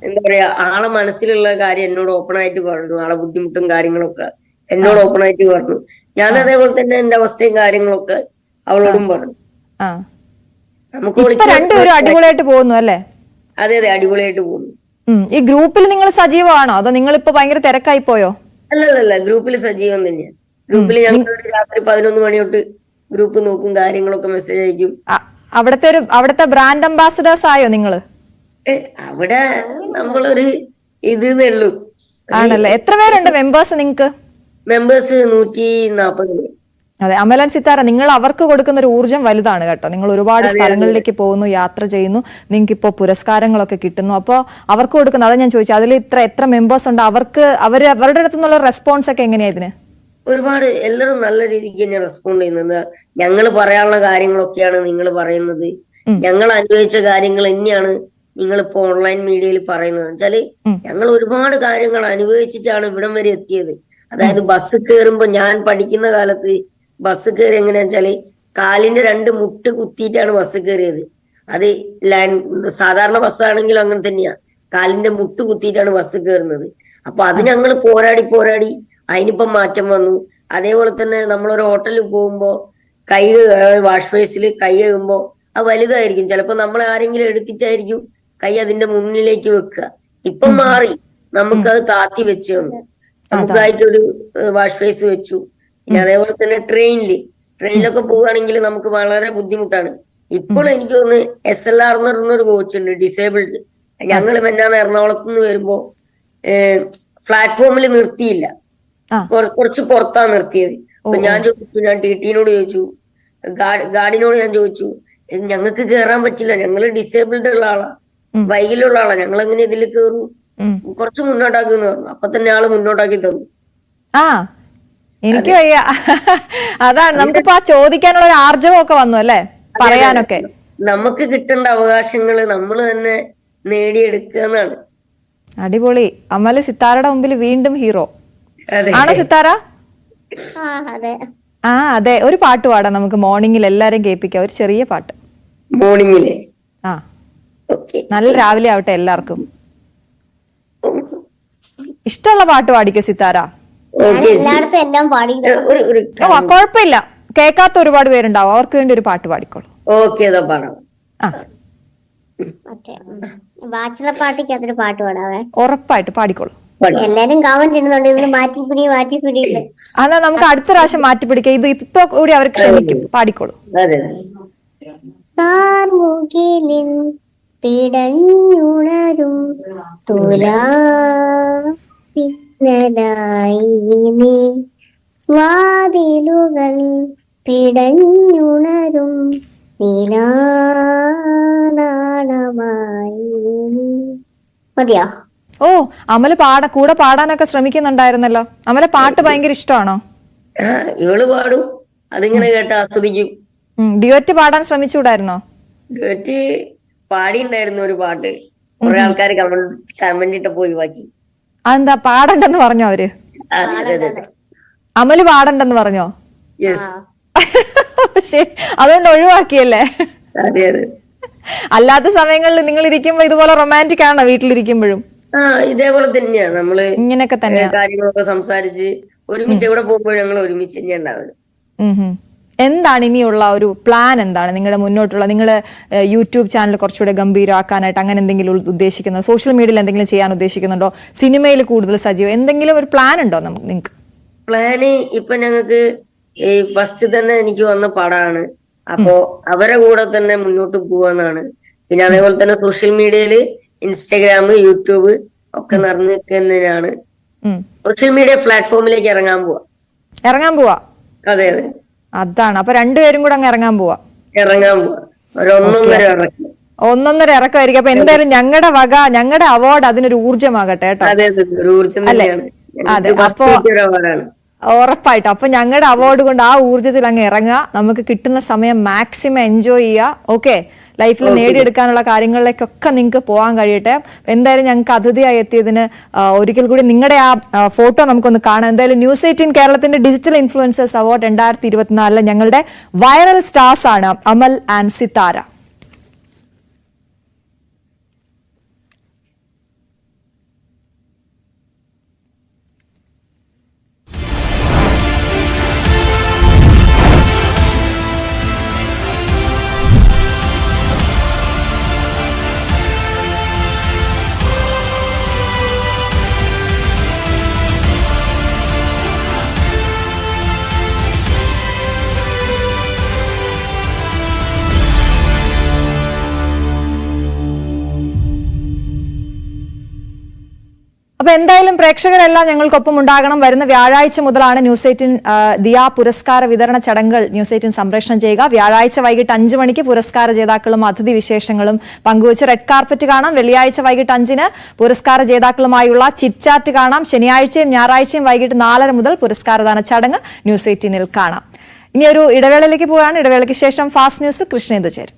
എന്താ പറയാ, ആളെ മനസ്സിലുള്ള കാര്യം എന്നോട് ഓപ്പൺ ആയിട്ട് പറഞ്ഞു. ആളെ ബുദ്ധിമുട്ടും കാര്യങ്ങളൊക്കെ എന്നോട് ഓപ്പൺ ആയിട്ട് പറഞ്ഞു. ഞാൻ അതേപോലെ തന്നെ എന്റെ അവസ്ഥയും കാര്യങ്ങളൊക്കെ അവളോടും പറഞ്ഞു. നമുക്ക് രണ്ടുപേരും അടിപൊളിയായിട്ട് പോകുന്നു അല്ലേ? അതെ അതെ, അടിപൊളിയായിട്ട് പോകുന്നു. ഈ ഗ്രൂപ്പിൽ നിങ്ങൾ സജീവമാണോ അതോ നിങ്ങൾ ഇപ്പൊ ഭയങ്കര തിരക്കായി പോയോ? അല്ലല്ല, ഗ്രൂപ്പിൽ സജീവം തന്നെയാണ്. ഗ്രൂപ്പിൽ ഞങ്ങൾ രാത്രി 11 മണി തൊട്ട് ഗ്രൂപ്പ് നോക്കും, കാര്യങ്ങളൊക്കെ മെസ്സേജ് അയക്കും. അവിടുത്തെ ബ്രാൻഡ് അംബാസിഡേഴ്സ് ആയോ നിങ്ങള്? അവിടെ നമ്മളൊരു ഇതേ ഉള്ളൂ. ആണല്ലേ? എത്ര പേരുണ്ട് മെമ്പേഴ്സ് നിങ്ങൾക്ക്? മെമ്പേഴ്സ് 140. അതെ, അമൽ ആൻഡ് സിത്താര, നിങ്ങൾ അവർക്ക് കൊടുക്കുന്ന ഒരു ഊർജ്ജം വലുതാണ് കേട്ടോ. നിങ്ങൾ ഒരുപാട് സ്ഥലങ്ങളിലേക്ക് പോകുന്നു, യാത്ര ചെയ്യുന്നു, നിങ്ങൾക്ക് ഇപ്പോൾ പുരസ്കാരങ്ങളൊക്കെ കിട്ടുന്നു. അപ്പോൾ അവർക്ക് കൊടുക്കുന്ന, അതാ ഞാൻ ചോദിച്ചത്, അതിൽ എത്ര മെമ്പേഴ്സ് ഉണ്ട്, അവരുടെ അടുത്തു നിന്നുള്ള റെസ്പോൺസ് ഒക്കെ എങ്ങനെയാ ഇതിന്? ഒരുപാട് എല്ലാവരും നല്ല രീതിക്ക് തന്നെ റെസ്പോണ്ട് ചെയ്യുന്നത്. ഞങ്ങൾ പറയാനുള്ള കാര്യങ്ങളൊക്കെയാണ് നിങ്ങൾ പറയുന്നത്, ഞങ്ങൾ അനുഭവിച്ച കാര്യങ്ങൾ തന്നെയാണ് നിങ്ങളിപ്പോ ഓൺലൈൻ മീഡിയയിൽ പറയുന്നത്. വെച്ചാല് ഞങ്ങൾ ഒരുപാട് കാര്യങ്ങൾ അനുഭവിച്ചിട്ടാണ് ഇവിടം വരെ എത്തിയത്. അതായത് ബസ് കയറുമ്പോ, ഞാൻ പഠിക്കുന്ന കാലത്ത് ബസ് കയറി എങ്ങനെയാ വെച്ചാല് കാലിന്റെ 2 മുട്ട് കുത്തിയിട്ടാണ് ബസ് കയറിയത്. അത് സാധാരണ ബസ്സാണെങ്കിലും അങ്ങനെ തന്നെയാ, കാലിന്റെ മുട്ട് കുത്തിയിട്ടാണ് ബസ് കയറുന്നത്. അപ്പൊ അത് ഞങ്ങൾ പോരാടി അതിനിപ്പം മാറ്റം വന്നു. അതേപോലെ തന്നെ നമ്മളൊരു ഹോട്ടലിൽ പോകുമ്പോ വാഷ് ബേസിൽ കൈ കഴുകുമ്പോ അത് വലുതായിരിക്കും, ചിലപ്പോ നമ്മൾ ആരെങ്കിലും എടുത്തിട്ടായിരിക്കും കൈ അതിന്റെ മുന്നിലേക്ക് വെക്കുക. ഇപ്പം മാറി, നമുക്കത് താത്തി വെച്ച് തന്നു, നമുക്കായിട്ടൊരു വാഷ് ബേസ് വെച്ചു. പിന്നെ അതേപോലെ തന്നെ ട്രെയിനിലൊക്കെ പോവുകയാണെങ്കിൽ നമുക്ക് വളരെ ബുദ്ധിമുട്ടാണ്. ഇപ്പോൾ എനിക്ക് തോന്നുന്നു SLR എന്ന് പറഞ്ഞൊരു കോച്ച് ഉണ്ട്, ഡിസേബിൾഡ്. ഞങ്ങൾ മെന്നാണ് എറണാകുളത്ത് നിന്ന് വരുമ്പോ പ്ലാറ്റ്ഫോമിൽ നിർത്തിയില്ല, കുറച്ച് പുറത്താ നിർത്തിയത്. അപ്പൊ ഞാൻ TT-നോട് ചോദിച്ചു, ഗാർഡിനോട് ഞാൻ ചോദിച്ചു, ഞങ്ങൾക്ക് കയറാൻ പറ്റില്ല, ഞങ്ങൾ ഡിസേബിൾഡ് ഉള്ള ആളാ, വൈകിലുള്ള ആളാ, ഞങ്ങൾ എങ്ങനെ ഇതിൽ കയറും, കുറച്ച് മുന്നോട്ടാക്കുന്നു പറഞ്ഞു. അപ്പൊ തന്നെ ആള് മുന്നോട്ടാക്കി തന്നു. എനിക്ക് വയ്യ, അതാണ് നമുക്കിപ്പോ ചോദിക്കാനുള്ള ഒരു ആർജവമൊക്കെ വന്നു അല്ലേ, പറയാനൊക്കെ. നമുക്ക് കിട്ടേണ്ട അവകാശങ്ങള് നമ്മൾ തന്നെ നേടിയെടുക്കുക എന്നാണ്. അടിപൊളി. അമല് സിത്താരയുടെ മുമ്പിൽ വീണ്ടും ഹീറോ ആണോ സിത്താര? അതെ, ഒരു പാട്ട് പാടാം നമുക്ക് മോർണിംഗിൽ, എല്ലാരും കേൾപ്പിക്കാം, ഒരു ചെറിയ പാട്ട് മോർണിംഗില്. നല്ല രാവിലെ ആവട്ടെ എല്ലാവർക്കും. ഇഷ്ടമുള്ള പാട്ട് പാടിക്കോ സിത്താര. കുഴപ്പമില്ല, കേൾക്കാത്ത ഒരുപാട് പേരുണ്ടാവും, അവർക്ക് വേണ്ടി ഒരു പാട്ട് പാടിക്കോളൂ. ബാച്ചിലർ പാർട്ടിക്ക് അതൊരു പാട്ട് പാടാവേ. ഉറപ്പായിട്ട് പാടിക്കോളൂ. എല്ലാരും കമന്റ് ഇടുന്നുണ്ട്, ഇതിന് മാറ്റിപ്പിടി. അതാ നമുക്ക് അടുത്ത പ്രാവശ്യം മാറ്റിപ്പിടിക്കാം, ഇത് ഇപ്പൊ കൂടി അവർ ക്ഷമിക്കും. പാടിക്കോളൂ. പിടഞ്ഞുണരും തുലായി നീ, വാതിലുകൾ പിടഞ്ഞുണരും നീലാനാളമായി. മതിയോ? ഓ, അമല് കൂടെ പാടാനൊക്കെ ശ്രമിക്കുന്നുണ്ടായിരുന്നല്ലോ. അമല പാട്ട് ഭയങ്കര ഇഷ്ടമാണോ? ഇവള് പാടും, അതിങ്ങനെ കേട്ട് ആസ്വദിക്കും. ഡ്യുവറ്റ് പാടാൻ ശ്രമിച്ചുകൂടായിരുന്നോ? ഡ്യുവറ്റ് പാടിണ്ടായിരുന്നു ഒരു പാട്ട്, കുറെ ആൾക്കാർ കമന്റ് ഇട്ട് പോയി ബാക്കി. അതെന്താ പാടണ്ടെന്ന് പറഞ്ഞോ അവര്? അമല് പാടണ്ടെന്ന് പറഞ്ഞോ? അതുകൊണ്ട് ഒഴിവാക്കിയല്ലേ? അല്ലാത്ത സമയങ്ങളിൽ നിങ്ങൾ ഇരിക്കുമ്പോ ഇതുപോലെ റൊമാൻറ്റിക് ആണോ വീട്ടിലിരിക്കുമ്പോഴും? ഇതേപോലെ തന്നെയാ, നമ്മള് ഇങ്ങനെയൊക്കെ തന്നെ കാര്യങ്ങളൊക്കെ സംസാരിച്ച് ഒരുമിച്ച് എവിടെ പോകുമ്പോഴും ഞങ്ങൾ ഒരുമിച്ച് തന്നെ ഉണ്ടാവുന്നത്. എന്താണ് ഇനിയുള്ള ഒരു പ്ലാൻ? എന്താണ് നിങ്ങളുടെ മുന്നോട്ടുള്ള, നിങ്ങള് യൂട്യൂബ് ചാനൽ കുറച്ചുകൂടെ ഗംഭീരമാക്കാനായിട്ട് അങ്ങനെ എന്തെങ്കിലും ഉദ്ദേശിക്കുന്നോ? സോഷ്യൽ മീഡിയയിൽ എന്തെങ്കിലും ചെയ്യാൻ ഉദ്ദേശിക്കുന്നുണ്ടോ? സിനിമയിൽ കൂടുതൽ സജീവം, എന്തെങ്കിലും ഒരു പ്ലാൻ ഉണ്ടോ നിങ്ങൾക്ക്? പ്ലാന് ഇപ്പൊ ഞങ്ങൾക്ക് ഫസ്റ്റ് തന്നെ എനിക്ക് വന്ന പടമാണ്, അപ്പോ അവരെ കൂടെ തന്നെ മുന്നോട്ട് പോവാന്നാണ്. പിന്നെ അതേപോലെ തന്നെ സോഷ്യൽ മീഡിയയില് ഇൻസ്റ്റാഗ്രാം, യൂട്യൂബ് ഒക്കെ നിറഞ്ഞിരിക്കുന്നതിനാണ്. സോഷ്യൽ മീഡിയ പ്ലാറ്റ്ഫോമിലേക്ക് ഇറങ്ങാൻ പോവാ. അതെ. അതാണ്, അപ്പൊ രണ്ടുപേരും കൂടെ അങ്ങ് ഇറങ്ങാൻ പോവാ. ഒന്നൊന്നര ഇറക്കമായിരിക്കും. അപ്പൊ എന്തായാലും ഞങ്ങളുടെ വക, ഞങ്ങളുടെ അവാർഡ് അതിനൊരു ഊർജ്ജമാകട്ടെ കേട്ടോ. അതെ, അപ്പൊ ഉറപ്പായിട്ടും. അപ്പൊ ഞങ്ങളുടെ അവാർഡ് കൊണ്ട് ആ ഊർജ്ജത്തിൽ അങ്ങ് ഇറങ്ങുക, നമുക്ക് കിട്ടുന്ന സമയം മാക്സിമം എൻജോയ് ചെയ്യുക. ഓക്കെ, ലൈഫിൽ നേടിയെടുക്കാനുള്ള കാര്യങ്ങളിലേക്കൊക്കെ നിങ്ങൾക്ക് പോകാൻ കഴിയട്ടെ. എന്തായാലും ഞങ്ങൾക്ക് അതിഥിയായി എത്തിയതിന് ഒരിക്കൽ കൂടി നിങ്ങളുടെ ആ ഫോട്ടോ നമുക്കൊന്ന് കാണാം. എന്തായാലും ന്യൂസ് 18 കേരളത്തിന്റെ ഡിജിറ്റൽ ഇൻഫ്ലുവൻസേഴ്സ് അവാർഡ് 2024 ഞങ്ങളുടെ വൈറൽ സ്റ്റാർസ് ആണ് അമൽ ആൻഡ് സിത്താര. പ്രേക്ഷകരെല്ലാം ഞങ്ങൾക്കൊപ്പം ഉണ്ടാകണം. വരുന്ന വ്യാഴാഴ്ച മുതലാണ് ന്യൂസ് 18 ദിയ പുരസ്കാര വിതരണ ചടങ്ങുകൾ ന്യൂസ് 18 സംപ്രേഷണം ചെയ്യുക. വ്യാഴാഴ്ച വൈകിട്ട് 5 മണിക്ക് പുരസ്കാര ജേതാക്കളും അതിഥി വിശേഷങ്ങളും പങ്കുവച്ച് റെഡ് കാർപ്പറ്റ് കാണാം. വെള്ളിയാഴ്ച വൈകിട്ട് 5-ന് പുരസ്കാര ജേതാക്കളുമായുള്ള ചിറ്റ് ചാറ്റ് കാണാം. ശനിയാഴ്ചയും ഞായറാഴ്ചയും വൈകിട്ട് 4:30 മുതൽ പുരസ്കാരദാന ചടങ്ങ് ന്യൂസ് 18 കാണാം. ഇനി ഒരു ഇടവേളയിലേക്ക് പോവുകയാണ്. ഇടവേളയ്ക്ക് ശേഷം ഫാസ്റ്റ് ന്യൂസ് കൃഷ്ണേന്ദു ചേരും.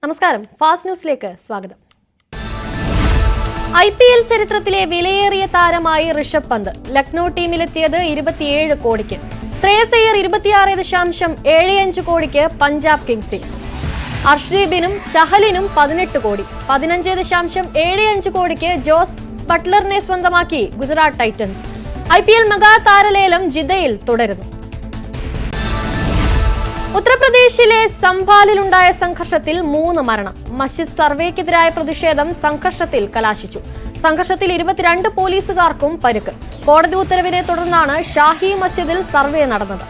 നമസ്കാരം, ഫാസ്റ്റ് ന്യൂസിലേക്ക് സ്വാഗതം. IPL ചരിത്രത്തിലെ വിലയേറിയ താരമായി ഋഷഭ് പന്ത്. ലക്നൌ ടീമിലെത്തിയത് 27 കോടിക്ക്. ശ്രേയസ് അയ്യർ 26.75 കോടിക്ക് പഞ്ചാബ് കിങ്സിൽ. അർഷ്ദീപിനും ചഹലിനും 18 കോടി. 15.75 കോടിക്ക് ജോസ് ബട്ട്ലറിനെ സ്വന്തമാക്കി ഗുജറാത്ത് ടൈറ്റൻസ്. IPL മെഗാ താരലേലം ജിദ്ദയിൽ തുടരുന്നു. ഉത്തർപ്രദേശിലെ സംഭാലിലുണ്ടായ സംഘർഷത്തിൽ 3 മരണം. മസ്ജിദ് സർവേക്കെതിരായ പ്രതിഷേധം സംഘർഷത്തിൽ കലാശിച്ചു. സംഘർഷത്തിൽ 22 പോലീസുകാർക്കും പരിക്ക്. കോടതി ഉത്തരവിനെ തുടർന്നാണ് ഷാഹി മസ്ജിദിൽ സർവേ നടന്നത്.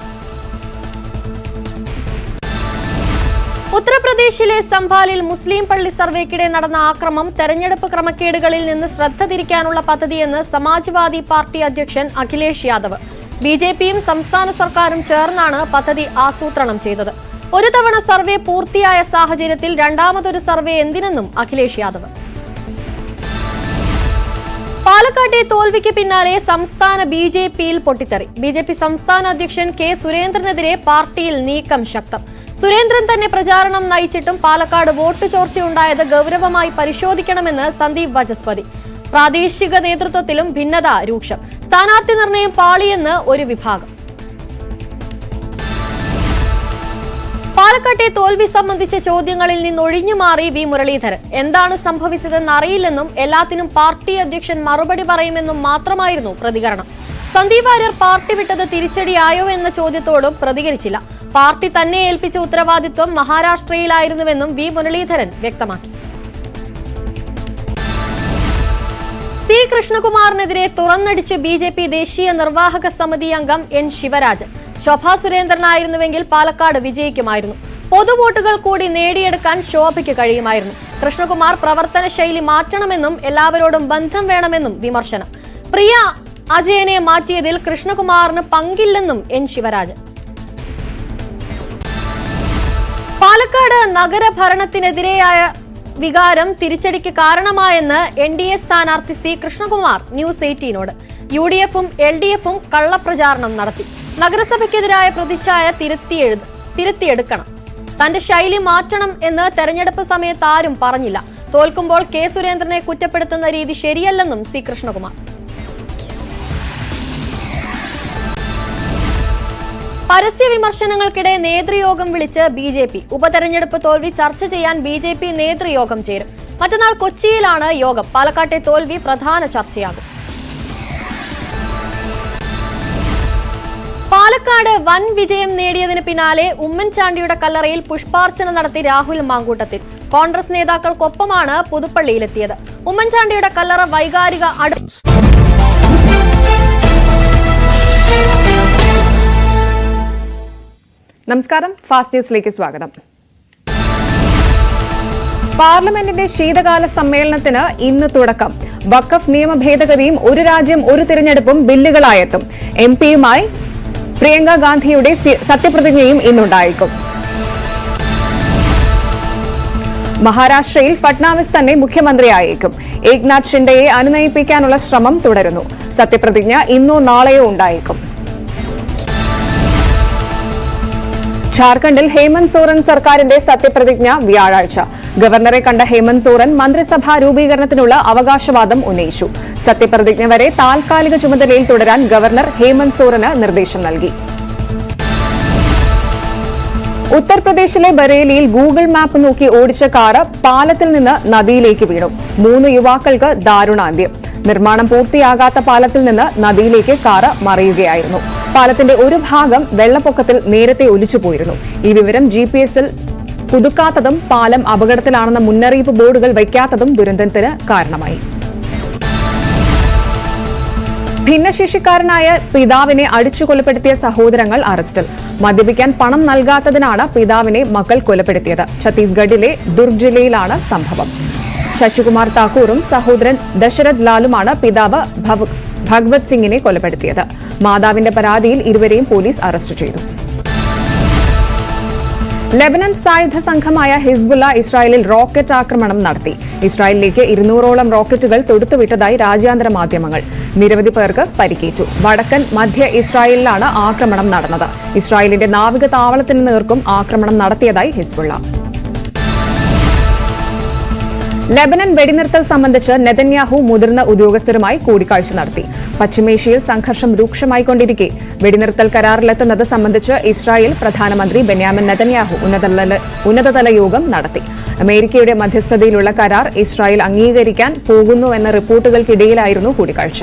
ഉത്തർപ്രദേശിലെ സംഭാലിൽ മുസ്ലിം പള്ളി സർവേക്കിടെ നടന്ന ആക്രമണം തെരഞ്ഞെടുപ്പ് ക്രമക്കേടുകളിൽ നിന്ന് ശ്രദ്ധ തിരിക്കാനുള്ള പദ്ധതിയെന്ന് സമാജ്വാദി പാർട്ടി അധ്യക്ഷൻ അഖിലേഷ് യാദവ്. BJPയും സംസ്ഥാന സർക്കാരും ചേർന്നാണ് പദ്ധതി ആസൂത്രണം ചെയ്തത്. ഒരു തവണ സർവേ പൂർത്തിയായ സാഹചര്യത്തിൽ രണ്ടാമതൊരു സർവേ എന്തിനെന്നും അഖിലേഷ് യാദവ്. പാലക്കാട്ടെ തോൽവിക്ക് പിന്നാലെ സംസ്ഥാന BJPയിൽ പൊട്ടിത്തെറി. BJP സംസ്ഥാന അധ്യക്ഷൻ K സുരേന്ദ്രനെതിരെ പാർട്ടിയിൽ നീക്കം ശക്തം. സുരേന്ദ്രൻ തന്നെ പ്രചാരണം നയിച്ചിട്ടും പാലക്കാട് വോട്ട് ചോർച്ചയുണ്ടായത് ഗൗരവമായി പരിശോധിക്കണമെന്ന് സന്ദീപ് വചസ്പതി. പ്രാദേശിക നേതൃത്വത്തിലും ഭിന്നത രൂക്ഷം. സ്ഥാനാർത്ഥി നിർണയം പാളിയെന്ന് ഒരു വിഭാഗം. പാലക്കാട്ടെ തോൽവി സംബന്ധിച്ച ചോദ്യങ്ങളിൽ നിന്ന് ഒഴിഞ്ഞുമാറി വി മുരളീധരൻ. എന്താണ് സംഭവിച്ചതെന്ന് അറിയില്ലെന്നും എല്ലാത്തിനും പാർട്ടി അധ്യക്ഷൻ മറുപടി പറയുമെന്നും മാത്രമായിരുന്നു പ്രതികരണം. സന്ദീപ് വാര്യർ പാർട്ടി വിട്ടത് തിരിച്ചടിയായോ എന്ന ചോദ്യത്തോടും പ്രതികരിച്ചില്ല. പാർട്ടി തന്നെ ഏൽപ്പിച്ച ഉത്തരവാദിത്വം മഹാരാഷ്ട്രയിലായിരുന്നുവെന്നും വി മുരളീധരൻ വ്യക്തമാക്കി. C കൃഷ്ണകുമാറിനെതിരെ തുറന്നടിച്ച് BJP ദേശീയ നിർവാഹക സമിതി അംഗം N ശിവരാജൻ. ശോഭാ സുരേന്ദ്രനായിരുന്നുവെങ്കിൽ പാലക്കാട് വിജയിക്കുമായിരുന്നു. പൊതുവോട്ടുകൾ കൂടി നേടിയെടുക്കാൻ ശോഭയ്ക്ക് കഴിയുമായിരുന്നു. കൃഷ്ണകുമാർ പ്രവർത്തന ശൈലി മാറ്റണമെന്നും എല്ലാവരോടും ബന്ധം വേണമെന്നും വിമർശനം. പ്രിയ അജയനെ മാറ്റിയതിൽ കൃഷ്ണകുമാറിന് പങ്കില്ലെന്നും N ശിവരാജൻ. പാലക്കാട് നഗരഭരണത്തിനെതിരെയായ വികാരം തിരിച്ചടിക്ക് കാരണമായെന്ന് NDA സ്ഥാനാർത്ഥി C കൃഷ്ണകുമാർ ന്യൂസ് 18നോട്. UDFും LDFും കള്ളപ്രചാരണം നടത്തി. നഗരസഭയ്ക്കെതിരായ പ്രതിച്ഛായ തിരുത്തിയെടുക്കണം. തന്റെ ശൈലി മാറ്റണം എന്ന് തെരഞ്ഞെടുപ്പ് സമയത്ത് ആരും പറഞ്ഞില്ല. തോൽക്കുമ്പോൾ K സുരേന്ദ്രനെ കുറ്റപ്പെടുത്തുന്ന രീതി ശരിയല്ലെന്നും C കൃഷ്ണകുമാർ. പരസ്യ വിമർശനങ്ങൾക്കിടെ നേതൃയോഗം വിളിച്ച് BJP. ഉപതെരഞ്ഞെടുപ്പ് തോൽവി ചർച്ച ചെയ്യാൻ BJP നേതൃയോഗം ചേരും. മറ്റന്നാൾ കൊച്ചിയിലാണ് യോഗം. പാലക്കാട്ടെ തോൽവി പ്രധാന ചർച്ചയാകും. പാലക്കാട് വൻ വിജയം നേടിയതിന് പിന്നാലെ ഉമ്മൻചാണ്ടിയുടെ കല്ലറയിൽ പുഷ്പാർച്ചന നടത്തി രാഹുൽ മാങ്കൂട്ടത്തിൽ. കോൺഗ്രസ് നേതാക്കൾക്കൊപ്പമാണ് പുതുപ്പള്ളിയിലെത്തിയത്. ഉമ്മൻചാണ്ടിയുടെ കല്ലറ വൈകാരിക നമസ്കാരം, ഫാസ്റ്റ് ന്യൂസിലേക്ക് സ്വാഗതം. പാർലമെന്റിന്റെ ശീതകാല സമ്മേളനത്തിന് ഇന്ന് തുടക്കം. വഖഫ് നിയമ ഭേദഗതിയും ഒരു രാജ്യം ഒരു തിരഞ്ഞെടുപ്പും ബില്ലുകളായെത്തും. MP-യുമായി പ്രിയങ്ക ഗാന്ധിയുടെ സത്യപ്രതിജ്ഞയും ഇന്നുണ്ടായേക്കും. മഹാരാഷ്ട്രയിൽ ഫട്നാവിസ് തന്നെ മുഖ്യമന്ത്രിയായേക്കും. ഏക്നാഥ് ഷിൻഡെയെ അനുനയിപ്പിക്കാനുള്ള ശ്രമം തുടരുന്നു. സത്യപ്രതിജ്ഞ ഇന്നോ നാളെയോ ഉണ്ടായേക്കും. ഝാർഖണ്ഡിൽ ഹേമന്ത് സോറൻ സർക്കാരിന്റെ സത്യപ്രതിജ്ഞ വ്യാഴാഴ്ച. ഗവർണറെ കണ്ട ഹേമന്ത് സോറൻ മന്ത്രിസഭാ രൂപീകരണത്തിനുള്ള അവകാശവാദം ഉന്നയിച്ചു. സത്യപ്രതിജ്ഞ വരെ താൽക്കാലിക ചുമതലയിൽ തുടരാൻ ഗവർണർ ഹേമന്ത് സോറന് നിർദ്ദേശം നൽകി. ഉത്തർപ്രദേശിലെ ബറേലിയിൽ ഗൂഗിൾ മാപ്പ് നോക്കി ഓടിച്ച കാറ് പാലത്തിൽ നിന്ന് നദിയിലേക്ക് വീണു. 3 യുവാക്കൾക്ക് ദാരുണാന്ത്യം. നിർമ്മാണം പൂർത്തിയാകാത്ത പാലത്തിൽ നിന്ന് നദിയിലേക്ക് കാറ് മറിയുകയായിരുന്നു. പാലത്തിന്റെ ഒരു ഭാഗം വെള്ളപ്പൊക്കത്തിൽ നേരത്തെ ഒലിച്ചുപോയിരുന്നു. ഈ വിവരം GPS-ൽ പുതുക്കാത്തതും പാലം അപകടത്തിലാണെന്ന മുന്നറിയിപ്പ് ബോർഡുകൾ വയ്ക്കാത്തതും ദുരന്തത്തിന് കാരണമായി. ഭിന്നശേഷിക്കാരനായ പിതാവിനെ അടിച്ചു കൊലപ്പെടുത്തിയ സഹോദരങ്ങൾ അറസ്റ്റിൽ. മദ്യപിക്കാൻ പണം നൽകാത്തതിനാണ് പിതാവിനെ മക്കൾ കൊലപ്പെടുത്തിയത്. ഛത്തീസ്ഗഡിലെ ദുർഗ് ജില്ലയിലാണ് സംഭവം. ശശികുമാർ താക്കൂറും സഹോദരൻ ദശരഥ് ലാലുമാണ് പിതാവ് ഭഗവത് സിംഗിനെ കൊലപ്പെടുത്തിയത്. മാതാവിന്റെ പരാതിയിൽ ഇരുവരെയും പോലീസ് അറസ്റ്റ് ചെയ്തു. ലെബനൻ സായുധ സംഘമായ ഹിസ്ബുള്ള ഇസ്രായേലിൽ റോക്കറ്റ് ആക്രമണം നടത്തി. ഇസ്രായേലിലേക്ക് 200ഓളം റോക്കറ്റുകൾ തൊടുത്തുവിട്ടതായി രാജ്യാന്തര മാധ്യമങ്ങൾ. നിരവധി പേർക്ക് പരിക്കേറ്റു. വടക്കൻ മധ്യ ഇസ്രായേലിലാണ് ആക്രമണം നടന്നത്. ഇസ്രായേലിന്റെ നാവിക താവളത്തിന് നേർക്കും ആക്രമണം നടത്തിയതായി ഹിസ്ബുള്ള. ലെബനൻ വെടിനിർത്തൽ സംബന്ധിച്ച് നെതന്യാഹു മുതിർന്ന ഉദ്യോഗസ്ഥരുമായി കൂടിക്കാഴ്ച നടത്തി. പശ്ചിമേഷ്യയിൽ സംഘർഷം രൂക്ഷമായിക്കൊണ്ടിരിക്കെ വെടിനിർത്തൽ കരാറിലെത്തുന്നത് സംബന്ധിച്ച് ഇസ്രായേൽ പ്രധാനമന്ത്രി ബെന്യാമിൻ നെതന്യാഹു ഉന്നതതല യോഗം നടത്തി. അമേരിക്കയുടെ മധ്യസ്ഥതയിലുള്ള കരാർ ഇസ്രായേൽ അംഗീകരിക്കാൻ പോകുന്നുവെന്ന റിപ്പോർട്ടുകൾക്കിടയിലായിരുന്നു കൂടിക്കാഴ്ച.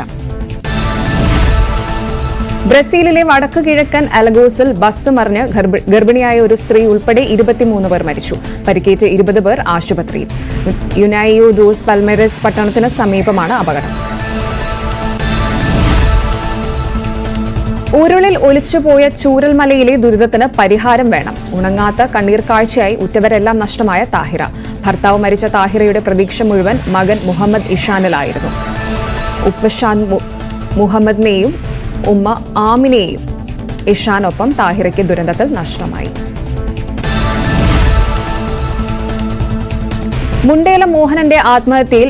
ബ്രസീലിലെ വടക്കു കിഴക്കൻ അലഗോസിൽ ബസ് മറിഞ്ഞ് ഗർഭിണിയായ ഒരു സ്ത്രീ ഉൾപ്പെടെ 23 പേർ മരിച്ചു. പരിക്കേറ്റ് 20 പേർ ആശുപത്രിയിൽ. യുനായോ ദോസ് പൽമെറസ് പട്ടണത്തിന് സമീപമാണ് അപകടം. ഉരുളിൽ ഒലിച്ചുപോയ ചൂരൽമലയിലെ ദുരിതത്തിന് പരിഹാരം വേണം. ഉണങ്ങാത്ത കണ്ണീർ കാഴ്ചയായി ഉറ്റവരെല്ലാം നഷ്ടമായ താഹിറ. ഭർത്താവ് മരിച്ച താഹിറയുടെ പ്രതീക്ഷ മുഴുവൻ മകൻ മുഹമ്മദ് ഇഷാനിലായിരുന്നു. ഉപ്പഷാൻ മുഹമ്മദിനെയും ഉമ്മ ആമിനെയും ഇഷാനൊപ്പം താഹിറയ്ക്ക് ദുരന്തത്തിൽ നഷ്ടമായി. മുണ്ടേല മോഹനന്റെ ആത്മഹത്യയിൽ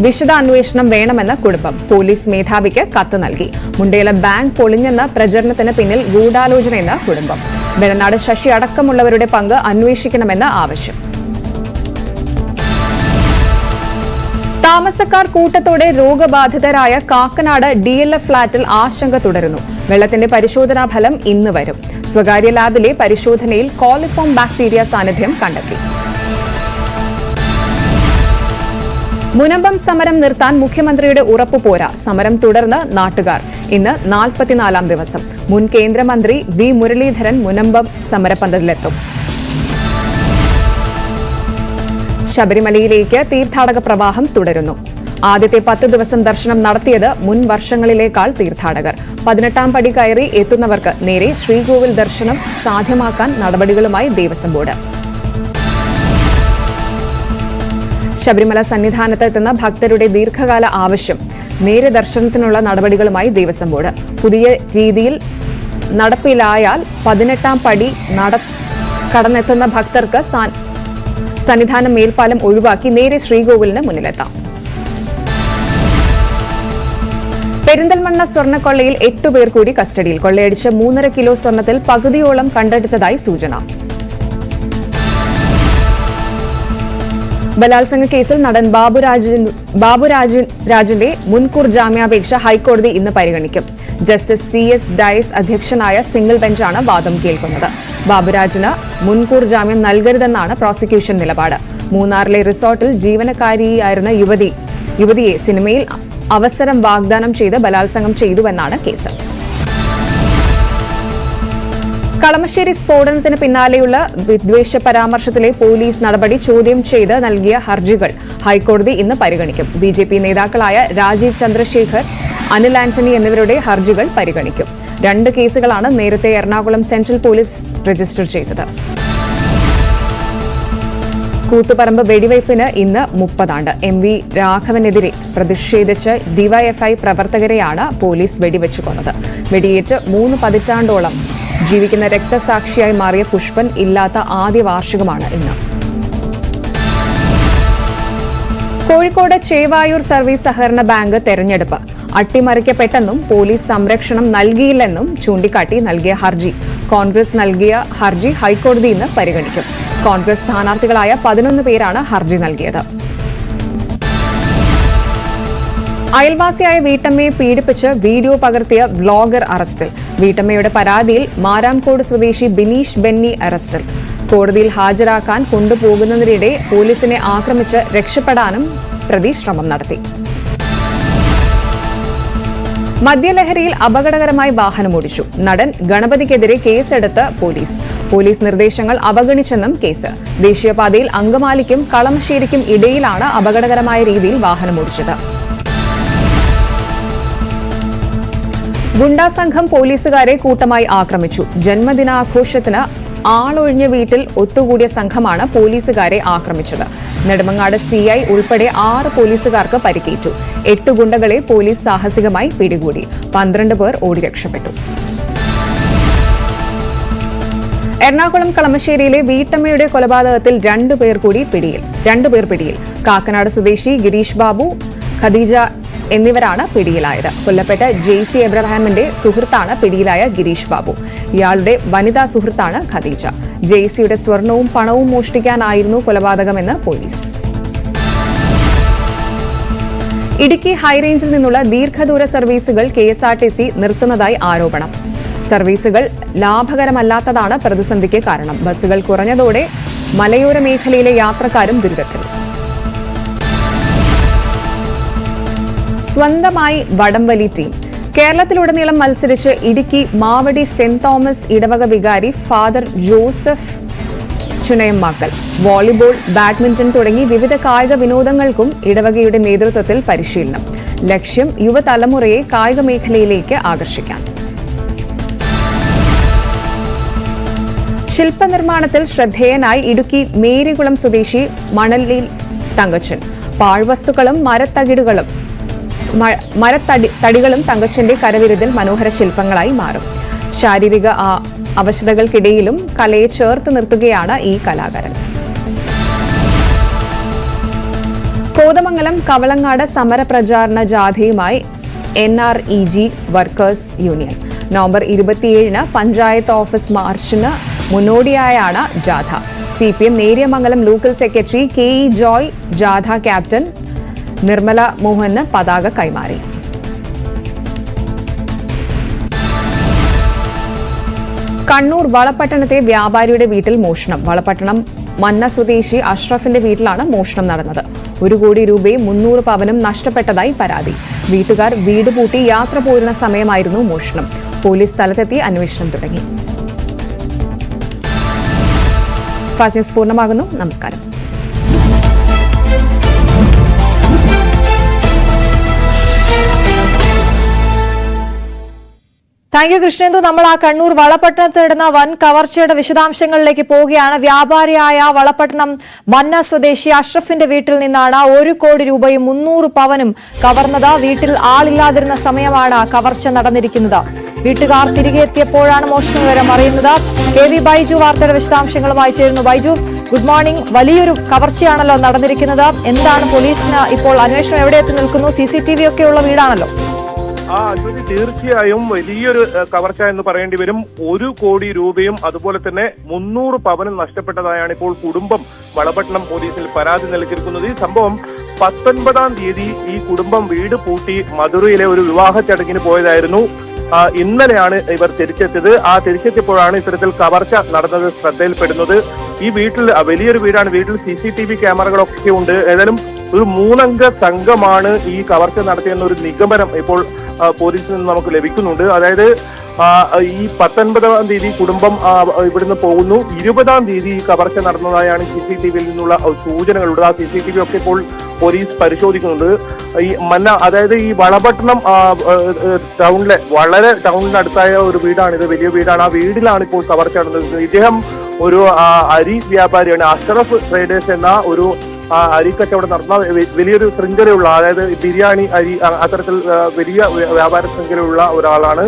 വിശദാന്വേഷണം വേണമെന്ന് കുടുംബം. പോലീസ് മേധാവിക്ക് കത്ത് നൽകി. മുണ്ടേല ബാങ്ക് പൊളിഞ്ഞെന്ന പ്രചരണത്തിന് പിന്നിൽ ഗൂഢാലോചനയെന്ന് കുടുംബം. വെളനാട് ശശി അടക്കമുള്ളവരുടെ പങ്ക് അന്വേഷിക്കണമെന്ന് ആവശ്യം. താമസക്കാർ കൂട്ടത്തോടെ രോഗബാധിതരായ കാക്കനാട് DLF ഫ്ളാറ്റിൽ ആശങ്ക തുടരുന്നു. വെള്ളത്തിന്റെ പരിശോധനാ ഫലം ഇന്ന് വരും. സ്വകാര്യ ലാബിലെ പരിശോധനയിൽ കോളിഫോം ബാക്ടീരിയ സാന്നിധ്യം കണ്ടെത്തി. മുനമ്പം സമരം നിർത്താൻ മുഖ്യമന്ത്രിയുടെ ഉറപ്പു പോരാ. സമരം തുടർന്ന് നാട്ടുകാർ. ഇന്ന് 44ാം ദിവസം. മുൻ കേന്ദ്രമന്ത്രി വി മുരളീധരൻ മുനമ്പം സമരപന്തലിലെത്തും. ശബരിമലയിലേക്ക് തീർത്ഥാടക പ്രവാഹം തുടരുന്നു. ആദ്യത്തെ 10 ദിവസം ദർശനം നടത്തിയത് മുൻ വർഷങ്ങളിലേക്കാൾ തീർത്ഥാടകർ. 18ാം പടി കയറി എത്തുന്നവർക്ക് നേരെ ശ്രീകോവിൽ ദർശനം സാധ്യമാക്കാൻ നടപടികളുമായി ദേവസ്വം ബോർഡ്. ശബരിമല സന്നിധാനത്ത് എത്തുന്ന ഭക്തരുടെ ദീർഘകാല ആവശ്യം. നേരെ ദർശനത്തിനുള്ള നടപടികളുമായി ദേവസ്വം ബോർഡ്. പുതിയ രീതിയിൽ നടപ്പിലായാൽ 18ാം പടി കടന്നെത്തുന്ന ഭക്തർക്ക് സന്നിധാനം മേൽപ്പാലം ഒഴിവാക്കി നേരെ ശ്രീകോവിലിന് മുന്നിലെത്താം. പെരിന്തൽമണ്ണ സ്വർണ്ണക്കൊള്ളയിൽ 8 പേർ കൂടി കസ്റ്റഡിയിൽ. കൊള്ളയടിച്ച 3.5 കിലോ സ്വർണ്ണത്തിൽ പകുതിയോളം കണ്ടെടുത്തതായി സൂചന. ബലാത്സംഗ കേസിൽ നടൻ ബാബുരാജിന്റെ മുൻകൂർ ജാമ്യാപേക്ഷ ഹൈക്കോടതി ഇന്ന് പരിഗണിക്കും. ജസ്റ്റിസ് CS ഡയസ് അധ്യക്ഷനായ സിംഗിൾ ബെഞ്ചാണ് വാദം കേൾക്കുന്നത്. ബാബുരാജിന് മുൻകൂർ ജാമ്യം നൽകരുതെന്നാണ് പ്രോസിക്യൂഷൻ നിലപാട്. മൂന്നാറിലെ റിസോർട്ടിൽ ജീവനക്കാരിയായിരുന്ന യുവതിയെ സിനിമയിൽ അവസരം വാഗ്ദാനം ചെയ്ത് ബലാത്സംഗം ചെയ്തുവെന്നാണ് കേസ്. കളമശ്ശേരി സ്ഫോടനത്തിന് പിന്നാലെയുള്ള വിദ്വേഷ പരാമർശത്തിലെ പോലീസ് നടപടി ചോദ്യം ചെയ്ത് നൽകിയ ഹർജികൾ ഹൈക്കോടതി ഇന്ന് പരിഗണിക്കും. BJP നേതാക്കളായ രാജീവ് ചന്ദ്രശേഖർ, അനിൽ ആന്റണി എന്നിവരുടെ ഹർജികൾ പരിഗണിക്കും. 2 കേസുകളാണ് നേരത്തെ എറണാകുളം സെൻട്രൽ പോലീസ് രജിസ്റ്റർ ചെയ്തത്. കൂത്തുപറമ്പ് വെടിവയ്പിന് ഇന്ന് 30 ആണ്ട്. MV രാഘവനെതിരെ പ്രതിഷേധിച്ച് DYFI പ്രവർത്തകരെയാണ് പോലീസ് വെടിവെച്ചു കൊന്നത്. വെടിയേറ്റ് 3 പതിറ്റാണ്ടോളം ജീവിക്കുന്ന രക്തസാക്ഷിയായി മാറിയ പുഷ്പൻ ഇല്ലാത്ത ആദ്യ വാർഷികമാണ് ഇന്ന്. കോഴിക്കോട് ചേവായൂർ സർവീസ് സഹകരണ ബാങ്ക് തെരഞ്ഞെടുപ്പ് അട്ടിമറിക്കപ്പെട്ടെന്നും പോലീസ് സംരക്ഷണം നൽകിയില്ലെന്നും ചൂണ്ടിക്കാട്ടി നൽകിയ ഹർജി. കോൺഗ്രസ് നൽകിയ ഹർജി ഹൈക്കോടതി ഇന്ന് പരിഗണിക്കും. കോൺഗ്രസ് സ്ഥാനാർത്ഥികളായ 11 പേരാണ് ഹർജി നൽകിയത്. അയൽവാസിയായ വീട്ടമ്മയെ പീഡിപ്പിച്ച് വീഡിയോ പകർത്തിയ വ്ലോഗർ അറസ്റ്റിൽ. വീട്ടമ്മയുടെ പരാതിയിൽ മാരാംകോട് സ്വദേശി ബിനീഷ് ബെന്നി അറസ്റ്റിൽ. കോടതിയിൽ ഹാജരാക്കാൻ കൊണ്ടുപോകുന്നതിനിടെ പോലീസിനെ ആക്രമിച്ച് രക്ഷപ്പെടാനും പ്രതി ശ്രമം നടത്തി. മദ്യലഹരിയിൽ അപകടകരമായി വാഹനമോടിച്ചു. നടൻ ഗണപതിക്കെതിരെ കേസെടുത്ത് പോലീസ് നിർദ്ദേശങ്ങൾ അവഗണിച്ചെന്നും കേസ്. ദേശീയപാതയിൽ അങ്കമാലിക്കും കളമശ്ശേരിക്കും ഇടയിലാണ് അപകടകരമായ രീതിയിൽ വാഹനമോടിച്ചത്. ഗുണ്ടാ സംഘം പോലീസുകാരെ കൂട്ടമായി ആക്രമിച്ചു. ജന്മദിനാഘോഷത്തിന് ആളൊഴിഞ്ഞ വീട്ടിൽ ഒത്തുകൂടിയ സംഘമാണ് പോലീസുകാരെ ആക്രമിച്ചത്. നെടുമങ്ങാട് CI ഉൾപ്പെടെ 6 പോലീസുകാർക്ക് പരിക്കേറ്റു. 8 ഗുണ്ടകളെ പോലീസ് സാഹസികമായി പിടികൂടി. 12 പേർ ഓടി രക്ഷപ്പെട്ടു. എറണാകുളം കളമശ്ശേരിയിലെ വീട്ടമ്മയുടെ കൊലപാതകത്തിൽ 2 പേർ പിടിയിൽ. കാക്കനാട് സ്വദേശി ഗിരീഷ് ബാബു, ഖദീജ എന്നിവരാണ് പിടിയിലായത്. കൊല്ലപ്പെട്ട JC എബ്രഹാമിന്റെ സുഹൃത്താണ് പിടിയിലായ ഗിരീഷ് ബാബു. ഇയാളുടെ വനിതാ സുഹൃത്താണ് ഖദീജ. JCയുടെ സ്വർണവും പണവും മോഷ്ടിക്കാനായിരുന്നു കൊലപാതകമെന്ന് പോലീസ്. ഇടുക്കി ഹൈറേഞ്ചിൽ നിന്നുള്ള ദീർഘദൂര സർവീസുകൾ KSRTC നിർത്തുന്നതായി ആരോപണം. സർവീസുകൾ ലാഭകരമല്ലാത്തതാണ് പ്രതിസന്ധിക്ക് കാരണം. ബസ്സുകൾ കുറഞ്ഞതോടെ മലയോര മേഖലയിലെ യാത്രക്കാരും ദുരിതത്തിൽ. സ്വന്തമായി വടംവലി ടീം. കേരളത്തിലുടനീളം മത്സരിച്ച് ഇടുക്കി മാവടി സെന്റ് തോമസ് ഇടവക വികാരി ഫാദർ ജോസഫ് ചുനയമ്മാക്കൽ വോളിബോൾ, ബാഡ്മിന്റൺ തുടങ്ങി വിവിധ കായിക വിനോദങ്ങൾക്കും ഇടവകയുടെ നേതൃത്വത്തിൽ പരിശീലനം. ലക്ഷ്യം യുവതലമുറയെ കായിക മേഖലയിലേക്ക് ആകർഷിക്കാൻ. ശില്പനിർമ്മാണത്തിൽ ശ്രദ്ധേയനായി ഇടുക്കി മേരികുളം സ്വദേശി മണലിൽ തങ്കച്ചൻ. പാഴ്വസ്തുക്കളും മരത്തടികളും തങ്കച്ചന്റെ കരവിരുതിൽ മനോഹര ശില്പങ്ങളായി മാറും. ശാരീരിക അവശതകൾക്കിടയിലും കലയെ ചേർത്ത് നിർത്തുകയാണ് ഈ കലാകാരൻ. കോതമംഗലം കവളങ്ങാട് സമരപ്രചാരണ ജാഥയുമായി NREG workers union. November 27 panchayat office മാർച്ചിന് മുന്നോടിയായാണ് ജാഥ. CPM Neriamangalam local secretary KE Joy ജാഥ ക്യാപ്റ്റൻ നിർമ്മല മോഹന് പതാക കൈമാറി. കണ്ണൂർ വളപട്ടണത്തെ വ്യാപാരിയുടെ വീട്ടിൽ മോഷണം. വളപട്ടണം മന്ന സ്വദേശി അഷ്റഫിന്റെ വീട്ടിലാണ് മോഷണം നടന്നത്. 1 കോടി രൂപയും 300 പവനും നഷ്ടപ്പെട്ടതായി പരാതി. വീട്ടുകാർ വീട് പൂട്ടി യാത്ര പോരുന്ന സമയമായിരുന്നു മോഷണം. പോലീസ് സ്ഥലത്തെത്തി അന്വേഷണം തുടങ്ങി. ഫാസ്റ്റ് ന്യൂസ് പൂർണ്ണമാകുന്നു. നമസ്കാരം. Thank you Krishnendu. നമ്മൾ ആ കണ്ണൂർ വളപട്ടണത്ത് നടന്ന വൻ കവർച്ചയുടെ വിശദാംശങ്ങളിലേക്ക് പോവുകയാണ്. വ്യാപാരിയായ വളപട്ടണം മന്ന സ്വദേശി അഷ്റഫിന്റെ വീട്ടിൽ നിന്നാണ് 1 കോടി രൂപയും 300 പവനും കവർന്നത്. വീട്ടിൽ ആളില്ലാതിരുന്ന സമയമാണ് കവർച്ച നടന്നിരിക്കുന്നത്. വീട്ടുകാർ തിരികെ എത്തിയപ്പോഴാണ് മോഷണ വിവരം അറിയുന്നത്. KV ബൈജു വാർത്തയുടെ വിശദാംശങ്ങളുമായി ചേരുന്നു. Baiju, good morning. വലിയൊരു കവർച്ചയാണല്ലോ നടന്നിരിക്കുന്നത്. എന്താണ് പോലീസിന് ഇപ്പോൾ അന്വേഷണം എവിടെ എത്തി നിൽക്കുന്നു? CCTV ഒക്കെ ഉള്ള വീടാണല്ലോ. അശ്വതി, തീർച്ചയായും വലിയൊരു കവർച്ച എന്ന് പറയേണ്ടി വരും. 1 കോടി രൂപയും അതുപോലെ തന്നെ 300 പവനും നഷ്ടപ്പെട്ടതായാണ് ഇപ്പോൾ കുടുംബം വളപട്ടണം പോലീസിൽ പരാതി നൽകിയിരിക്കുന്നത്. ഈ സംഭവം 19-ാം തീയതി ഈ കുടുംബം വീട് പൂട്ടി മധുരയിലെ ഒരു വിവാഹ ചടങ്ങിന് പോയതായിരുന്നു. ഇന്നലെയാണ് ഇവർ തിരിച്ചെത്തിയത്. തിരിച്ചെത്തിയപ്പോഴാണ് ഇത്തരത്തിൽ കവർച്ച നടന്നത് ശ്രദ്ധയിൽപ്പെടുന്നത്. ഈ വീട്ടിൽ വലിയൊരു വീടാണ്. വീട്ടിൽ CCTV ക്യാമറകളൊക്കെ ഉണ്ട്. ഏതായാലും ഒരു 3 അംഗ സംഘമാണ് ഈ കവർച്ച നടത്തിയെന്ന ഒരു നിഗമനം ഇപ്പോൾ പോലീസിൽ നിന്ന് നമുക്ക് ലഭിക്കുന്നുണ്ട്. അതായത് ഈ 19-ാം തീയതി കുടുംബം ഇവിടുന്ന് പോകുന്നു. 20-ാം തീയതി ഈ കവർച്ച നടന്നതായാണ് CCTVയിൽ നിന്നുള്ള സൂചനകളുണ്ട്. ആ CCTV ഒക്കെ ഇപ്പോൾ പോലീസ് പരിശോധിക്കുന്നുണ്ട്. ഈ അതായത് ഈ വളപട്ടണം ടൗണിലെ വളരെ ടൗണിനടുത്തായ ഒരു വീടാണിത്. വലിയ വീടാണ്. ആ വീടിലാണ് ഇപ്പോൾ കവർച്ച നടന്നത്. ഇദ്ദേഹം ഒരു അരി വ്യാപാരിയാണ്. അഷ്റഫ് ട്രേഡേഴ്സ് എന്ന ഒരു അരി കച്ചവടം നടത്തുന്ന വലിയൊരു ശൃംഖലയുള്ള, അതായത് ബിരിയാണി അരി അത്തരത്തിൽ വലിയ വ്യാപാര ശൃംഖലയുള്ള ഒരാളാണ്.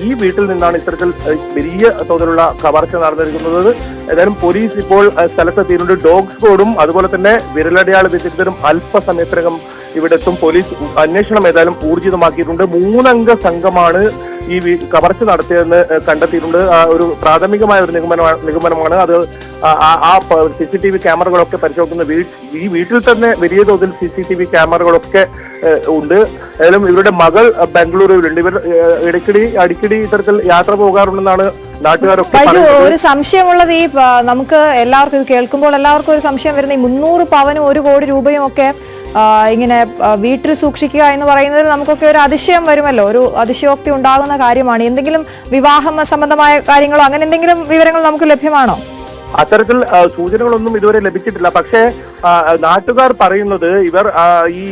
ഈ വീട്ടിൽ നിന്നാണ് ഇത്തരത്തിൽ വലിയ തോതിലുള്ള കവർച്ച നടന്നിരിക്കുന്നത്. ഏതായാലും പോലീസ് ഇപ്പോൾ സ്ഥലത്തെത്തിയിട്ടുണ്ട്. ഡോഗ് സ്ക്വാഡും അതുപോലെ തന്നെ വിരലടയാള വിദഗ്ധരും അല്പസമയത്തിനകം ഇവിടെ എത്തും. പോലീസ് അന്വേഷണം ഏതായാലും ഊർജിതമാക്കിയിട്ടുണ്ട്. 3 അംഗ സംഘമാണ് ഈ കവർച്ച നടത്തിയതെന്ന് കണ്ടെത്തിയിട്ടുണ്ട്. ഒരു പ്രാഥമികമായ ഒരു നിഗമനമാണ് അത്. ആ CCTV ക്യാമറകളൊക്കെ പരിശോധിക്കുന്ന ഈ വീട്ടിൽ തന്നെ വലിയ തോതിൽ CCTV ക്യാമറകളൊക്കെ ഉണ്ട്. ഏതായാലും ഇവരുടെ മകൾ ബംഗളൂരുവിലുണ്ട്. ഇവർ അടിക്കടി ഇത്തരത്തിൽ യാത്ര പോകാറുണ്ടെന്നാണ് നാട്ടുകാരൊക്കെ. ഒരു സംശയമുള്ളത്, ഈ നമുക്ക് എല്ലാവർക്കും ഇത് കേൾക്കുമ്പോൾ എല്ലാവർക്കും ഒരു സംശയം വരുന്നത്, ഈ 300 പവനും 1 കോടി രൂപയും ഒക്കെ ഇങ്ങനെ വീട്ടിൽ സൂക്ഷിക്കുക എന്ന് പറയുന്നതിൽ നമുക്കൊക്കെ ഒരു അതിശയം വരുമല്ലോ, ഒരു അതിശയോക്തി ഉണ്ടാകുന്ന കാര്യമാണ്. എന്തെങ്കിലും വിവാഹം സംബന്ധമായ കാര്യങ്ങളോ അങ്ങനെ എന്തെങ്കിലും വിവരങ്ങൾ നമുക്ക് ലഭ്യമാണോ? അത്തരത്തിൽ സൂചനകളൊന്നും ഇതുവരെ ലഭിച്ചിട്ടില്ല. പക്ഷേ നാട്ടുകാർ പറയുന്നത് ഇവർ ഈ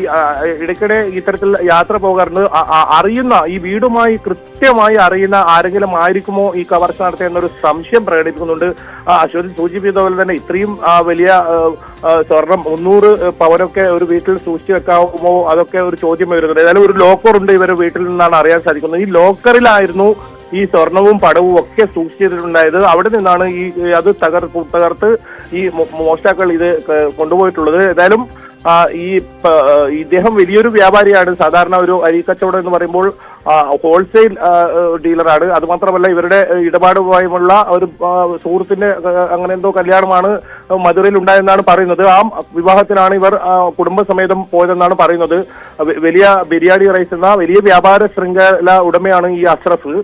ഇടയ്ക്കിടെ ഇത്തരത്തിൽ യാത്ര പോകാറുണ്ട്. അറിയുന്ന ഈ വീടുമായി കൃത്യമായി അറിയുന്ന ആരെങ്കിലും ആയിരിക്കുമോ ഈ കവർച്ച നടത്തിയെന്നൊരു സംശയം പ്രകടിപ്പിക്കുന്നുണ്ട്. അശ്വതി സൂചിപ്പിച്ചതുപോലെ തന്നെ ഇത്രയും വലിയ സ്വർണം 300 പവനൊക്കെ ഒരു വീട്ടിൽ സൂക്ഷിച്ചു വെക്കാമോ, അതൊക്കെ ഒരു ചോദ്യം വരുന്നുണ്ട്. ഏതായാലും ഒരു ലോക്കർ ഉണ്ട് ഇവരുടെ വീട്ടിൽ നിന്നാണ് അറിയാൻ സാധിക്കുന്നത്. ഈ ലോക്കറിലായിരുന്നു ഈ സ്വർണവും പടവും ഒക്കെ സൂക്ഷിച്ചിട്ടുണ്ടായത്. അവിടെ നിന്നാണ് അത് തകർത്ത് ഈ മോഷ്ടാക്കൾ ഇത് കൊണ്ടുപോയിട്ടുള്ളത്. ഏതായാലും ഇദ്ദേഹം വലിയൊരു വ്യാപാരിയാണ്. സാധാരണ ഒരു അരിക്കച്ചവടം എന്ന് പറയുമ്പോൾ ഹോൾസെയിൽ ഡീലറാണ്. അതുമാത്രമല്ല ഇവരുടെ ഇടപാടുമായുള്ള ഒരു സുഹൃത്തിന്റെ അങ്ങനെ എന്തോ കല്യാണമാണ് മധുരയിൽ ഉണ്ടായെന്നാണ് പറയുന്നത്. ആ വിവാഹത്തിനാണ് ഇവർ കുടുംബസമേതം പോയതെന്നാണ് പറയുന്നത്. വലിയ ബിരിയാണി റൈസ് എന്ന വലിയ വ്യാപാര ശൃംഖല ഉടമയാണ് ഈ അഷ്റഫ്.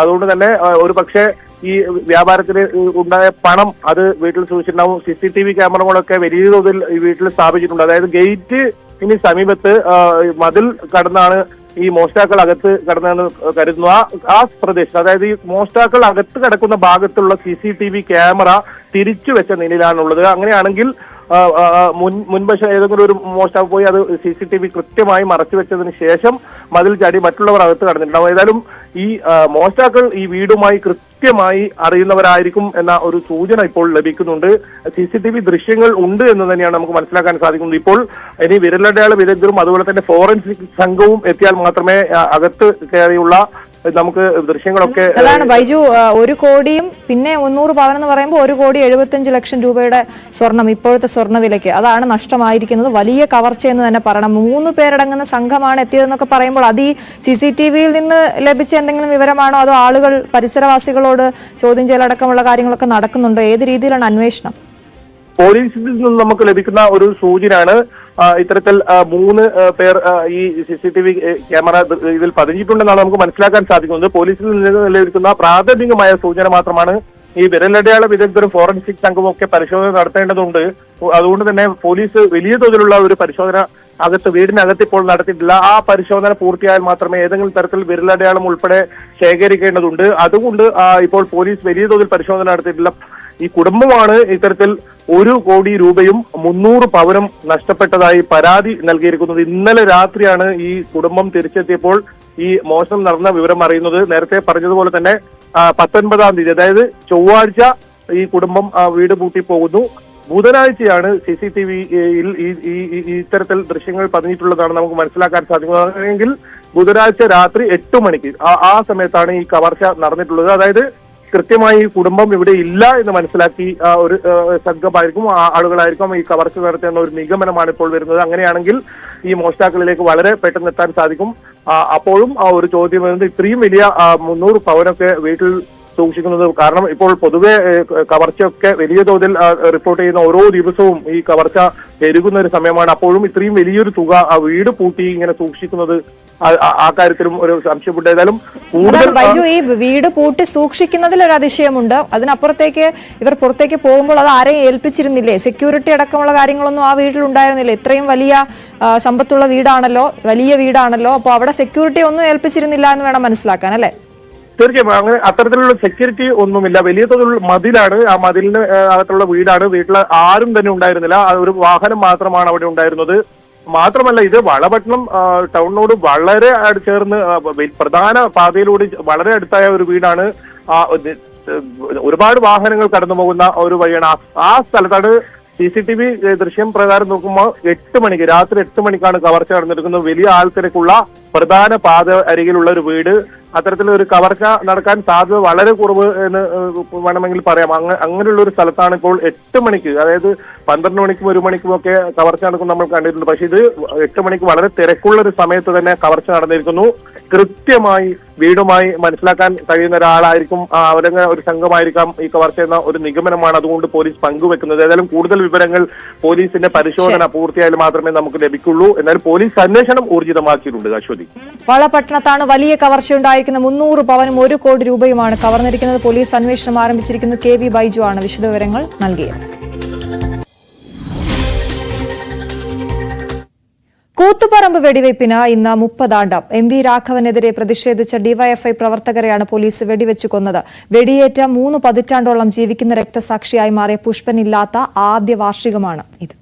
അതുകൊണ്ട് തന്നെ ഒരു പക്ഷേ ഈ വ്യാപാരത്തിന് ഉണ്ടായ പണം അത് വീട്ടിൽ സൂക്ഷിച്ചിട്ടുണ്ടാവും. CCTV ക്യാമറകളൊക്കെ വലിയ തോതിൽ ഈ വീട്ടിൽ സ്ഥാപിച്ചിട്ടുണ്ട്. അതായത് ഗേറ്റിന് സമീപത്ത് മതിൽ കടന്നാണ് ഈ മോഷ്ടാക്കൾ അകത്ത് കടന്നെന്ന് കരുതുന്നു. ആ പ്രദേശത്ത്, അതായത് ഈ മോഷ്ടാക്കൾ അകത്ത് കിടക്കുന്ന ഭാഗത്തുള്ള CCTV ക്യാമറ തിരിച്ചു വെച്ച നിലയിലാണുള്ളത്. അങ്ങനെയാണെങ്കിൽ മുൻവശം ഏതെങ്കിലും ഒരു മോഷ്ടാവ് പോയി അത് CCTV കൃത്യമായി മറച്ചു വെച്ചതിന് ശേഷം മതിൽ ചാടി മറ്റുള്ളവർ അകത്ത് കടന്നിട്ടുണ്ടാവും. ഏതായാലും ഈ മോഷ്ടാക്കൾ ഈ വീടുമായി കൃത്യമായി അറിയുന്നവരായിരിക്കും എന്ന ഒരു സൂചന ഇപ്പോൾ ലഭിക്കുന്നുണ്ട്. CCTV ദൃശ്യങ്ങൾ ഉണ്ട് എന്ന് തന്നെയാണ് നമുക്ക് മനസ്സിലാക്കാൻ സാധിക്കുന്നത്. ഇപ്പോൾ ഇനി വിരലടയാള വിദഗ്ധരും അതുപോലെ തന്നെ ഫോറൻസിക് സംഘവും എത്തിയാൽ മാത്രമേ അകത്ത് കയറിയുള്ള നമുക്ക് ദൃശ്യങ്ങളൊക്കെ. അതാണ് ബൈജു, 1 കോടിയും പിന്നെ 300 പവൻ എന്ന് പറയുമ്പോൾ 1,75,00,000 രൂപയുടെ സ്വർണം ഇപ്പോഴത്തെ സ്വർണ്ണവിലയ്ക്ക് അതാണ് നഷ്ടമായിരിക്കുന്നത്. വലിയ കവർച്ചയെന്ന് തന്നെ പറയണം. 3 പേരടങ്ങുന്ന സംഘമാണ് എത്തിയതെന്നൊക്കെ പറയുമ്പോൾ അത് ഈ CCTVയിൽ നിന്ന് ലഭിച്ച എന്തെങ്കിലും വിവരമാണോ, അതോ ആളുകൾ പരിസരവാസികളോട് ചോദ്യം ചെയ്യലടക്കമുള്ള കാര്യങ്ങളൊക്കെ നടക്കുന്നുണ്ടോ? ഏത് രീതിയിലാണ് അന്വേഷണം? പോലീസിൽ നിന്നും നമുക്ക് ലഭിക്കുന്ന ഒരു സൂചനയാണ് ഇത്തരത്തിൽ 3 പേർ ഈ CCTV ക്യാമറ ഇതിൽ പതിഞ്ഞിട്ടുണ്ടെന്നാണ് നമുക്ക് മനസ്സിലാക്കാൻ സാധിക്കുന്നത്. പോലീസിൽ നിന്ന് ലഭിക്കുന്ന പ്രാഥമികമായ സൂചന മാത്രമാണ്. ഈ വിരലടയാള വിദഗ്ധരും ഫോറൻസിക് സംഘവും ഒക്കെ പരിശോധന നടത്തേണ്ടതുണ്ട്. അതുകൊണ്ട് തന്നെ പോലീസ് വലിയ തോതിലുള്ള ഒരു പരിശോധന വീടിനകത്ത് ഇപ്പോൾ നടത്തിയിട്ടില്ല. ആ പരിശോധന പൂർത്തിയായാൽ മാത്രമേ ഏതെങ്കിലും തരത്തിൽ വിരലടയാളം ഉൾപ്പെടെ ശേഖരിക്കേണ്ടതുണ്ട്. അതുകൊണ്ട് ഇപ്പോൾ പോലീസ് വലിയ തോതിൽ പരിശോധന നടത്തിയിട്ടില്ല. ഈ കുടുംബമാണ് ഇത്തരത്തിൽ 1 കോടി രൂപയും 300 പവനും നഷ്ടപ്പെട്ടതായി പരാതി നൽകിയിരിക്കുന്നത്. ഇന്നലെ രാത്രിയാണ് ഈ കുടുംബം തിരിച്ചെത്തിയപ്പോൾ ഈ മോഷണം നടന്ന വിവരം അറിയുന്നത്. നേരത്തെ പറഞ്ഞതുപോലെ തന്നെ 19-ാം തീയതി, അതായത് ചൊവ്വാഴ്ച ഈ കുടുംബം വീട് പൂട്ടി പോകുന്നു. ബുധനാഴ്ചയാണ് CCTVയിൽ ഇത്തരത്തിൽ ദൃശ്യങ്ങൾ പതിഞ്ഞിട്ടുള്ളതാണ് നമുക്ക് മനസ്സിലാക്കാൻ സാധിക്കുന്നത്. എങ്കിൽ ബുധനാഴ്ച രാത്രി 8 മണിക്ക് ആ സമയത്താണ് ഈ കവർച്ച നടന്നിട്ടുള്ളത്. അതായത് കൃത്യമായി കുടുംബം ഇവിടെ ഇല്ല എന്ന് മനസ്സിലാക്കി ഒരു സംഘമായിരിക്കും, ആളുകളായിരിക്കും ഈ കവർച്ച നടത്തുന്ന ഒരു നിഗമനമാണ് ഇപ്പോൾ വരുന്നത്. അങ്ങനെയാണെങ്കിൽ ഈ മോഷ്ടാക്കളിലേക്ക് വളരെ പെട്ടെന്ന് എത്താൻ സാധിക്കും. അപ്പോഴും ഒരു ചോദ്യം വരുന്നത് ഇത്രയും വലിയ 300 പവനൊക്കെ വീട്ടിൽ സൂക്ഷിക്കുന്നത്. കാരണം ഇപ്പോൾ പൊതുവെ കവർച്ചയൊക്കെ വലിയ തോതിൽ റിപ്പോർട്ട് ചെയ്യുന്ന ഓരോ ദിവസവും ഈ കവർച്ച പെരുകുന്ന ഒരു സമയമാണ്. അപ്പോഴും ഇത്രയും വലിയൊരു തുക വീട് പൂട്ടി ഇങ്ങനെ സൂക്ഷിക്കുന്നത് ആ കാര്യത്തിലും ഒരു സംശയമുണ്ട്. ഏതായാലും കൂടുതൽ ബൈജു, ഈ വീട് പൂട്ടി സൂക്ഷിക്കുന്നതിൽ ഒരു അതിശയമുണ്ട്. അതിനപ്പുറത്തേക്ക് ഇവർ പുറത്തേക്ക് പോകുമ്പോൾ അത് ആരെയും ഏൽപ്പിച്ചിരുന്നില്ലേ? സെക്യൂരിറ്റി അടക്കമുള്ള കാര്യങ്ങളൊന്നും ആ വീട്ടിൽ ഉണ്ടായിരുന്നില്ല. ഇത്രയും വലിയ സമ്പത്തുള്ള വീടാണല്ലോ, വലിയ വീടാണല്ലോ. അപ്പോൾ അവിടെ സെക്യൂരിറ്റി ഒന്നും ഏൽപ്പിച്ചിരുന്നില്ല എന്ന് വേണം മനസ്സിലാക്കാൻ, അല്ലേ? തീർച്ചയായും അങ്ങനെ അത്തരത്തിലുള്ള സെക്യൂരിറ്റി ഒന്നുമില്ല. വലിയ തോതിലുള്ള മതിലാണ്, ആ മതിലിന് അകത്തുള്ള വീടാണ്. വീട്ടിൽ ആരും തന്നെ ഉണ്ടായിരുന്നില്ല. ഒരു വാഹനം മാത്രമാണ് അവിടെ ഉണ്ടായിരുന്നത്. മാത്രമല്ല ഇത് വളപട്ടണം ടൗണിനോട് വളരെ ചേർന്ന് പ്രധാന പാതയിലൂടെ വളരെ അടുത്തായ ഒരു വീടാണ്. ഒരുപാട് വാഹനങ്ങൾ കടന്നു പോകുന്ന ഒരു വഴിയാണ്. ആ സ്ഥലത്താണ് CCTV ദൃശ്യം പ്രകാരം നോക്കുമ്പോൾ 8 മണിക്ക്, രാത്രി 8 മണിക്കാണ് കവർച്ച നടന്നിരിക്കുന്നത്. വലിയ ആൾത്തിരക്കുള്ള പ്രധാന പാത അരികിലുള്ള ഒരു വീട്. അത്തരത്തിലൊരു കവർച്ച നടക്കാൻ സാധ്യത വളരെ കുറവ് എന്ന് വേണമെങ്കിൽ പറയാം. അങ്ങനെയുള്ള ഒരു സ്ഥലത്താണ് ഇപ്പോൾ 8 മണിക്ക്, അതായത് 12 മണിക്കും 1 മണിക്കും ഒക്കെ കവർച്ച നടക്കും നമ്മൾ കണ്ടിട്ടുണ്ട്. പക്ഷെ ഇത് 8 മണിക്ക് വളരെ തിരക്കുള്ള ഒരു സമയത്ത് തന്നെ കവർച്ച നടന്നിരിക്കുന്നു. കൃത്യമായി വീടുമായി മനസ്സിലാക്കാൻ കഴിയുന്ന ഒരാളായിരിക്കും, അവരുടെ ഒരു സംഘമായിരിക്കാം ഈ കവർച്ച എന്ന ഒരു നിഗമനമാണ് അതുകൊണ്ട് പോലീസ് പങ്കുവെക്കുന്നത്. ഏതായാലും കൂടുതൽ വിവരങ്ങൾ പോലീസിന്റെ പരിശോധന പൂർത്തിയായാൽ മാത്രമേ നമുക്ക് ലഭിക്കുള്ളൂ. എന്നാൽ പോലീസ് അന്വേഷണം ഊർജിതമാക്കിയിട്ടുണ്ട്. അശ്വതി, വളപട്ടണത്താണ് വലിയ കവർച്ചയുണ്ടായിരിക്കുന്ന 300 പവനും 1 കോടി രൂപയുമാണ് കവർന്നിരിക്കുന്നത്. പോലീസ് അന്വേഷണം ആരംഭിച്ചിരിക്കുന്നത്. KV ബൈജു ആണ് വിശദവിവരങ്ങൾ നൽകിയത്. കൂത്തുപറമ്പ് വെടിവയ്പ്പിന് ഇന്ന് 30 ആണ്ട്. എം വി രാഘവനെതിരെ പ്രതിഷേധിച്ച ഡിവൈഎഫ്ഐ പ്രവർത്തകരെയാണ് പോലീസ് വെടിവെച്ചു കൊന്നത്. വെടിയേറ്റ 3 പതിറ്റാണ്ടോളം ജീവിക്കുന്ന രക്തസാക്ഷിയായി മാറിയ പുഷ്പനില്ലാത്ത ആദ്യ വാർഷികമാണ് ഇത്.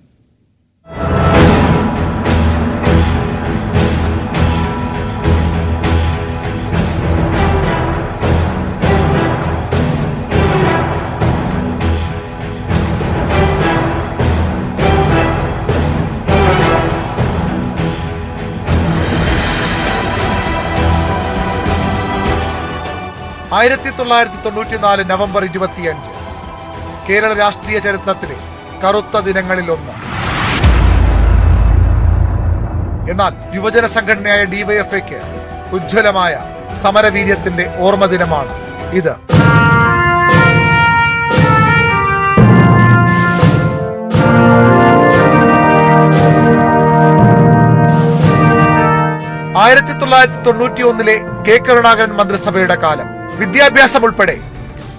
നവംബർ 25 കേരള രാഷ്ട്രീയ ചരിത്രത്തിലെ കറുത്ത ദിനങ്ങളിലൊന്ന്. എന്നാൽ യുവജന സംഘടനയായ ഡിവൈഎഫ്ഐക്ക് ഉജ്ജ്വലമായ സമരവീര്യത്തിന്റെ ഓർമ്മ ദിനമാണ് ഇത്. കെ കരുണാകരൻ മന്ത്രിസഭയുടെ കാലം. വിദ്യാഭ്യാസം ഉൾപ്പെടെ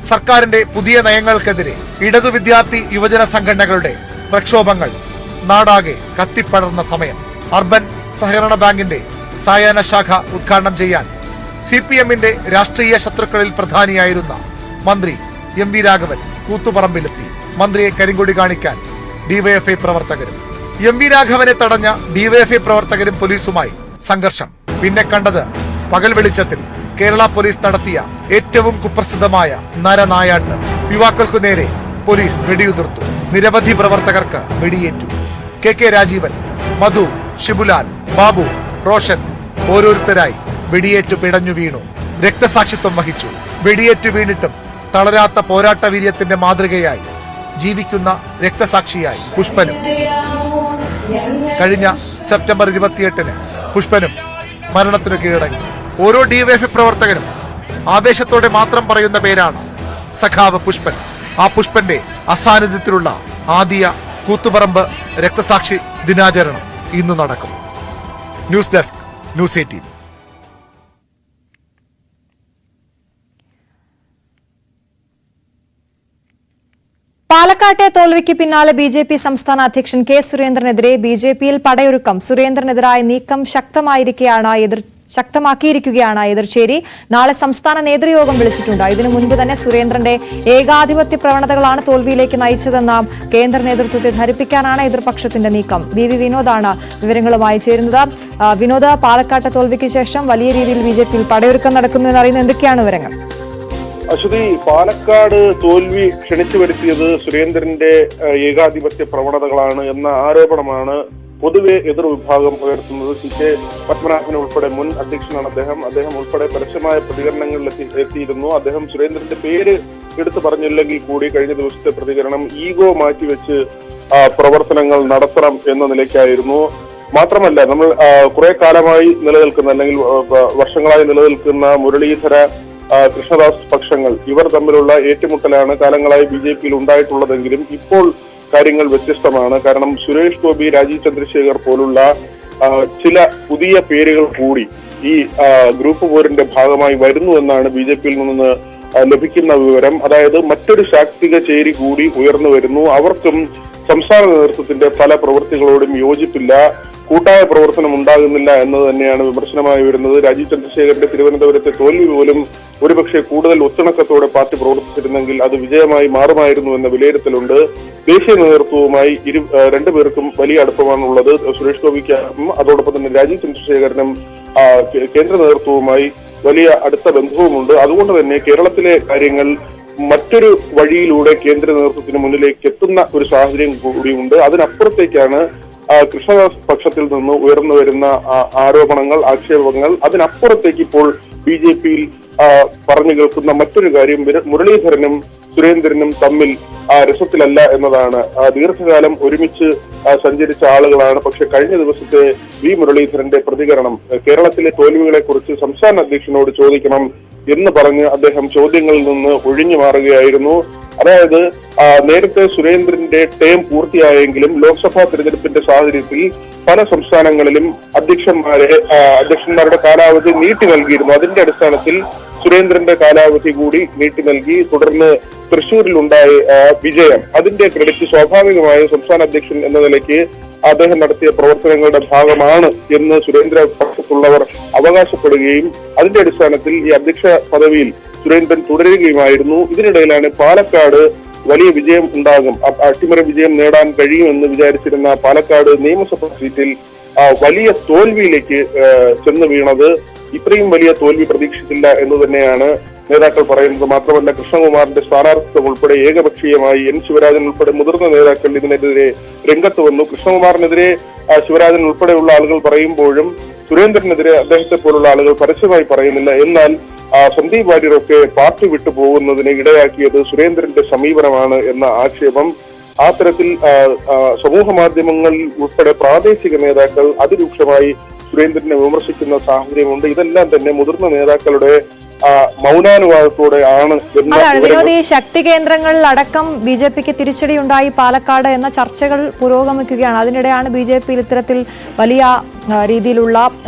സർക്കാരിന്റെ പുതിയ നയങ്ങൾക്കെതിരെ ഇടതു വിദ്യാർത്ഥി യുവജന സംഘടനകളുടെ പ്രക്ഷോഭങ്ങൾ നാടാകെ കത്തിപ്പടർന്ന സമയം. അർബൻ സഹകരണ ബാങ്കിന്റെ സായാഹ്ന ശാഖ ഉദ്ഘാടനം ചെയ്യാൻ CPMന്റെ രാഷ്ട്രീയ ശത്രുക്കളിൽ പ്രധാനിയായിരുന്ന മന്ത്രി എം വി രാഘവൻ കൂത്തുപറമ്പിലെത്തി. മന്ത്രിയെ കരിങ്കൊടി കാണിക്കാൻ ഡിവൈഎഫ്ഐ പ്രവർത്തകരും. എം വി രാഘവനെ തടഞ്ഞ ഡിവൈഎഫ്ഐ പ്രവർത്തകരും പോലീസുമായി സംഘർഷം. പിന്നെ കണ്ടത് പകൽ വെളിച്ചത്തിൽ കേരള പോലീസ് നടത്തിയ ഏറ്റവും കുപ്രസിദ്ധമായ നരനായാട്ട്. യുവാക്കൾക്കു നേരെ പോലീസ് വെടിയുതിർത്തു. നിരവധി പ്രവർത്തകർക്ക് വെടിയേറ്റു. കെ രാജീവൻ, മധു, ഷിബുലാൽ, ബാബു, റോഷൻ ഓരോരുത്തരായി വെടിയേറ്റു പിടഞ്ഞു വീണു. രക്തസാക്ഷിത്വം വഹിച്ചു. വെടിയേറ്റു വീണിട്ടും തളരാത്ത പോരാട്ട വീര്യത്തിന്റെ മാതൃകയായി ജീവിക്കുന്ന രക്തസാക്ഷിയായി പുഷ്പനും. കഴിഞ്ഞ സെപ്റ്റംബർ 28 പുഷ്പനും മരണത്തിനു കീഴടങ്ങി. ഓരോ ഡിവൈഎഫ്ഐ പ്രവർത്തകരും ആവേശത്തോടെ മാത്രം പറയുന്ന പേരാണ് സഖാവ് പുഷ്പൻ. ആ പുഷ്പന്റെ അസാന്നിധ്യത്തിലുള്ള ആദ്യ കൂത്തുപറമ്പ് രക്തസാക്ഷി ദിനാചരണം ഇന്ന് നടക്കും. News desk, news 18. പാലക്കാട്ടെ തോൽവിക്ക് പിന്നാലെ BJP സംസ്ഥാന അധ്യക്ഷൻ കെ സുരേന്ദ്രനെതിരെ BJPയിൽ പടയൊരുക്കം. സുരേന്ദ്രനെതിരായ നീക്കം ശക്തമാക്കിയിരിക്കുകയാണ് എതിർചേരി. നാളെ സംസ്ഥാന നേതൃയോഗം വിളിച്ചിട്ടുണ്ട്. ഇതിനു മുൻപ് തന്നെ സുരേന്ദ്രന്റെ ഏകാധിപത്യ പ്രവണതകളാണ് തോൽവിയിലേക്ക് നയിച്ചതെന്ന കേന്ദ്ര നേതൃത്വത്തെ ധരിപ്പിക്കാനാണ് എതിർപക്ഷത്തിന്റെ നീക്കം. വി വിനോദാണ് വിവരങ്ങളുമായി ചേരുന്നത്. വിനോദ്, പാലക്കാട്ടെ തോൽവിക്ക് ശേഷം വലിയ രീതിയിൽ BJPയിൽ പടയൊരുക്കം നടക്കുന്നു എന്നറിയുന്നത് എന്തൊക്കെയാണ് വിവരങ്ങൾ? അശ്വതി, പാലക്കാട് തോൽവി ക്ഷണിച്ചു വരുത്തിയത് സുരേന്ദ്രന്റെ ഏകാധിപത്യ പ്രവണതകളാണ് എന്ന ആരോപണമാണ് പൊതുവെ എതിർവിഭാഗം ഉയർത്തുന്നത്. CK പത്മനാഭൻ ഉൾപ്പെടെ മുൻ അധ്യക്ഷനാണ് അദ്ദേഹം ഉൾപ്പെടെ പരസ്യമായ പ്രതികരണങ്ങളിൽ എത്തിയിരുന്നു. അദ്ദേഹം സുരേന്ദ്രന്റെ പേര് എടുത്തു പറഞ്ഞില്ലെങ്കിൽ കൂടി കഴിഞ്ഞ ദിവസത്തെ പ്രതികരണം ഈഗോ മാറ്റിവെച്ച് പ്രവർത്തനങ്ങൾ നടത്തണം എന്ന നിലയ്ക്കായിരുന്നു. മാത്രമല്ല, നമ്മൾ കുറെ കാലമായി നിലനിൽക്കുന്ന അല്ലെങ്കിൽ വർഷങ്ങളായി നിലനിൽക്കുന്ന മുരളീധര കൃഷ്ണദാസ് പക്ഷങ്ങൾ, ഇവർ തമ്മിലുള്ള ഏറ്റുമുട്ടലാണ് കാലങ്ങളായി BJPയിൽ ഉണ്ടായിട്ടുള്ളതെങ്കിലും ഇപ്പോൾ കാര്യങ്ങൾ വ്യത്യസ്തമാണ്. കാരണം സുരേഷ് ഗോപി, രാജീവ് ചന്ദ്രശേഖർ പോലുള്ള ചില പുതിയ പേരുകൾ കൂടി ഈ ഗ്രൂപ്പ് പോരിന്റെ ഭാഗമായി വരുന്നു എന്നാണ് BJPയിൽ നിന്ന് ലഭിക്കുന്ന വിവരം. അതായത് മറ്റൊരു ശാക്തിക ചേരി കൂടി ഉയർന്നു വരുന്നു. അവർക്കും സംസ്ഥാന നേതൃത്വത്തിന്റെ പല പ്രവൃത്തികളോടും യോജിപ്പില്ല, കൂട്ടായ പ്രവർത്തനം ഉണ്ടാകുന്നില്ല എന്നത് തന്നെയാണ് വിമർശനമായി വരുന്നത്. രാജീവ് ചന്ദ്രശേഖരന്റെ തിരുവനന്തപുരത്തെ തോൽവി പോലും ഒരുപക്ഷെ കൂടുതൽ ഒത്തിണക്കത്തോടെ പാർട്ടി പ്രവർത്തിച്ചിരുന്നെങ്കിൽ അത് വിജയമായി മാറുമായിരുന്നു എന്ന വിലയിരുത്തലുണ്ട്. ദേശീയ നേതൃത്വവുമായി രണ്ടുപേർക്കും വലിയ അടുപ്പമാണുള്ളത്. സുരേഷ് ഗോപിക്കും അതോടൊപ്പം തന്നെ രാജീവ് ചന്ദ്രശേഖരനും കേന്ദ്ര നേതൃത്വവുമായി വലിയ അടുത്ത ബന്ധവുമുണ്ട്. അതുകൊണ്ട് തന്നെ കേരളത്തിലെ കാര്യങ്ങൾ മറ്റൊരു വഴിയിലൂടെ കേന്ദ്ര നേതൃത്വത്തിന് മുന്നിലേക്ക് എത്തുന്ന ഒരു സാഹചര്യം കൂടിയുണ്ട്. അതിനപ്പുറത്തേക്കാണ് കൃഷ്ണദാസ് പക്ഷത്തിൽ നിന്ന് ഉയർന്നു വരുന്ന ആരോപണങ്ങൾ, ആക്ഷേപങ്ങൾ. അതിനപ്പുറത്തേക്ക് ഇപ്പോൾ BJPയിൽ പറഞ്ഞു കേൾക്കുന്ന മറ്റൊരു കാര്യം മുരളീധരനും സുരേന്ദ്രനും തമ്മിൽ രസത്തിലല്ല എന്നതാണ്. ദീർഘകാലം ഒരുമിച്ച് സഞ്ചരിച്ച ആളുകളാണ്. പക്ഷെ കഴിഞ്ഞ ദിവസത്തെ വി മുരളീധരന്റെ പ്രതികരണം കേരളത്തിലെ തോൽവികളെ കുറിച്ച് സംസ്ഥാന അധ്യക്ഷനോട് ചോദിക്കണം എന്ന് പറഞ്ഞ് അദ്ദേഹം ചോദ്യങ്ങളിൽ നിന്ന് ഒഴിഞ്ഞു മാറുകയായിരുന്നു. അതായത് നേരത്തെ സുരേന്ദ്രന്റെ ടേം പൂർത്തിയായെങ്കിലും ലോക്സഭാ തെരഞ്ഞെടുപ്പിന്റെ സാഹചര്യത്തിൽ പല സംസ്ഥാനങ്ങളിലും അധ്യക്ഷന്മാരുടെ കാലാവധി നീട്ടി നൽകിയിരുന്നു. അതിന്റെ അടിസ്ഥാനത്തിൽ സുരേന്ദ്രന്റെ കാലാവധി കൂടി നീട്ടി നൽകി. തുടർന്ന് തൃശൂരിലുണ്ടായ വിജയം, അതിന്റെ ക്രെഡിറ്റ് സ്വാഭാവികമായും സംസ്ഥാന അധ്യക്ഷൻ എന്ന നിലയ്ക്ക് അദ്ദേഹം നടത്തിയ പ്രവർത്തനങ്ങളുടെ ഭാഗമാണ് എന്ന് സുരേന്ദ്ര പക്ഷത്തുള്ളവർ അവകാശപ്പെടുകയും അതിന്റെ അടിസ്ഥാനത്തിൽ ഈ അധ്യക്ഷ പദവിയിൽ സുരേന്ദ്രൻ തുടരുകയുമായിരുന്നു. ഇതിനിടയിലാണ് പാലക്കാട് വലിയ വിജയം ഉണ്ടാകും, അട്ടിമറി വിജയം നേടാൻ കഴിയുമെന്ന് വിചാരിച്ചിരുന്ന പാലക്കാട് നിയമസഭാ സീറ്റിൽ വലിയ തോൽവിയിലേക്ക് ചെന്ന് വീണത്. ഇത്രയും വലിയ തോൽവി പ്രതീക്ഷിച്ചില്ല എന്ന് തന്നെയാണ് നേതാക്കൾ പറയുന്നത്. മാത്രമല്ല, കൃഷ്ണകുമാറിന്റെ സ്ഥാനാർത്ഥിത്വം ഉൾപ്പെടെ ഏകപക്ഷീയമായി എൻ ശിവരാജൻ ഉൾപ്പെടെ മുതിർന്ന നേതാക്കൾ ഇതിനെതിരെ രംഗത്ത് വന്നു. കൃഷ്ണകുമാറിനെതിരെ ശിവരാജൻ ഉൾപ്പെടെയുള്ള ആളുകൾ പറയുമ്പോഴും സുരേന്ദ്രനെതിരെ അദ്ദേഹത്തെ പോലുള്ള ആളുകൾ പരസ്യമായി പറയുന്നില്ല. എന്നാൽ സന്ദീപ് വാര്യരൊക്കെ പാർട്ടി വിട്ടു പോകുന്നതിന് ഇടയാക്കിയത് സുരേന്ദ്രന്റെ സമീപനമാണ് എന്ന ആക്ഷേപം ആ തരത്തിൽ സമൂഹ മാധ്യമങ്ങളിൽ ഉൾപ്പെടെ പ്രാദേശിക നേതാക്കൾ അതിരൂക്ഷമായി സുരേന്ദ്രനെ വിമർശിക്കുന്ന സാഹചര്യമുണ്ട്. ഇതെല്ലാം തന്നെ മുതിർന്ന നേതാക്കളുടെ മൗനാനുവാദത്തോടെ ആണ്. വിനോദ്, ഈ ശക്തി കേന്ദ്രങ്ങളിൽ അടക്കം ബി.ജെ.പിക്ക് തിരിച്ചടിയുണ്ടായി പാലക്കാട് എന്ന ചർച്ചകൾ പുരോഗമിക്കുകയാണ്. അതിനിടെയാണ് ബി.ജെ.പിയിൽ ഇത്തരത്തിൽ വലിയ രീതിയിലുള്ള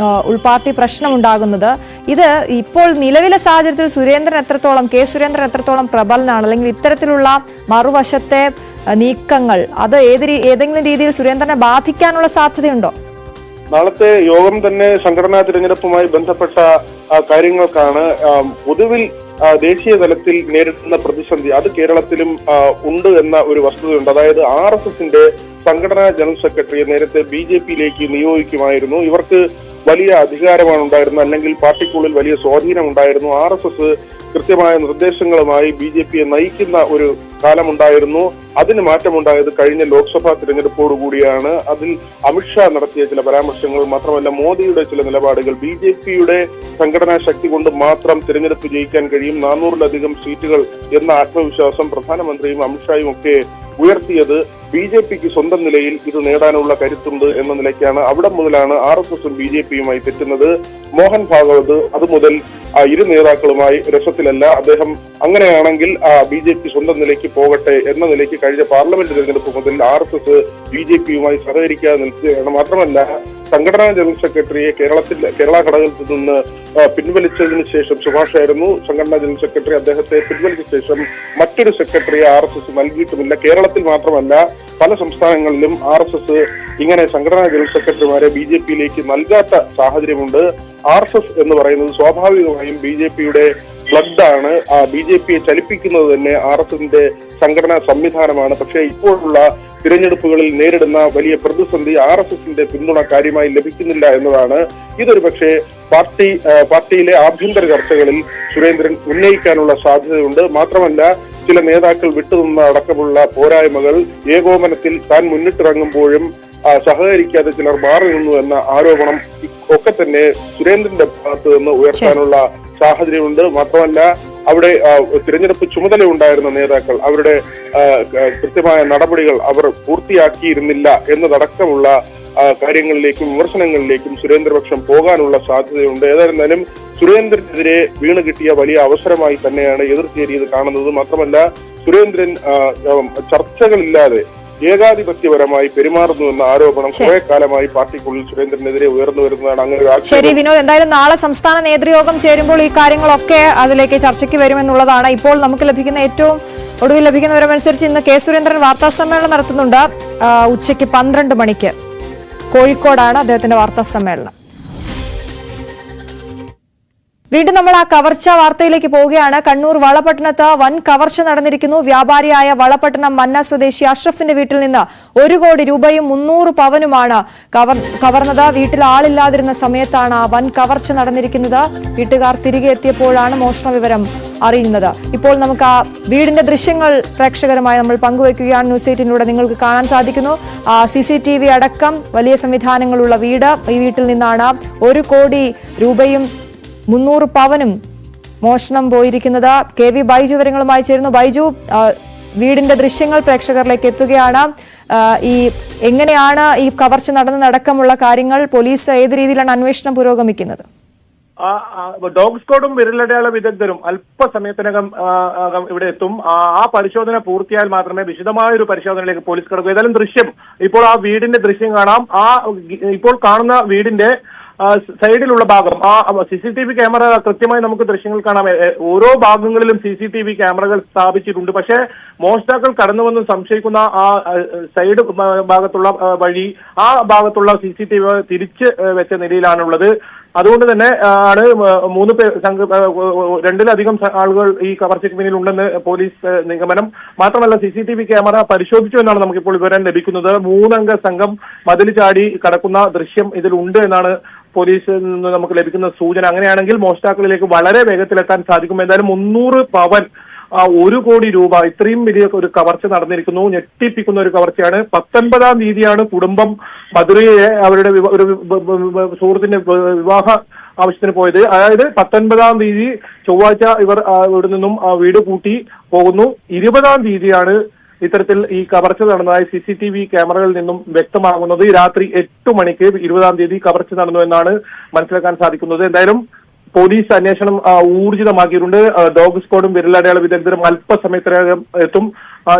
ഉൾപാർട്ടി പ്രശ്നമുണ്ടാകുന്നത്. ഇത് ഇപ്പോൾ നിലവിലെ സാഹചര്യത്തിൽ കെ സുരേന്ദ്രൻ എത്രത്തോളം പ്രബലനാണ്, അല്ലെങ്കിൽ ഇത്തരത്തിലുള്ള മറുവശത്തെ നീക്കങ്ങൾ അത് ഏതെങ്കിലും രീതിയിൽ സുരേന്ദ്രനെ ബാധിക്കാനുള്ള സാധ്യതയുണ്ടോ? നാളത്തെ യോഗം തന്നെ സംഘടനാ തിരഞ്ഞെടുപ്പുമായി ബന്ധപ്പെട്ട കാര്യങ്ങൾക്കാണ്. പൊതുവിൽ ദേശീയ തലത്തിൽ നേരിടുന്ന പ്രതിസന്ധി അത് കേരളത്തിലും ഉണ്ട് എന്ന ഒരു വസ്തുതയുണ്ട്. അതായത് RSSന്റെ സംഘടനാ ജനറൽ സെക്രട്ടറിയെ നേരത്തെ BJP-യിലേക്ക് നിയോഗിക്കുമായിരുന്നു. ഇവർക്ക് വലിയ അധികാരമാണ് ഉണ്ടായിരുന്നത്, അല്ലെങ്കിൽ പാർട്ടിക്കുള്ളിൽ വലിയ സ്വാധീനം ഉണ്ടായിരുന്നു. RSS കൃത്യമായ നിർദ്ദേശങ്ങളുമായി BJP-യെ നയിക്കുന്ന ഒരു കാലമുണ്ടായിരുന്നു. അതിന് മാറ്റമുണ്ടായത് കഴിഞ്ഞ ലോക്സഭാ തിരഞ്ഞെടുപ്പോടുകൂടിയാണ്. അതിൽ അമിത്ഷാ നടത്തിയ ചില പരാമർശങ്ങൾ, മാത്രമല്ല മോദിയുടെ ചില നിലപാടുകൾ, BJP-യുടെ സംഘടനാ ശക്തി കൊണ്ട് മാത്രം തിരഞ്ഞെടുപ്പ് ജയിക്കാൻ കഴിയും, 400-ലധികം സീറ്റുകൾ എന്ന ആത്മവിശ്വാസം പ്രധാനമന്ത്രിയും അമിത്ഷായും ഒക്കെ ഉയർത്തിയത് BJP-ക്ക് സ്വന്തം നിലയിൽ ഇത് നേടാനുള്ള കരുത്തുണ്ട് എന്ന നിലയ്ക്കാണ്. അവിടെ മുതലാണ് RSSും BJP-യുമായി തെറ്റുന്നത്. മോഹൻ ഭാഗവത് അതുമുതൽ ഇരു നേതാക്കളുമായി രസത്തിലല്ല. അദ്ദേഹം അങ്ങനെയാണെങ്കിൽ BJP സ്വന്തം നിലയ്ക്ക് പോകട്ടെ എന്ന നിലയ്ക്ക് കഴിഞ്ഞ പാർലമെന്റ് തെരഞ്ഞെടുപ്പ് മുതൽ RSS BJP-യുമായി സഹകരിക്കാതെ നിൽക്കുകയാണ്. മാത്രമല്ല, സംഘടനാ ജനറൽ സെക്രട്ടറിയെ കേരള ഘടകത്തിൽ നിന്ന് പിൻവലിച്ചതിന് ശേഷം സുഭാഷായിരുന്നു സംഘടനാ ജനറൽ സെക്രട്ടറി. അദ്ദേഹത്തെ പിൻവലിച്ച ശേഷം മറ്റൊരു സെക്രട്ടറിയെ RSS നൽകിയിട്ടുമില്ല. കേരളത്തിൽ മാത്രമല്ല, പല സംസ്ഥാനങ്ങളിലും RSS ഇങ്ങനെ സംഘടനാ ജനറൽ സെക്രട്ടറിമാരെ BJP-യിലേക്ക് നൽകാത്ത സാഹചര്യമുണ്ട്. RSS എന്ന് പറയുന്നത് സ്വാഭാവികമായും BJP-യുടെ ബ്ലഡാണ്. BJP-യെ ചലിപ്പിക്കുന്നത് തന്നെ RSSന്റെ സംഘടനാ സംവിധാനമാണ്. പക്ഷേ ഇപ്പോഴുള്ള തിരഞ്ഞെടുപ്പുകളിൽ നേരിടുന്ന വലിയ പ്രതിസന്ധി RSSന്റെ പിന്തുണ കാര്യമായി ലഭിക്കുന്നില്ല എന്നതാണ്. ഇതൊരു പക്ഷേ പാർട്ടിയിലെ ആഭ്യന്തര ചർച്ചകളിൽ സുരേന്ദ്രൻ ഉന്നയിക്കാനുള്ള സാധ്യതയുണ്ട്. മാത്രമല്ല, ചില നേതാക്കൾ വിട്ടുനിന്ന അടക്കമുള്ള പോരായ്മകൾ, ഏകോപനത്തിൽ താൻ മുന്നിട്ടിറങ്ങുമ്പോഴും സഹകരിക്കാതെ ചിലർ മാറി നിന്നു എന്ന ആരോപണം ഒക്കെ തന്നെ സുരേന്ദ്രന്റെ ഭാഗത്ത് നിന്ന് ഉയർത്താനുള്ള സാഹചര്യമുണ്ട്. മാത്രമല്ല, അവിടെ തിരഞ്ഞെടുപ്പ് ചുമതല ഉണ്ടായിരുന്ന നേതാക്കൾ അവരുടെ കൃത്യമായ നടപടികൾ അവർ പൂർത്തിയാക്കിയിരുന്നില്ല എന്നതടക്കമുള്ള കാര്യങ്ങളിലേക്കും വിമർശനങ്ങളിലേക്കും സുരേന്ദ്രപക്ഷം പോകാനുള്ള സാധ്യതയുണ്ട്. ഏതായിരുന്നാലും സുരേന്ദ്രനെതിരെ വീണ് കിട്ടിയ വലിയ അവസരമായി തന്നെയാണ് എതിർച്ചേരി ഇത് കാണുന്നത്. മാത്രമല്ല, സുരേന്ദ്രൻ ചർച്ചകളില്ലാതെ ഏകാധിപത്യപരമായി പെരുമാറുന്നു എന്ന ആരോപണം കുറെ കാലമായി പാർട്ടിക്കുള്ളിൽ സുരേന്ദ്രനെതിരെ ഉയർന്നു വരുന്നതാണ്. അങ്ങനെ ശരി വിനോദ്, എന്തായാലും നാളെ സംസ്ഥാന നേതൃയോഗം ചേരുമ്പോൾ ഈ കാര്യങ്ങളൊക്കെ അതിലേക്ക് ചർച്ചയ്ക്ക് വരുമെന്നുള്ളതാണ് ഇപ്പോൾ നമുക്ക് ലഭിക്കുന്ന ഏറ്റവും ഒടുവിൽ ലഭിക്കുന്ന വിവരമനുസരിച്ച്. ഇന്ന് കെ സുരേന്ദ്രൻ വാർത്താ സമ്മേളനം നടത്തുന്നുണ്ട്. ഉച്ചയ്ക്ക് 12 മണിക്ക് കോഴിക്കോടാണ് അദ്ദേഹത്തിന്റെ വാർത്താ സമ്മേളനം. വീണ്ടും നമ്മൾ ആ കവർച്ച വാർത്തയിലേക്ക് പോവുകയാണ്. കണ്ണൂർ വളപട്ടണത്ത് വൻ കവർച്ച നടന്നിരിക്കുന്നു. വ്യാപാരിയായ വളപട്ടണം മന്ന സ്വദേശി അഷ്റഫിന്റെ വീട്ടിൽ നിന്ന് 1 കോടി രൂപയും 300 പവനുമാണ് കവർന്നത്. വീട്ടിൽ ആളില്ലാതിരുന്ന സമയത്താണ് വൻ കവർച്ച നടന്നിരിക്കുന്നത്. വീട്ടുകാർ തിരികെ എത്തിയപ്പോഴാണ് മോഷണ വിവരം അറിയുന്നത്. ഇപ്പോൾ നമുക്ക് ആ വീടിന്റെ ദൃശ്യങ്ങൾ പ്രേക്ഷകരുമായി നമ്മൾ പങ്കുവയ്ക്കുകയാണ്. ന്യൂസ് 18-ലൂടെ നിങ്ങൾക്ക് കാണാൻ സാധിക്കുന്നു. CCTV അടക്കം വലിയ സംവിധാനങ്ങളുള്ള വീട്. ഈ വീട്ടിൽ നിന്നാണ് 1 കോടി രൂപയും 300 പവനും മോഷണം പോയിരിക്കുന്നത്. KV ബൈജു വിവരങ്ങളുമായി ചേരുന്നു. ബൈജു, വീടിന്റെ ദൃശ്യങ്ങൾ പ്രേക്ഷകരിലേക്ക് എത്തുകയാണ്. എങ്ങനെയാണ് ഈ കവർച്ച നടന്നതടക്കമുള്ള കാര്യങ്ങൾ, പോലീസ് ഏത് രീതിയിലാണ് അന്വേഷണം പുരോഗമിക്കുന്നത്? ഡോഗ് സ്ക്വാഡും വിരലടയാള വിദഗ്ധരും അല്പസമയത്തിനകം ഇവിടെ എത്തും. ആ പരിശോധന പൂർത്തിയായാൽ മാത്രമേ വിശദമായ ഒരു പരിശോധനയിലേക്ക് പോലീസ് കടക്കൂ. ഏതായാലും ദൃശ്യം ഇപ്പോൾ ആ വീടിന്റെ ദൃശ്യം കാണാം. ഇപ്പോൾ കാണുന്ന വീടിന്റെ സൈഡിലുള്ള ഭാഗം ആ CCTV ക്യാമറ കൃത്യമായി നമുക്ക് ദൃശ്യങ്ങൾ കാണാം. ഓരോ ഭാഗങ്ങളിലും CCTV ക്യാമറകൾ സ്ഥാപിച്ചിട്ടുണ്ട്. പക്ഷേ മോഷ്ടാക്കൾ കടന്നുവന്ന് സംശയിക്കുന്ന ആ സൈഡ് ഭാഗത്തുള്ള വഴി ആ ഭാഗത്തുള്ള CCTV തിരിച്ച് വെച്ച നിലയിലാണുള്ളത്. അതുകൊണ്ട് തന്നെ ആണ് 3 പേർ രണ്ടിലധികം ആളുകൾ ഈ കവർച്ചയ്ക്ക് പിന്നിൽ ഉണ്ടെന്ന് പോലീസ് നിഗമനം. മാത്രമല്ല CCTV ക്യാമറ പരിശോധിച്ചു എന്നാണ് നമുക്കിപ്പോൾ വിവരം ലഭിക്കുന്നത്. 3 അംഗ സംഘം മതിൽ ചാടി കടക്കുന്ന ദൃശ്യം ഇതിലുണ്ട് എന്നാണ് പോലീസിൽ നിന്ന് നമുക്ക് ലഭിക്കുന്ന സൂചന. അങ്ങനെയാണെങ്കിൽ മോഷ്ടാക്കളിലേക്ക് വളരെ വേഗത്തിലെത്താൻ സാധിക്കും. എന്തായാലും 300 പവൻ 1 കോടി രൂപ ഇത്രയും വലിയ ഒരു കവർച്ച നടന്നിരിക്കുന്നു. ഞെട്ടിപ്പിക്കുന്ന ഒരു കവർച്ചയാണ്. 19-ം തീയതിയാണ് കുടുംബം മധുരയെ അവരുടെ ഒരു സുഹൃത്തിന്റെ വിവാഹ ആവശ്യത്തിന് പോയത്. അതായത് 19-ം തീയതി ചൊവ്വാഴ്ച ഇവർ ഇവിടെ നിന്നും വീട് കൂട്ടി പോകുന്നു. 20-ം തീയതിയാണ് ഇത്തരത്തിൽ ഈ കവർച്ച നടന്നതായി CCTV ക്യാമറകളിൽ നിന്നും വ്യക്തമാകുന്നത്. രാത്രി 8 മണിക്ക് 20-ം തീയതി കവർച്ച നടന്നു എന്നാണ് മനസ്സിലാക്കാൻ സാധിക്കുന്നത്. എന്തായാലും പോലീസ് അന്വേഷണം ഊർജിതമാക്കിയിട്ടുണ്ട്. ഡോഗ് സ്ക്വാഡും വിരലടയാള വിദഗ്ധരും അല്പസമയത്തിനകം എത്തും.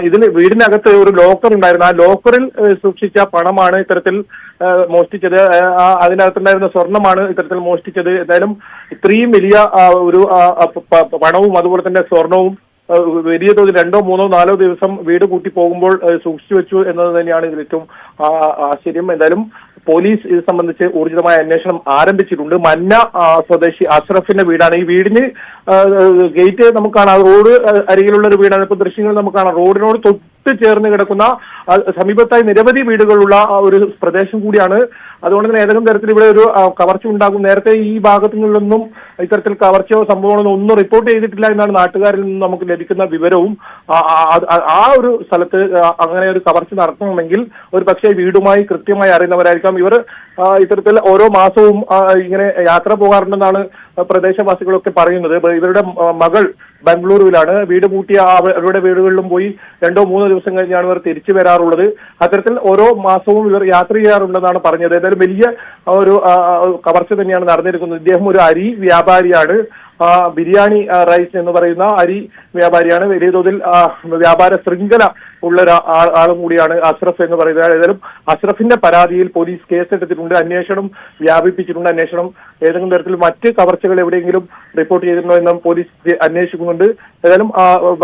ഇതിൽ വീടിനകത്ത് ഒരു ലോക്കർ ഉണ്ടായിരുന്നു. ആ ലോക്കറിൽ സൂക്ഷിച്ച പണമാണ് ഇത്തരത്തിൽ മോഷ്ടിച്ചത്. അതിനകത്തുണ്ടായിരുന്ന സ്വർണമാണ് ഇത്തരത്തിൽ മോഷ്ടിച്ചത്. എന്തായാലും ഇത്രയും വലിയ ഒരു പണവും അതുപോലെ തന്നെ സ്വർണവും വലിയ തോതിൽ 2, 3, 4 ദിവസം വീട് കൂട്ടി പോകുമ്പോൾ സൂക്ഷിച്ചു വെച്ചു എന്നത് തന്നെയാണ് ഇതിൽ ഏറ്റവും ആശ്ചര്യം. എന്തായാലും പോലീസ് ഇത് സംബന്ധിച്ച് ഊർജിതമായ അന്വേഷണം ആരംഭിച്ചിട്ടുണ്ട്. മന്ന സ്വദേശി അഷ്റഫിന്റെ വീടാണ്. ഈ വീടിന് ഗേറ്റ് നമുക്ക് കാണാം. റോഡ് അരികിലുള്ള ഒരു വീടാണ്. ഇപ്പൊ ദൃശ്യങ്ങൾ നമുക്ക് കാണാം. റോഡിനോട് തൊട്ട് ചേർന്ന് കിടക്കുന്ന സമീപത്തായി നിരവധി വീടുകളുള്ള ഒരു പ്രദേശം കൂടിയാണ്. അതുകൊണ്ട് തന്നെ ഏതെങ്കിലും തരത്തിൽ ഇവിടെ ഒരു കവർച്ച ഉണ്ടാകും. നേരത്തെ ഈ ഭാഗത്തുനിന്നൊന്നും ഇത്തരത്തിൽ കവർച്ചയോ സംഭവങ്ങളോ ഒന്നും റിപ്പോർട്ട് ചെയ്തിട്ടില്ല എന്നാണ് നാട്ടുകാരിൽ നിന്ന് നമുക്ക് ലഭിക്കുന്ന വിവരവും. ആ ഒരു സ്ഥലത്ത് അങ്ങനെ ഒരു കവർച്ച നടത്തണമെങ്കിൽ ഒരു പക്ഷേ വീടുമായി കൃത്യമായി അറിയുന്നവരായിരിക്കാം ഇവർ. ഇത്തരത്തിൽ ഓരോ മാസവും ഇങ്ങനെ യാത്ര പോകാറുണ്ടെന്നാണ് പ്രദേശവാസികളൊക്കെ പറയുന്നത്. ഇവരുടെ മകൾ ബംഗളൂരുവിലാണ്. വീട് പൂട്ടിയ അവരുടെ വീടുകളിലും പോയി 2, 3 ദിവസം കഴിഞ്ഞാണ് ഇവർ തിരിച്ചു വരാറുള്ളത്. അത്തരത്തിൽ ഓരോ മാസവും ഇവർ യാത്ര ചെയ്യാറുണ്ടെന്നാണ് പറഞ്ഞത്. ഏതായാലും വലിയ ഒരു കവർച്ച തന്നെയാണ് നടന്നിരിക്കുന്നത്. ഇദ്ദേഹം ഒരു അരി വ്യാപാരിയാണ്. ബിരിയാണി റൈസ് എന്ന് പറയുന്ന അരി വ്യാപാരിയാണ്. വലിയ തോതിൽ വ്യാപാര ശൃംഖല ഉള്ള ആളും കൂടിയാണ് അഷ്റഫ് എന്ന് പറയുന്നത്. ഏതായാലും അഷ്റഫിന്റെ പരാതിയിൽ പോലീസ് കേസെടുത്തിട്ടുണ്ട്. അന്വേഷണം വ്യാപിപ്പിച്ചിട്ടുണ്ട്. അന്വേഷണം ഏതെങ്കിലും തരത്തിൽ മറ്റ് കവർച്ചകൾ എവിടെയെങ്കിലും റിപ്പോർട്ട് ചെയ്തിട്ടുണ്ടോ എന്നും പോലീസ് അന്വേഷിക്കുന്നുണ്ട്. ഏതായാലും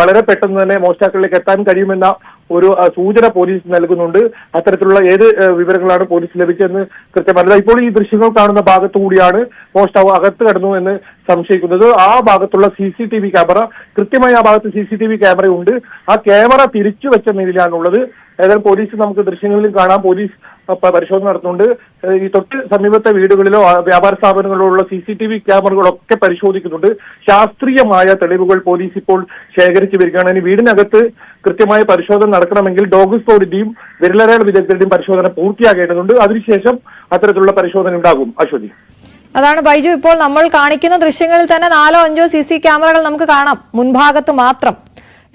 വളരെ പെട്ടെന്ന് തന്നെ മോഷ്ടാക്കളിലേക്ക് എത്താൻ കഴിയുമെന്ന ഒരു സൂചന പോലീസ് നൽകുന്നുണ്ട്. അത്തരത്തിലുള്ള ഏത് വിവരങ്ങളാണ് പോലീസ് ലഭിച്ചതെന്ന് കൃത്യമല്ല. ഇപ്പോൾ ഈ ദൃശ്യങ്ങൾ കാണുന്ന ഭാഗത്തു കൂടിയാണ് മോഷ്ടാവ് അകത്ത് കടന്നു എന്ന് സംശയിക്കുന്നത്. ആ ഭാഗത്തുള്ള CCTV ക്യാമറ കൃത്യമായി ആ ഭാഗത്ത് CCTV ക്യാമറയുണ്ട്. ആ ക്യാമറ തിരിച്ചു വെച്ച നിലയിലാണുള്ളത്. ഏതായാലും പോലീസ് നമുക്ക് ദൃശ്യങ്ങളിലും കാണാം. പോലീസ് പരിശോധന നടത്തുന്നുണ്ട്. ഈ തൊട്ട് സമീപത്തെ വീടുകളിലോ വ്യാപാര സ്ഥാപനങ്ങളിലോ ഉള്ള CCTV ക്യാമറകളൊക്കെ പരിശോധിക്കുന്നുണ്ട്. ശാസ്ത്രീയമായ തെളിവുകൾ പോലീസ് ഇപ്പോൾ ശേഖരിച്ചു വരികയാണ്. ഇനി വീടിനകത്ത് കൃത്യമായ പരിശോധന നടക്കണമെങ്കിൽ ഡോഗ് സ്ക്വാഡിന്റെയും വിരലടയാള വിദഗ്ധരുടെയും പരിശോധന പൂർത്തിയാകേണ്ടതുണ്ട്. അതിനുശേഷം അത്തരത്തിലുള്ള പരിശോധന ഉണ്ടാകും. അശ്വതി, അതാണ് ബൈജു. ഇപ്പോൾ നമ്മൾ കാണിക്കുന്ന ദൃശ്യങ്ങളിൽ തന്നെ 4 5 CC ക്യാമറകൾ നമുക്ക് കാണാം മുൻഭാഗത്ത് മാത്രം.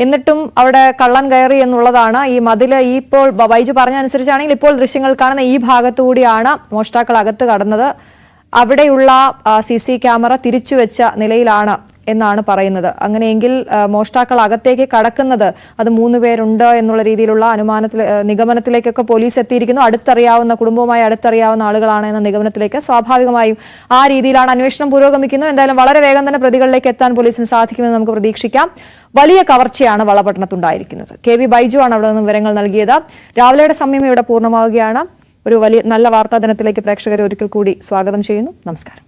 എന്നിട്ടും അവിടെ കള്ളൻ കയറി എന്നുള്ളതാണ്. ഈ മതില് ഇപ്പോൾ ബൈജു പറഞ്ഞ അനുസരിച്ചാണെങ്കിൽ ഇപ്പോൾ ദൃശ്യങ്ങൾ കാണുന്ന ഈ ഭാഗത്തുകൂടിയാണ് മോഷ്ടാക്കൾ അകത്ത് കടന്നത്. അവിടെയുള്ള CC ക്യാമറ തിരിച്ചുവെച്ച നിലയിലാണ് എന്നാണ് പറയുന്നത്. അങ്ങനെയെങ്കിൽ മോഷ്ടാക്കൾ അകത്തേക്ക് കടക്കുന്നത് അത് 3 പേരുണ്ട് എന്നുള്ള രീതിയിലുള്ള നിഗമനത്തിലേക്കൊക്കെ പോലീസ് എത്തിയിരിക്കുന്നു. അടുത്തറിയാവുന്ന കുടുംബവുമായി അടുത്തറിയാവുന്ന ആളുകളാണ് എന്ന നിഗമനത്തിലേക്ക് സ്വാഭാവികമായും ആ രീതിയിലാണ് അന്വേഷണം പുരോഗമിക്കുന്നത്. എന്തായാലും വളരെ വേഗം തന്നെ പ്രതികളിലേക്ക് എത്താൻ പോലീസിന് സാധിക്കുമെന്ന് നമുക്ക് പ്രതീക്ഷിക്കാം. വലിയ കവർച്ചയാണ് വളപട്ടണത്തുണ്ടായിരിക്കുന്നത്. KV ബൈജു ആണ് അവിടെ നിന്ന് വിവരങ്ങൾ നൽകിയത്. രാവിലെയുടെ സമയം ഇവിടെ പൂർണ്ണമാവുകയാണ്. ഒരു വലിയ നല്ല വാർത്താ ദിനത്തിലേക്ക് പ്രേക്ഷകരെ ഒരിക്കൽ കൂടി സ്വാഗതം ചെയ്യുന്നു. നമസ്കാരം.